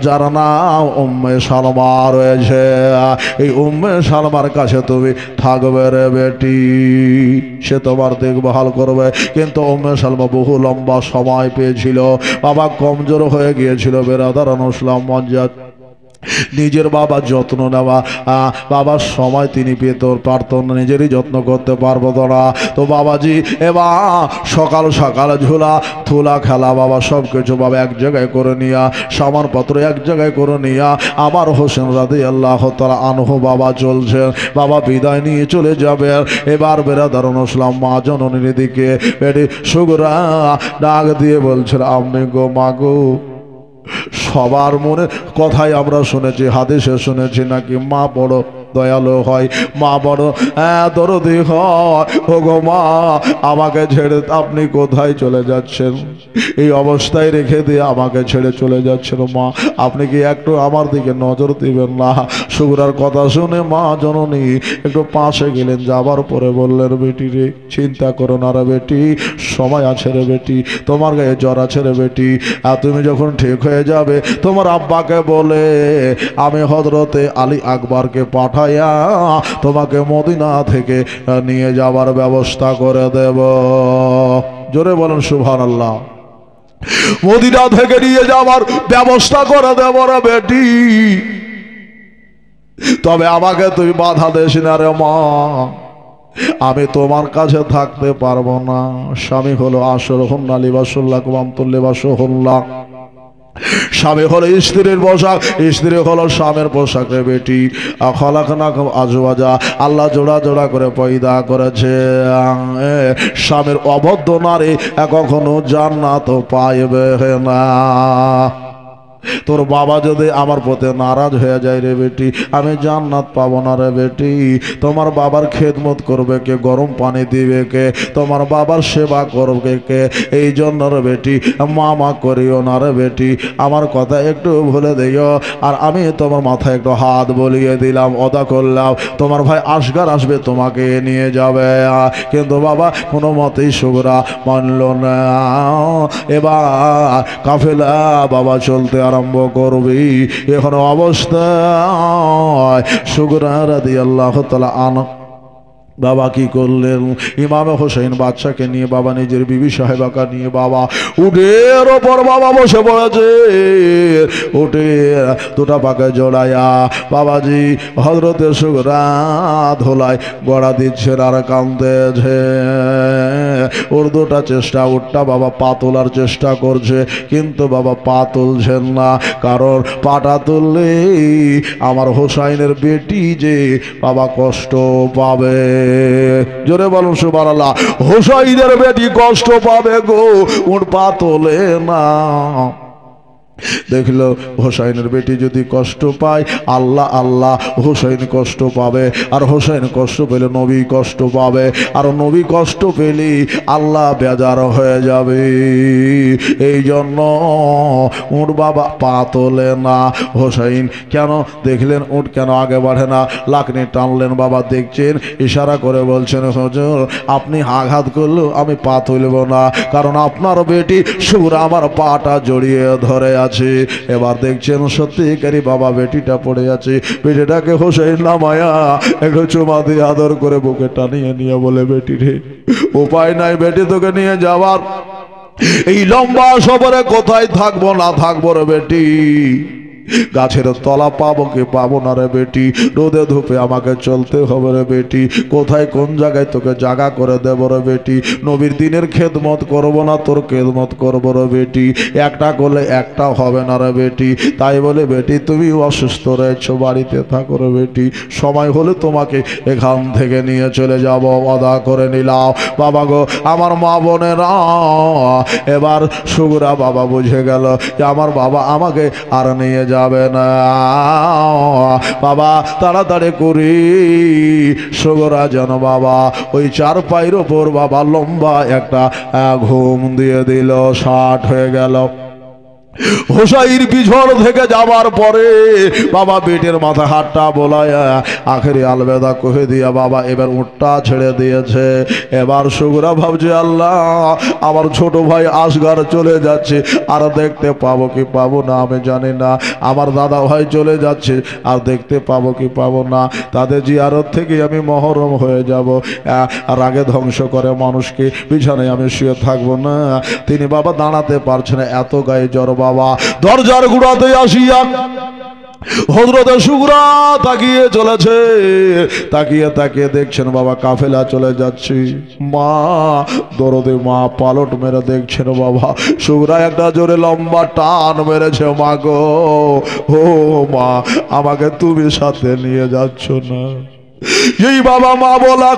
যার নাম উম্মে সালমা রয়েছে, এই উম্মে সালমার কাছে তুমি থাকবে রে বেটি, সে তোমার দেখভাল করবে। কিন্তু উম্মে সালমা বহু লম্বা সময় পেয়েছিল, বাবা কমজোর হয়ে গিয়েছিল। বেরাদারান ইসলাম মঞ্জাত নিজের বাবার যত্ন নেওয়া, বাবার সময় তিনি পেতে পারতেন না, নিজেরই যত্ন করতে পারবো না। তো বাবাজি এবার সকাল সকাল ঝোলা থুলা খেলা বাবা সব কিছু বাবা এক জায়গায় করে নিয়া, সামানপত্র এক জায়গায় করে নিয়া আমার হোসেন রাদিয়াল্লাহু তাআলা আনহু বাবা চলছেন, বাবা বিদায় নিয়ে চলে যাবে। এবার বেরাদারান ইসলাম মা জননীর দিকে বেটি সুগরা ডাক দিয়ে বলছেন, আমি গো মা গো, সবার মনে কথাই আমরা শুনেছি, হাদিসে শুনেছি নাকি মা বড় দয়ালু হয়, মা বড় দরদি হয়। ও গো মা, আমাকে ছেড়ে আপনি কোথায় চলে যাচ্ছেন? এই অবস্থায় রেখে দিয়ে আমাকে ছেড়ে চলে যাচ্ছেন মা, আপনি কি একটু আমার দিকে নজর দিবেন না? সুগরার কথা শুনে মা জননী একটু পাশে গেলেন, যাবার পরে বললেন, বেটি রে চিন্তা করো না রে বেটি, সময় আছে রে বেটি, তোমার গায়ে জ্বর আছে রে বেটি, আর তুমি যখন ঠিক হয়ে যাবে তোমার আব্বাকে বলে আমি হযরতে আলী আকবরকে পাঠাইয়া তোমাকে মদিনা থেকে নিয়ে যাবার ব্যবস্থা করে দেব। জোরে বলেন সুবহানাল্লাহ। মদিনা থেকে নিয়ে যাবার ব্যবস্থা করে দেব রে বেটি, তবে আমাকে তুই বাধা দিস না রে মা, আমি তোমার কাছে থাকতে পারবো না। স্বামী হলো আসর হুন্না লিবাসুল্লাহ কুমান্তুল লিবাসুল্লাহ, স্বামী হলো স্ত্রীর পোশাক, স্ত্রী হলো স্বামীর পোশাক রে বেটি। খলাকনাকুম আজওয়াজা, আল্লাহ জোড়া জোড়া করে পয়দা করেছে। স্বামীর অবদ্ধ নারী কখনো জান্নাত পাইবে না। তোর বাবা যদি আমার প্রতি নারাজ হয়ে যায় রে বেটি, আমি জান্নাত পাবো না রে বেটি। তোমার বাবার খেদমত করবে কে, গরম পানি দিবে কে, তোমার বাবার সেবা করবে কে? এই জন্য রে বেটি মামা করিও না রে বেটি, আমার কথা একটু ভুলে দিও। আর আমি তোমার মাথায় একটু হাত বলিয়ে দিলাম, অদা করলাম, তোমার ভাই আসগার আসবে তোমাকে নিয়ে যাবে। কিন্তু বাবা কোনো মতেই সুগরা মানল না। এবার কাফেলা বাবা চলতে আরম্ভ করবি। এখন অবস্থায় সুগরা রাদিয়াল্লাহু তাআলা আনহা বাবা কি করলেন? ইমামে হোসেন বাচ্চাকে নিয়ে বাবা নিজের বিবি সাহেবাকে নিয়ে বাবা উটের ওপর বাবা বসে পড়েছে। উঠে দুটা পাকে জড়াইয়া বাবাজি হযরতে সুগরা ধোলায় গড়া দিচ্ছেন আর কাঁদতেছে। ওর দুটা চেষ্টা, উঠটা বাবা পা তোলার চেষ্টা করছে, কিন্তু বাবা পা তুলছেন না। কারণ পাটা তুললে আমার হোসাইনের বেটি যে বাবা কষ্ট পাবে। জোরে বলুন সুবহানাল্লাহ। হোসাইনের বেটি কষ্ট পাবে গো, উঠ পা তোলে না। দেখলো হোসাইনের বেটি যদি কষ্ট পায়, আল্লাহ আল্লাহ হোসাইন কষ্ট পাবে, আর হোসাইন কষ্ট পেলে নবী কষ্ট পাবে, আর নবী কষ্ট পেলে আল্লাহ বেজার হয়ে যাবে। এই জন্য উঠ বাবা পা তোলে না। হোসাইন কেন দেখলেন উঠ কেন আগে বাড়ে না, লাকনি টানলেন বাবা, দেখছেন ইশারা করে বলছেন হুজুর আপনি আঘাত করলেও আমি পা তুলব না, কারণ আপনার বেটি সুরা আমার পাটা জড়িয়ে ধরে আছে। এবার দেখছেন সত্যিকারী বাবা বেটিটা পড়ে আছে, বেটিটাকে হোসেন নামায়া একটু চুমা দিয়ে আদর করে বুকে টানিয়ে নিয়ে বলে বেটি রে উপায় নাই বেটি তোকে নিয়ে যাবার, এই লম্বা সফরে কোথায় থাকবো না থাকবো রে বেটি, গাছের তলা পাবো কি পাবো না রে বেটি, রোদে ধূপে আমাকে চলতে হবে রে বেটি, কোথায় কোন জায়গায় তোকে জায়গা করে দেব রে বেটি, নবীর দিনের খেদমত করবো না তোর খেদমত করবো রে বেটি, একটা করলে একটা হবে না রে বেটি, তাই বলে বেটি তুমি অসুস্থ রয়েছো বাড়িতে থাকো রে বেটি, সময় হলে তোমাকে এখান থেকে নিয়ে চলে যাব, ওয়াদা করে নিলাম। বাবা গো আমার মা বোনেরা, এবার সুগরা বাবা বুঝে গেল যে আমার বাবা আমাকে আর নিয়ে যাবে না। বাবা তাড়াতাড়ি করি সুগরা যেন বাবা ওই চার পায়ের ওপর বাবা লম্বা একটা ঘুম দিয়ে দিল, 60 হয়ে গেল। হোসাইন পিছন থেকে যাবার পরে বাবা বেটের মাথা হাতটা বোলায়া আখেরি আলবেদা কহে দিয়া বাবা এবার উটটা ছেড়ে দিয়েছে। এবার সুগরা ভাবছে আল্লাহ আমার ছোট ভাই আসগার চলে যাচ্ছে, আর দেখতে পাবো কি পাবো না আমি জানি না, আমার দাদা ভাই চলে যাচ্ছে আর দেখতে পাবো কি পাবো না, তাদের জিয়ারত থেকে আমি মহরম হয়ে যাব, আর আগে ধ্বংস করে মানুষকে, বিছানায় আমি শুয়ে থাকবো না। তিনি বাবা দাঁড়াতে পারছে না, এত গায়ে জ্বর বাবা। দরজার গুড়াতে আসিয়া হযরতে সুগরা তাকিয়ে চলেছে, তাকিয়ে তাকিয়ে দেখছেন বাবা কাফেলা চলে যাচ্ছে। মা দরদে মা পালট মেরে দেখছেন বাবা সুগরা একটা জোরে লম্বা টান মেরেছে, মা গো ও মা আমাকে তুমি সাথে নিয়ে যাচ্ছ না। এই বাবা মা বলা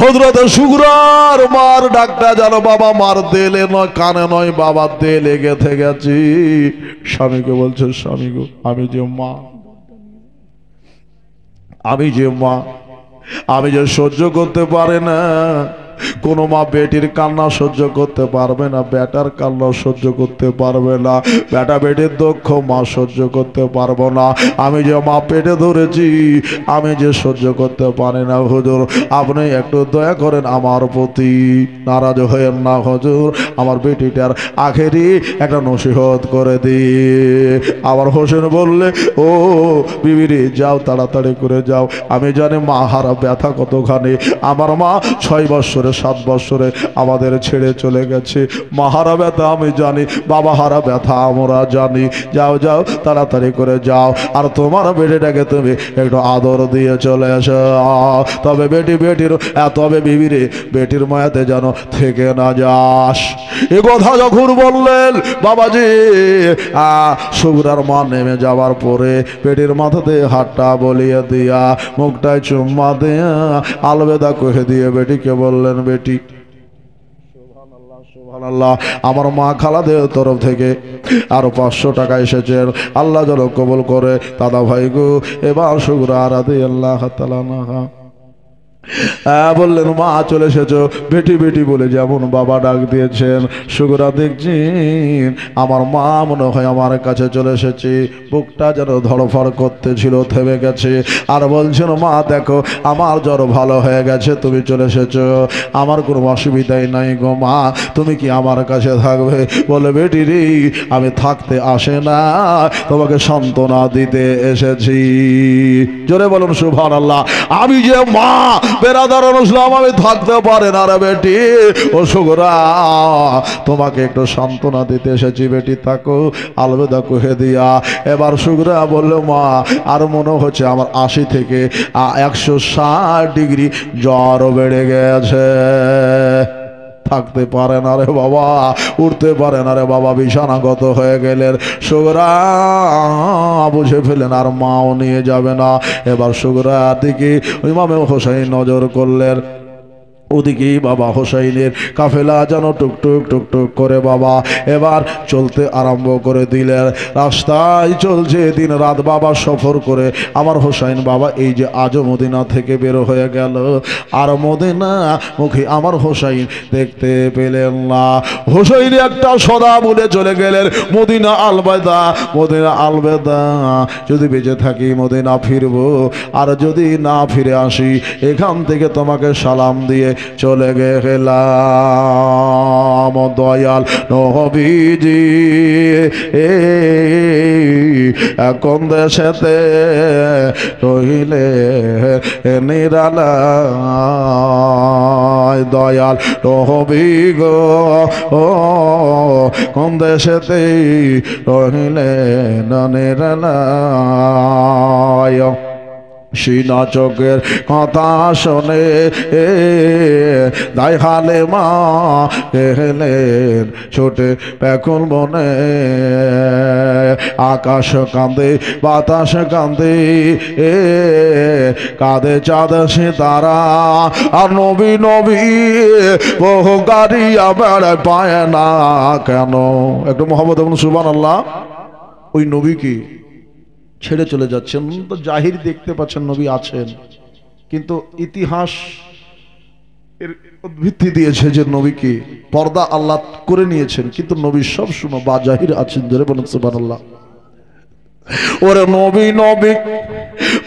হযরতে সুগরার মার ডাকটা জানো বাবা মার দেলে নয় কানে নয় বাবা দেলে গেথে গেছি। স্বামীকে বলছে স্বামী গো আমি যে মা, আমি যে সহ্য করতে পারে না, কোন মা বেটির কান্না সহ্য করতে পারবে না, বেটার কান্না সহ্য করতে পারবে না, বেটা বেটির দুঃখ মা সহ্য করতে পারবো না, আমি যে মা পেটে ধরেছি আমি যে সহ্য করতে পারি না। হুজুর আপনি একটু দয়া করেন আমার প্রতি, নারাজ হয়েন না হুজুর, আমার বেটিটার আখেরি একটা নসিহত করে দি। আমার হোসেন বললে ও বিবিরে যাও তাড়াতাড়ি করে যাও, আমি জানি মা হারা ব্যথা কতখানি, আমার মা 6 বছর 7 বছরে আমাদের ছেড়ে চলে গেছে, মাহারা ব্যথা আমি জানি, বাবা হারা ব্যথা আমরা জানি, যাও যাও তাড়াতাড়ি করে যাও, আর তোমার বেটিটাকে তুমি একটু আদর দিয়ে চলে এসো, তবে তবে বিবিরে বেটির মায়াতে যেন থেকে না যাস। এ কথা যখন বললেন বাবাজি সুগরার মা নেমে যাওয়ার পরে পেটের মাথাতে হাতটা বলিয়ে দিয়া মুখটায় চুম্মা দিয়া আলবেদা কহে দিয়ে বেটিকে বললেন বেটি সুবহানাল্লাহ আমার মা খালাদের তরফ থেকে আরো 500 টাকা এসেছেন, আল্লাহ যেন কবুল করে দাদা ভাই গো। এবার সুগরা রাদিয়াল্লাহু তাআলা আনহা বললেন মা চলে এসেছো, বেটি বেটি বলে যেমন বাবা ডাক দিয়েছেন, সুগরা দেখছেন আমার মা মনে হয় আমার কাছে চলে এসেছে, বুকটা যেন ধড়ফড় করতেছিল থেমে গেছে, আর বলছেন মা দেখো আমার জ্বর ভালো হয়ে গেছে, তুমি চলে এসেছো, আমার কোনো অসুবিধাই নাই গো মা, তুমি কি আমার কাছে থাকবে? বলে বেটি রে আমি থাকতে আসে না, তোমাকে সান্ত্বনা দিতে এসেছি। জোরে বলুন সুবহানাল্লাহ। আমি যে মা বেরাদার ইসলাম আমি থাকতে পারে না রে বেটি। ও সুগরা তোমাকে একটু সান্ত্বনা দিতে এসেছি বেটি, থাকো আলবেদা কহে দিয়া। এবার সুগরা বললো মা আর মনে হচ্ছে আমার 80 থেকে 160 ডিগ্রি জ্বর বেড়ে গেছে, থাকতে পারে না রে বাবা, উঠতে পারে না রে বাবা, বিছানাগত হয়ে গেলেন। সুগরা বুঝে ফেলেন আর মাও নিয়ে যাবে না। এবার সুগরা দিকে ইমামে হোসেন নজর করলেন, ওদিকে বাবা হোসাইনের কাফেলা যেন টুকটুক টুকটুক করে বাবা এবার চলতে আরম্ভ করে দিলেন। রাস্তায় চলছে দিন রাত বাবা সফর করে আমার হোসাইন বাবা এই যে আজও মদিনা থেকে বের হয়ে গেল, আর মদিনা মুখে আমার হোসাইন দেখতে পেলেন না। হোসাইন একটা সদা বলে চলে গেলেন, মদিনা আলবেদা, মদিনা আলবেদা, যদি বেঁচে থাকি মদিনা ফিরবো, আর যদি না ফিরে আসি এখান থেকে তোমাকে সালাম দিয়ে চলে গেলাম। দয়াল নবীজি কোন দেশেতে রহিলে নিরালায়, দয়াল নবী গো কোন দেশেতে রহিলে নিরালায়। সিনা চোখের কথা শোনে দায় হালে মা গেলেন ছোটে পেকুল মনে, আকাশ কান্দে বাতাস কান্দে কাঁদে চাঁদ সিতারা, আর নবী নবী বহু গাড়িয়া বেড়ায় পায় না কেন। একটু মোহাম্মদ সুবহানাল্লাহ। ওই নবী কি ছেড়ে চলে যাচ্ছেন, তো জাহির দেখতে পাচ্ছেন নবী আছেন, কিন্তু ইতিহাস এর ভিত্তি দিয়েছে যে নবীকে পর্দা আল্লাহ করে নিয়েছেন, কিন্তু নবী সব সময় বা জাহির আছেন। ধরে বলেন সুবহানাল্লাহ। ওরে নবী নবী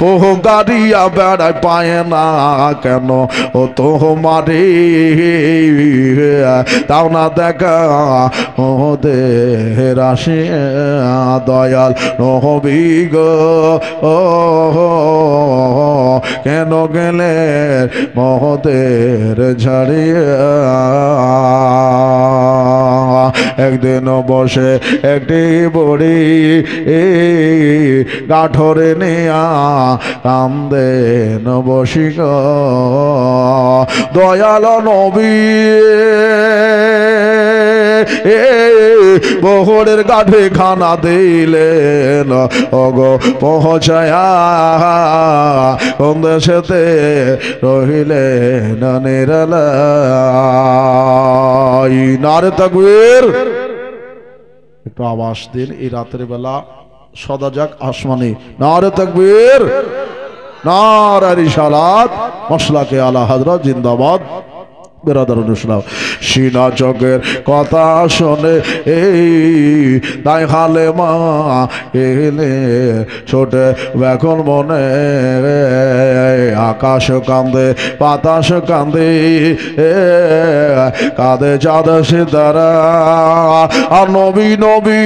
বহু গাড়িয়া বেড়ায় পায় না কেন, ও তোমারে তাও না দেখা ওদের আসে দয়াল নবী গো কেন গেলে মহদের ঝাড়িয়া। একদিন বসে একটি বড়ি গাঠরে নেয়া কান্দেন বসি গো, দয়াল নবী বহরের গাঠে খানা দিলেন অগো পৌঁছায়া, কোন দেশেতে রহিলেন নিরালায়। নারে তাকবীর, একটু আওয়াজ দিন এই রাতের বেলা সদা যাক আসমানি। নারে তাকবীর, নারে রিসালাত, মাসলাকে আলা হযরত জিন্দাবাদ। বেরাদার ইসলাম সিনা চোখের কথা শোনে তাই হালে মা এলে ছোটে এখন মনে, আকাশ কান্দে বাতাস কান্দে কাঁদে চাঁদ সিতারা, আর নবী নবী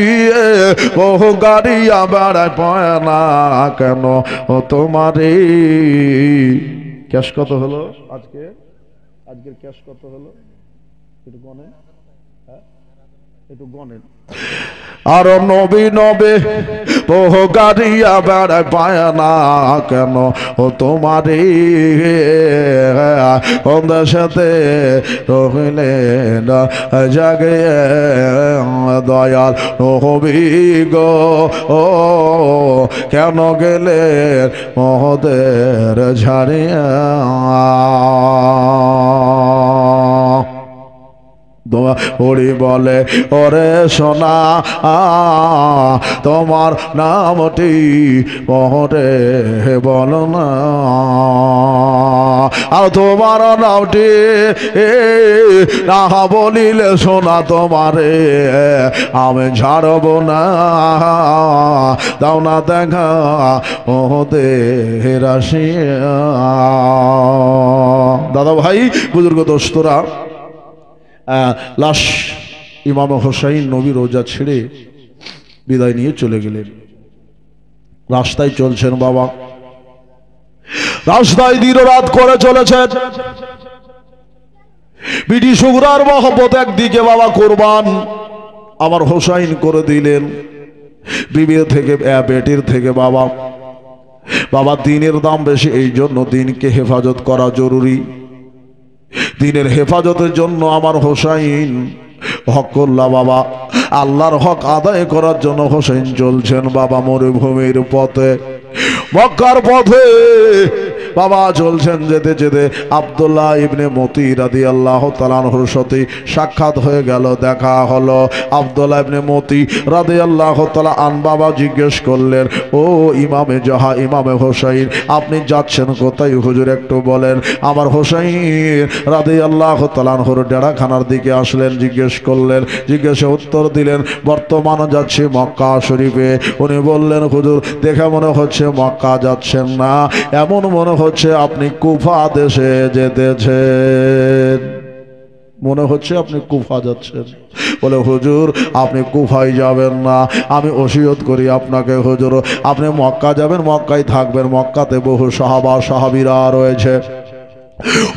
বহু গাড়িয়া বেড়ায় পায় না কেন, ও তোমারে। ক্যাশ কত হলো আজকে? আজকের ক্যাশ কত হলো একটু গণেন, একটু গণেন। আর নবী নবী বহু গাড়িয়া বেড়ায় পায় না কেন, ও তোমারে কোন দেশেতে রহিলেন জাগে দয়াল নবী গো কেন গেলে মহদের ঝাড়িয়া। হরি বলে ওরে সোনা তোমার নামটি মহরে বল না, আর তোমার নামটি না বলিলে সোনা তোমারে আমি ঝাড়ব না, দাও না দেখা ওদের আসিয়া। দাদা ভাই বুজুর্গ দোস্তরা, লাশ ইমাম হোসাইন নবী রোজা ছেড়ে বিদায় নিয়ে চলে গেলেন। রাস্তায় চলছেন বাবা, রাস্তায় দিন রাত করে চলেছেন। বিটি সুগরার মহব্বত একদিকে বাবা কোরবান আমার হোসাইন করে দিলেন। বিবির থেকে বেটির থেকে বাবা বাবা দিনের দাম বেশি, এই জন্য দিনকে হেফাজত করা জরুরি। দিনের হেফাজতের জন্য আমার হোসাইন হকল্লা বাবা আল্লাহর হক আদায় করার জন্য হোসেন চলছেন বাবা মরুভূমির পথে, মক্কার পথে বাবা চলছেন। যেতে যেতে আব্দুল্লাহ ইবনে মতি রাদিয়াল্লাহু তাআলা আনহুর সাথে সাক্ষাৎ হয়ে গেল, দেখা হলো। আব্দুল্লাহ ইবনে মতি রাদিয়াল্লাহু তাআলা আন বাবা জিজ্ঞেস করলেন, ও ইমামে জাহা, ইমামে হোসাইন, আপনি যাচ্ছেন কোথায় হুজুর একটু বলেন। আমার হোসাইন রাদিয়াল্লাহু তাআলা আনহুর ডেরাখানার দিকে আসলেন, জিজ্ঞেস করলেন, জিজ্ঞেসে উত্তর দিলেন, বর্তমানে যাচ্ছি মক্কা শরীফে। উনি বললেন, হুজুর দেখে মনে হচ্ছে মক্কা যাচ্ছেন না, এমন মনে হচ্ছে আপনি কুফা দেশে যেতেছেন, মনে হচ্ছে আপনি কুফা যাচ্ছেন। বলে, হুজুর আপনি কুফায় যাবেন না, আমি ওসিয়ত করি আপনাকে হুজুর, আপনি মক্কা যাবেন, মক্কায় থাকবেন। মক্কাতে বহু সাহাবা সাহাবীরা রয়েছে,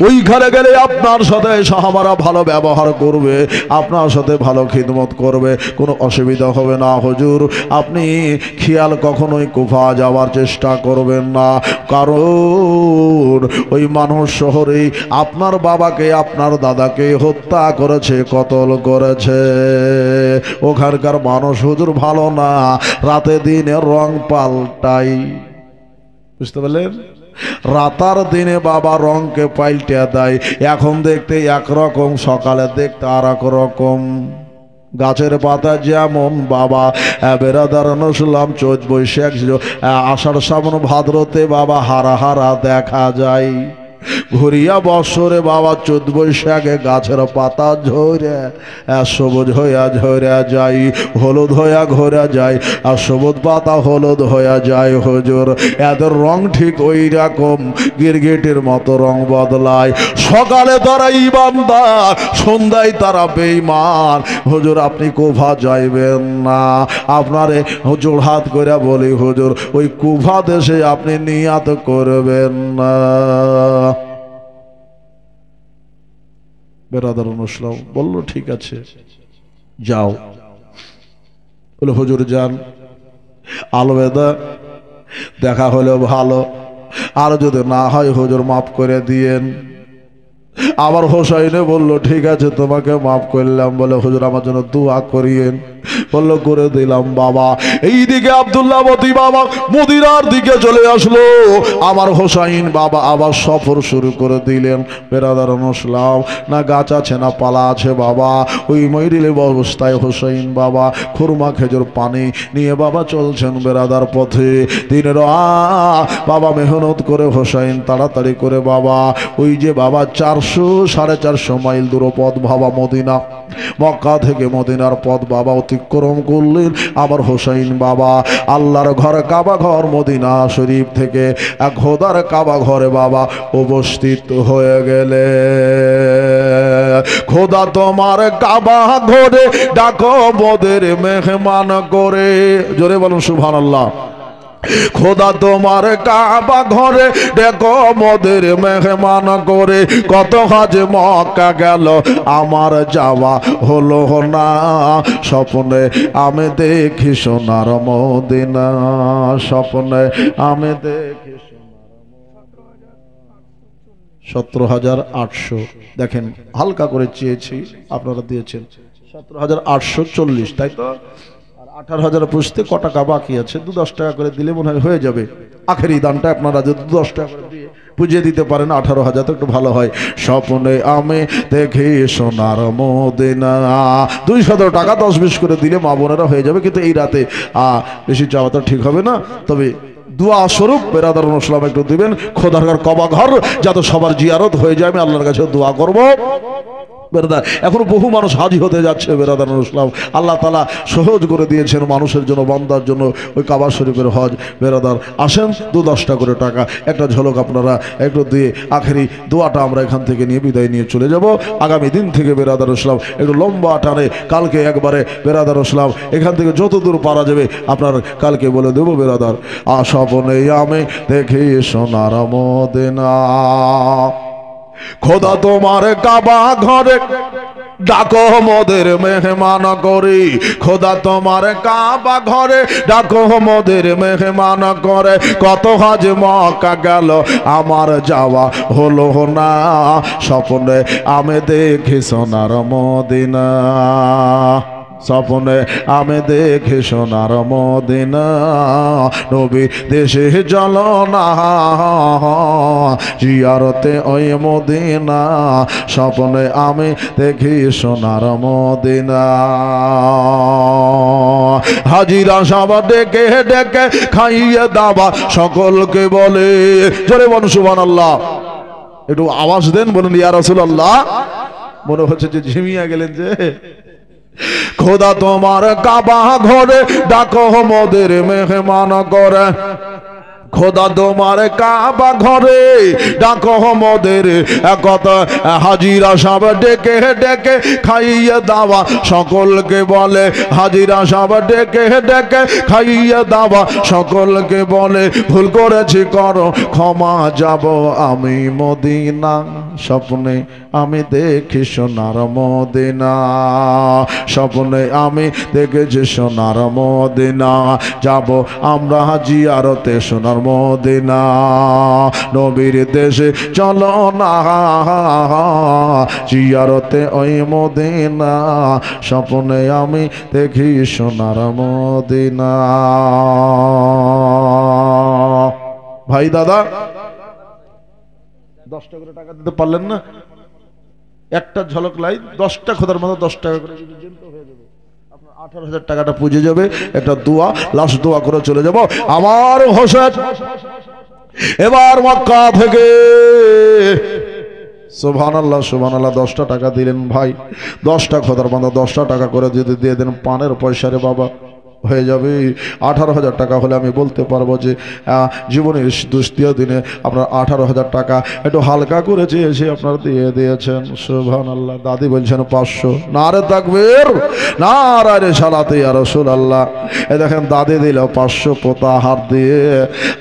ওইখানে গেলে আপনার সাথে সাহাবারা ভালো ব্যবহার করবে, আপনার সাথে ভালো খিদমত করবে, কোনো অসুবিধা হবে না। হুজুর আপনি খেয়াল কখনোই কুফা যাওয়ার চেষ্টা করবেন না, কারণ ওই মানুষ শহরেই আপনার বাবাকে আপনার দাদাকে হত্যা করেছে, কতল করেছে। ওখানকার মানুষ হুজুর ভালো না, রাতে দিনে রং পাল্টাই, বুঝতে পারলেন? রাতার দিনে বাবা রংকে পাল্টে দেয়, এখন দেখতে একরকম, সকালে দেখতে আর এক রকম। গাছের পাতা যেমন বাবা বেরাদার নসলাম চৈত বৈশাখ আষাঢ় শ্রাবণ ভাদ্রতে বাবা হারা হারা দেখা যায়, ঘুরিয়া বৎসরে বাবা চৈত বৈশাখে গাছের পাতা ঝরে সবুজ হইয়া ঝরে যায়, হলুদ হইয়া ঘোরা যায়, আর সবুজ পাতা হলুদ হইয়া যায়। হুজুর এদের রং ঠিক ওই রকম, গিরগিটির মতো রং বদলায়। সকালে তারা ইমানদার, সন্ধ্যায় তারা বেঈমান। হুজুর আপনি কুফা যাইবেন না, আপনারে হুজুর হাত করে বলি হুজুর ওই কুফা দেশে আপনি নিয়াত করবেন না। বেরাদার অনুসলাম বলল, ঠিক আছে যাও। বলে, হুজুর যান, আলবেদা, দেখা হলো ভালো, আর যদি না হয় হুজুর মাফ করে দিয়েন। আবার হোসাইনে বলল, ঠিক আছে তোমাকে মাফ করলাম। বলে, হুজুর আমার জন্য দোয়া করিয়েন। বলল, করে দিলাম বাবা। এইদিকে আব্দুল্লাহ মতি বাবা মদিনার দিকে চলে আসলো, আমার হোসাইন বাবা আবার সফর শুরু করে দিলেন। বেরাদার মুসলাম, না গাছ আছে না পালা আছে বাবা, ওই ময়ূরিলে অবস্থায় হোসাইন বাবা খুরমা খেজুর পানি নিয়ে বাবা চলছেন বেরাদার পথে। দিনের বাবা মেহনত করে হোসাইন তাড়াতাড়ি করে বাবা ওই যে বাবা 400-450 মাইল দূর পথ বাবা মদিনা, মক্কা থেকে মদিনার পথ বাবা অতিক্রম করলেন। আবার হোসাইন বাবা আল্লাহর ঘর কাবা ঘর মদিনা শরীফ থেকে এক খোদার কাবা ঘরে বাবা উপস্থিত হয়ে গেলে। খোদা তোমার কাবা ঘরে ডাকো মোদের মেহমান করে, জোরে বলুন সুবহানাল্লাহ। খোদা তোমার কাবা ঘরে দেখো মোদের মেহমান করে, কত হাজ মক্কা গেল আমার যাওয়া হলো না, স্বপ্নে আমি দেখি সোনার মদিনা, স্বপ্নে আমি দেখি 17,800। দেখেন হালকা করে চেয়েছি, আপনারা দিয়েছেন 17,840, তাই তো? 18,000 পুষতে ক টাকা বাকি আছে, 2-10 টাকা করে দিলে মনে হয় হয়ে যাবে। আখেরি দানটা আপনারা যদি 10 টাকা করে দিয়ে বুঝিয়ে দিতে পারেন 18,000 তো একটু ভালো হয়। স্বপ্নে আমি দেখি সোনার মদিনা, 200 টাকা 10-20 করে দিলে মা বোনেরা হয়ে যাবে। কিন্তু এই রাতে বেশি চাওয়া তো ঠিক হবে না, তবে দোয়া স্বরূপ বেরাদার মুসলাম একটু দিবেন, খোদার কাবা ঘর যাতে সবার জিয়ারত হয়ে যায়, আমি আল্লাহর কাছে দোয়া করব। বেরাদার এখনো বহু মানুষ হাজি হতে যাচ্ছে বেরাদার ইসলাম। আল্লাহ তাআলা সহজ করে দিয়েছেন মানুষের জন্য, বান্দার জন্য ওই কাবা শরীফের হজ। বেরাদার আসেন 2-10টা করে টাকা একটা ঝলক আপনারা একটু দিয়ে আখেরি দোয়াটা আমরা এখান থেকে নিয়ে বিদায় নিয়ে চলে যাব। আগামী দিন থেকে বেরাদার ইসলাম একটু লম্বা টানে কালকে একবারে বেরাদার ইসলাম এখান থেকে যত দূর পারা যাবে আপনার কালকে বলে দেবো বেরাদার। স্বপ্নে আমি দেখি সোনার মদিনা, খোদা তোমার কাবা ঘরে ডাকো মোদের মেহমান করি, খোদা তোমার কাবা ঘরে ডাকো মোদের মেহমান করে। কত হজ মক্কা গেল আমার যাওয়া হলো না, স্বপ্নে আমি দেখি সোনার মদিনা, স্বপ্নে আমি দেখি সোনার মদিনা। নবী দেশে চলো না জিয়ারতে ওই মদিনা, স্বপ্নে আমি দেখি সোনার মদিনা। হাজিরা সব ডেকে ডেকে খাইয়ে দাবা সকলকে বলে, জোরে বলুন সুবহানাল্লাহ। একটু আওয়াজ দেন, বলুন ইয়া রাসূলুল্লাহ। মনে হচ্ছে যে ঝিমিয়ে গেলেন যে। খোদা তোমার কাবা ঘরে ডাকো মোদের মেহমান করে, খোদা তোমার কাবা ঘরে ডাকো মোদের কত হাজিরা সব ডেকে ডেকে খাইয়ে দাওয়া সকলকে বলে, হাজিরা সব ডেকে ডেকে খাইয়ে দাওয়া সকলকে বলে। ভুল করেছি করো ক্ষমা, যাব আমি মদিনা, স্বপ্নে আমি দেখি সোনার মদিনা, স্বপ্নে আমি দেখেছি সোনার মদিনা। যাব আমরা জিয়ারতে সোনার মদিনা, নবীর দেশে চলো না জিয়ারতে ওই মদিনা, স্বপ্নে আমি দেখি সোনার মদিনা। ভাই দাদা 10টা করে টাকা দিতে পারলেন না? একটা ঝলক লাই 10টা খোদার মতো 10 টাকা করে হয়ে যাবে, আপনার 18,000 টাকাটা পুজে যাবে। একটা দোয়া, লাস্ট দোয়া করে চলে যাব। আমার হোসেন এবার মক্কা থেকে সুবহানাল্লাহ সুবহানাল্লাহ 10টা টাকা দিলেন ভাই, 10টা খোদার মতো 10টা টাকা করে যদি দিয়ে দেন পানের পয়সা রে বাবা হয়ে যাবে 18,000 টাকা হলে আমি বলতে পারবো যে জীবনের দুষ্টিয়া দিনে আপনার 18,000 টাকা একটু হালকা করে চেয়েছে আপনারা দিয়ে দিয়েছেন। সুবহানাল্লাহ। দাদি বলছেন 500। নারে তাকবীর, নারে সালাতে ইয়া রাসূলুল্লাহ। এই দেখেন দাদি দিল 500 পোতা হাত দিয়ে।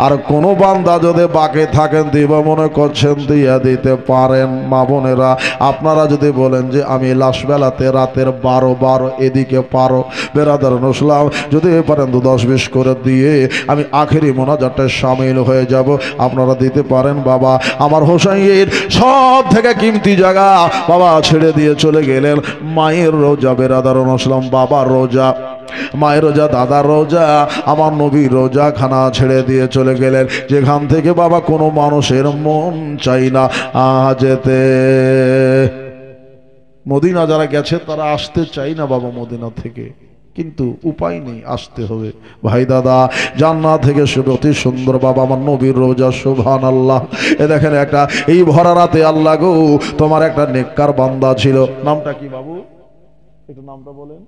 আর কোনো বান্দা যদি বাকি থাকেন দিব মনে করছেন দিয়ে দিতে পারেন। মা বোনেরা আপনারা যদি বলেন যে আমি লাশ বেলাতে রাতের 12 এদিকে পারো বেরাদার ইসলাম যদি পারেন 10-20 করে দিয়ে আমি আখেরি মোনাজাতে শামিল হয়ে যাব, আপনারা দিতে পারেন। বাবা আমার হোসাইনের সব থেকে কিমতি জায়গা বাবা ছেড়ে দিয়ে চলে গেলেন মায়ের রোজা বেরাদার ইসলাম, বাবার রোজা, মায়ের রোজা, দাদার রোজা, আমার নবীর রোজা খানা ছেড়ে দিয়ে চলে গেলেন, যেখান থেকে বাবা কোনো মানুষের মন চাই না যেতে। মদিনা যারা গেছে তারা আসতে চাই না বাবা মদিনা থেকে, কিন্তু উপায় নেই, আসতে হবে। ভাই দাদা জান্নাত থেকে অতি সুন্দর বাবা আমার নবীর রোজা। সুবহানাল্লাহ। এ দেখেন একটা এই ভরা রাতে আল্লাহ গো তোমার একটা নেককার বান্দা ছিল, নামটা কি বাবু একটু নামটা বলেন?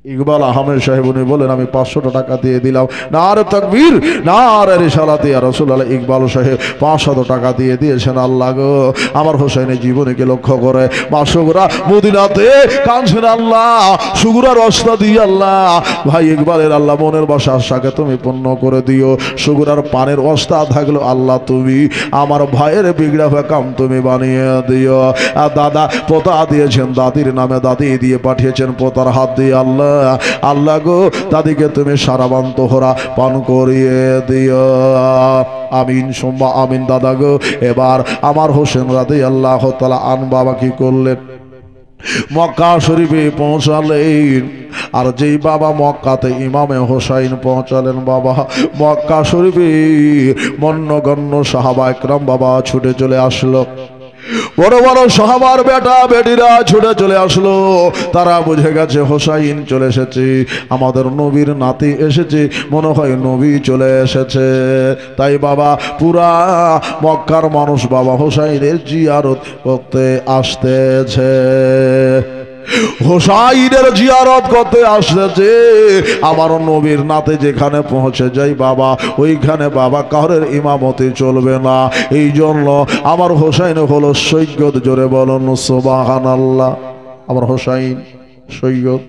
ইকবাল আহমেদ সাহেব। উনি বলেন আমি 500 টাকা দিয়ে দিলাম। নারে তাকবীর, নারে রিসালাতে ইয়া রাসূলুল্লাহ। ইকবাল সাহেব 500 টাকা দিয়ে দিয়েছেন। আল্লাহ গো আমার হোসেনের জীবনীকে লক্ষ্য করে মা সুগরা মদিনাতে কাঁদছেন। আল্লাহ সুগরার রাস্তা দিয়ে আল্লাহ ভাই ইকবালের আল্লাহ মনের বাসা আশাকে তুমি পূর্ণ করে দিও। সুগরার পানের অবস্থা থাকলো আল্লাহ তুমি আমার ভাইয়ের বিগড়া হয়ে কাম তুমি বানিয়ে দিও। আর দাদা পোতা দিয়েছেন, দাদির নামে দাদি দিয়ে পাঠিয়েছেন পোতার হাত দিয়ে। আল্লাহ আল্লাহ গো দাদিকে তুমি সারাবান তোহরা পান করিয়ে দিও। আমিন সুম্মা আমিন। দাদা গো এবার আমার হোসেন রাদিয়াল্লাহু তাআলা আন বাবা কি করলেন? মক্কা শরীফে পৌঁছালেন। আর যেই বাবা মক্কাতে ইমামে হোসাইন পৌঁছালেন বাবা মক্কা শরীফে মন্নগণ্য সাহাবা একরাম বাবা ছুটে চলে আসলো। বড় বড় সাহাবার বেটা বেটিরা ছুটে চলে আসলো। তারা বুঝে গেছে হোসাইন চলে এসেছে, আমাদের নবীর নাতি এসেছে, মনে হয় নবী চলে এসেছে। তাই বাবা পুরা মক্কার মানুষ বাবা হোসাইনের জিয়ারত করতে আসতেছে, হোসাইনের জিয়ারত করতে আসতেছে। আমার নবীর নাতে যেখানে পৌঁছে যাই বাবা, ওইখানে বাবা কাহরের ইমামতি চলবে না। এই জন্য আমার হোসাইন হলো সৈয়দ। জোরে বলুন সুবহানাল্লাহ। আমার হোসাইন সৈয়দ,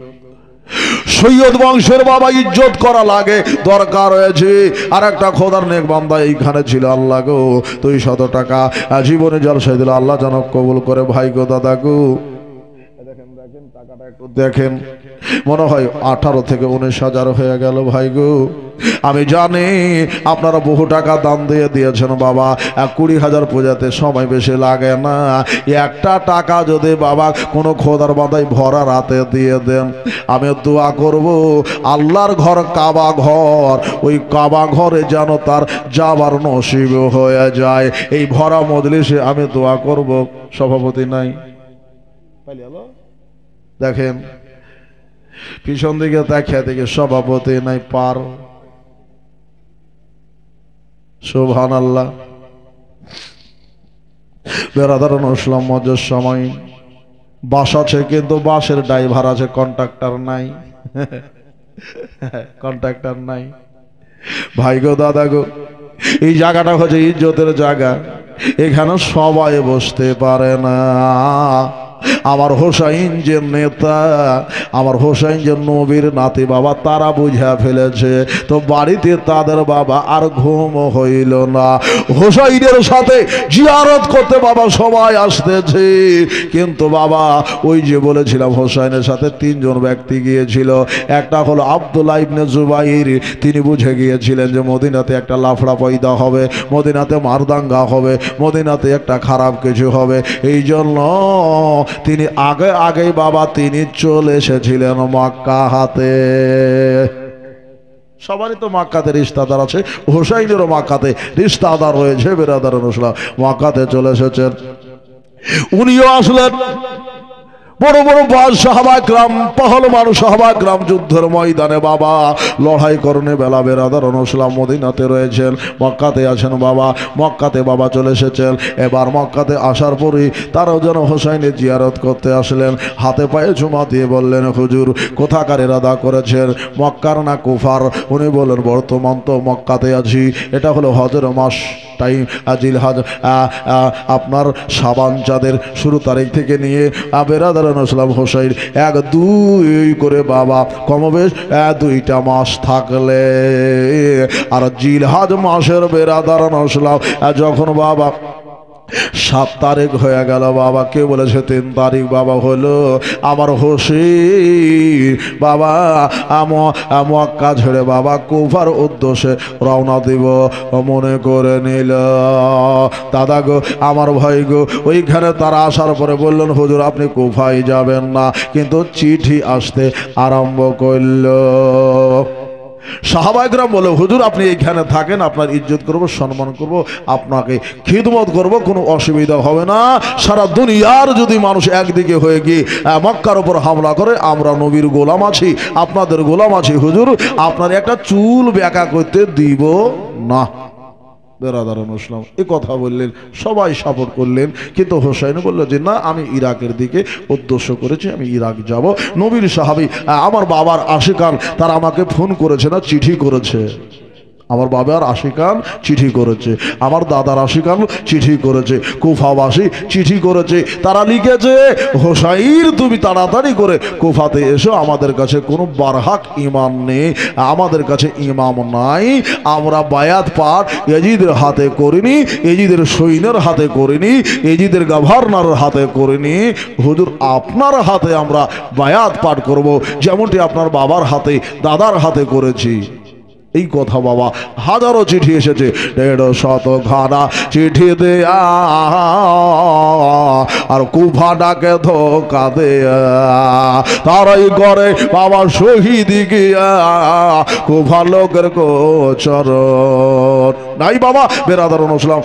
সৈয়দ বংশের বাবা ইজ্জত করা লাগে, দরকার হয়েছে। আর একটা খোদার নেক বান্দা এইখানে ছিল, আল্লাহ গো 200 টাকা জীবনে জলসায় দিল, আল্লাহ যেন কবুল করে। ভাই গো দাদা গো দেখেন টাকাটা একটু দেখেন, মনে হয় 18 থেকে 19,000 হয়ে গেল। ভাই গো আমি জানি আপনারা বহু টাকা দান দিয়ে দিয়েছেন বাবা, 20,000 পূজাতে সময় বেশি লাগে না। একটা টাকা যদি বাবা কোনো খোদার বান্দায় ভরা রাতে দিয়ে দেন, আমি দোয়া করব আল্লাহর ঘর কাবা ঘর, ওই কাবা ঘরে যেন তার যাবার নসিব হয়ে যায়। এই ভরা মজলিসে আমি দোয়া করব। সভাপতি নাই, দেখেন পিছন দিকে দেখে দেখে সভাপতি নাই, পার। সুবহানাল্লাহ। বেরাদার ইসলাম মজের সময় বাস আছে, কিন্তু বাসের ড্রাইভার আছে, কন্ট্রাক্টর নাই। কন্ট্রাক্টর নাই। ভাই গো দাদা গো, এই জায়গাটা হচ্ছে ইজ্জতের জায়গা, এখানে সবাই বসতে পারে না। আমার হোসাইন যে নেতা, আমার হোসাইন যে নবীর নাতি বাবা, তারা বুঝা ফেলেছে। তো বাড়িতে তাদের বাবা আর ঘুম হইল না। হোসাইনের সাথে জিয়ারত করতে বাবা সবাই আসতেছে, কিন্তু বাবা ওই যে বলেছিলাম হোসাইনের সাথে 3 জন ব্যক্তি গিয়েছিল। একটা হলো আব্দুল্লাহ ইবনে জুবাইর, তিনি বুঝে গিয়েছিলেন যে মদিনাতে একটা লাফড়া পয়দা হবে, মদিনাতে মারদাঙ্গা হবে, মদিনাতে একটা খারাপ কিছু হবে। এই জন্য তিনি আগে আগে বাবা তিনি চলে এসেছিলেন মক্কা হাতে। সবারই তো মক্কাতে রিশতাদার আছে, হোসাইনেরও মক্কাতে রিশতাদার রয়েছে। বেরাদার ইসলাম মক্কাতে চলে এসেছেন, উনিও আসলেন। বড় বড় সাহাবা গ্রাম, পহলমান সাহাবা গ্রাম যুদ্ধের ময়দানে বাবা লড়াই করনে বেলা। বেরাদার ইসলাম মদিনাতে রয়েছেন, মক্কাতে আছেন বাবা, মক্কাতে বাবা চলে এসেছেন। এবার মক্কাতে আসার পরেই তারাও যেন হোসাইনের জিয়ারত করতে আসলেন। হাতে পায়ে ঝুমা দিয়ে বললেন, হুজুর কোথাকার ইরাদা করেছেন, মক্কার না কুফার? উনি বললেন বর্তমান তো মক্কাতে আছি, এটা হলো হজের মাস টাইম, জিলহজ আপনার শাবান চাঁদের শুরু তারিখ থেকে নিয়ে বেরাদার ইসলাম হোসাইন 1-2 করে বাবা কমবেশ 2টা মাস থাকলে, আর জিলহজ মাসের বেরাদার ইসলাম যখন বাবা 7 তারিখ হয়ে গেল বাবা, কে বলেছে 3 তারিখ বাবা হলো আমার হোসেন বাবা মক্কা ছেড়ে বাবা কুফার উদ্দেশ্যে রওনা দিব মনে করে নিল। দাদা গো আমার ভাই গো, ওইখানে তারা আসার পরে বললেন, হুজুর আপনি কুফায় যাবেন না, কিন্তু চিঠি আসতে আরম্ভ করল। সাহাবায়ে কেরাম বলে, হুজুর আপনি এইখানে থাকেন, আপনার ইজ্জত করব, সম্মান করব, আপনাকে খিদমত করব, কোনো অসুবিধা হবে না। সারা দুনিয়ার যদি মানুষ একদিকে হয়ে গিয়ে মক্কার উপর হামলা করে, আমরা নবীর গোলাম আছি, আপনাদের গোলাম আছি, হুজুর আপনার একটা চুল বেঁকা করতে দিব না। বেরাদার ইসলাম এই কথা বললেন, সবাই সাপোর্ট করলেন, কিন্তু হোসাইন বলল যে না, আমি ইরাকের দিকে উদ্দেশ্য করেছি, আমি ইরাক যাব। নবীর সাহাবী আমার বাবার আশিকান, তারা আমাকে ফোন করেছে না, চিঠি করেছে। আমার বাবার আশিকান চিঠি করেছে, আমার দাদার আশিকান চিঠি করেছে, কুফাবাসী চিঠি করেছে। তারা লিখেছে, হোসাইন তুমি তাড়াতাড়ি করে কুফাতে এসো, আমাদের কাছে কোনো বারহাক ইমাম নেই, আমাদের কাছে ইমাম নাই। আমরা বায়াত পাঠ এজিদের হাতে করিনি, এজিদের সৈন্যের হাতে করিনি, এজিদের গভর্নরের হাতে করিনি, হুজুর আপনার হাতে আমরা বায়াত পাঠ করব, যেমনটি আপনার বাবার হাতে দাদার হাতে করেছি। এই কথা বাবা হাজারো চিঠি এসেছে, 150 খানা চিঠি দেয়া, আর কুফাটাকে ধোকা দেয়া, তারাই করে বাবা শহীদ গিয়া কুফা লোকের গোচরণ নাই বাবা। বেরাদার ইসলাম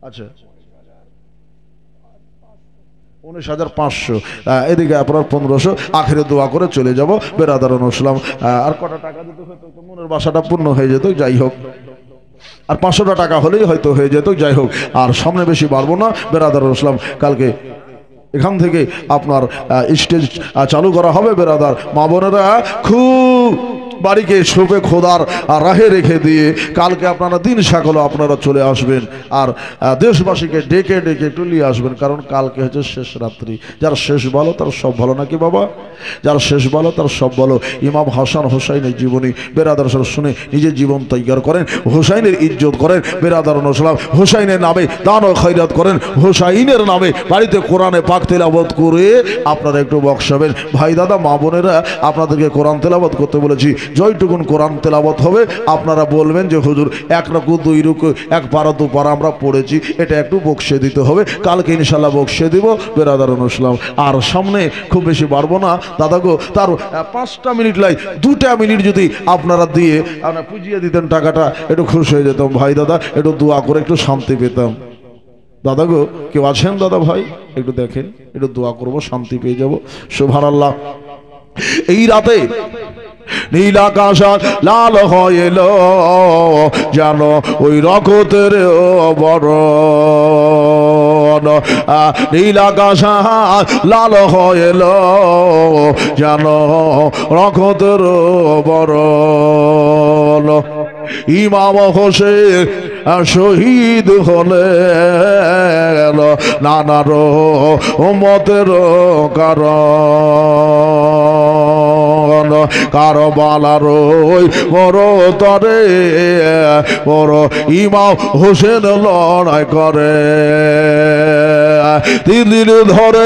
আচ্ছা 19,500, এদিকে আপনার 1500, আখেরে দোয়া করে চলে যাব বেরাদারুন ইসলাম। আর কটা টাকা দিতে হতো তো মনের বাসাটা পূর্ণ হয়ে যেত, যাই হোক, আর 500টা টাকা হলেই হয়তো হয়ে যেত, যাই হোক, আর সামনে বেশি বাড়বো না বেরাদারুন ইসলাম। কালকে এখান থেকে আপনার স্টেজ চালু করা হবে। বেরাদার মা বোনেরা খুব বাড়িকে শোপে খোদার রাহে রেখে দিয়ে কালকে আপনারা দিন সকালে আপনারা চলে আসবেন আর দেশবাসীকে ডেকে ডেকে একটু নিয়ে আসবেন, কারণ কালকে হচ্ছে শেষ রাত্রি। যার শেষ বলো তার সব ভালো, নাকি বাবা? যার শেষ বলো তার সব ভালো। ইমাম হাসান হোসাইনের জীবনী বেরাদার শুনে নিজের জীবন তৈরি করেন, হোসাইনের ইজ্জত করেন বেরাদারুন ইসলাম, হোসাইনের নামে দান ও খয়রাত করেন, হোসাইনের নামে বাড়িতে কোরআনে পাক তেলাওয়াত করে আপনারা একটু বক্সাবেন। ভাই দাদা মা বোনেরা, আপনাদেরকে কোরআন তেলাওয়াত করতে বলেছি, জয়টুকুন কোরআন তেলাওয়াত হবে আপনারা বলবেন যে হুজুর 1 রুকু 2 রুকু 1 পারা 2 পারা আমরা পড়েছি, এটা একটু বকশে দিতে হবে। কালকে ইনশাল্লাহ বকশে দিব বেরাদারুন ইসলাম। আর সামনে খুব বেশি বাড়বো না দাদা গো, তার 5টা মিনিট লাই 2টা মিনিট যদি আপনারা দিয়ে আপনারা পুজিয়ে দিতেন টাকাটা, একটু খুশি হয়ে যেতাম ভাই দাদা, একটু দোয়া করে একটু শান্তি পেতাম। দাদা গো কেউ আছেন দাদা ভাই? একটু দেখেন, একটু দোয়া করবো, শান্তি পেয়ে যাবো। সুবহানাল্লাহ। এই রাতে নীল আকাশ লাল হয়ে এলো, জানো ওই রকতের বরণ। নীল আকাশ লাল হয়ে এলো, জানো রকতের বরণ। ইমাম হোসেন শহীদ হলে নানার উম্মতের কারণ। কারবালার ওই বড় তরে বড় ইমাম হোসেন লড়াই করে 3 দিন ধরে।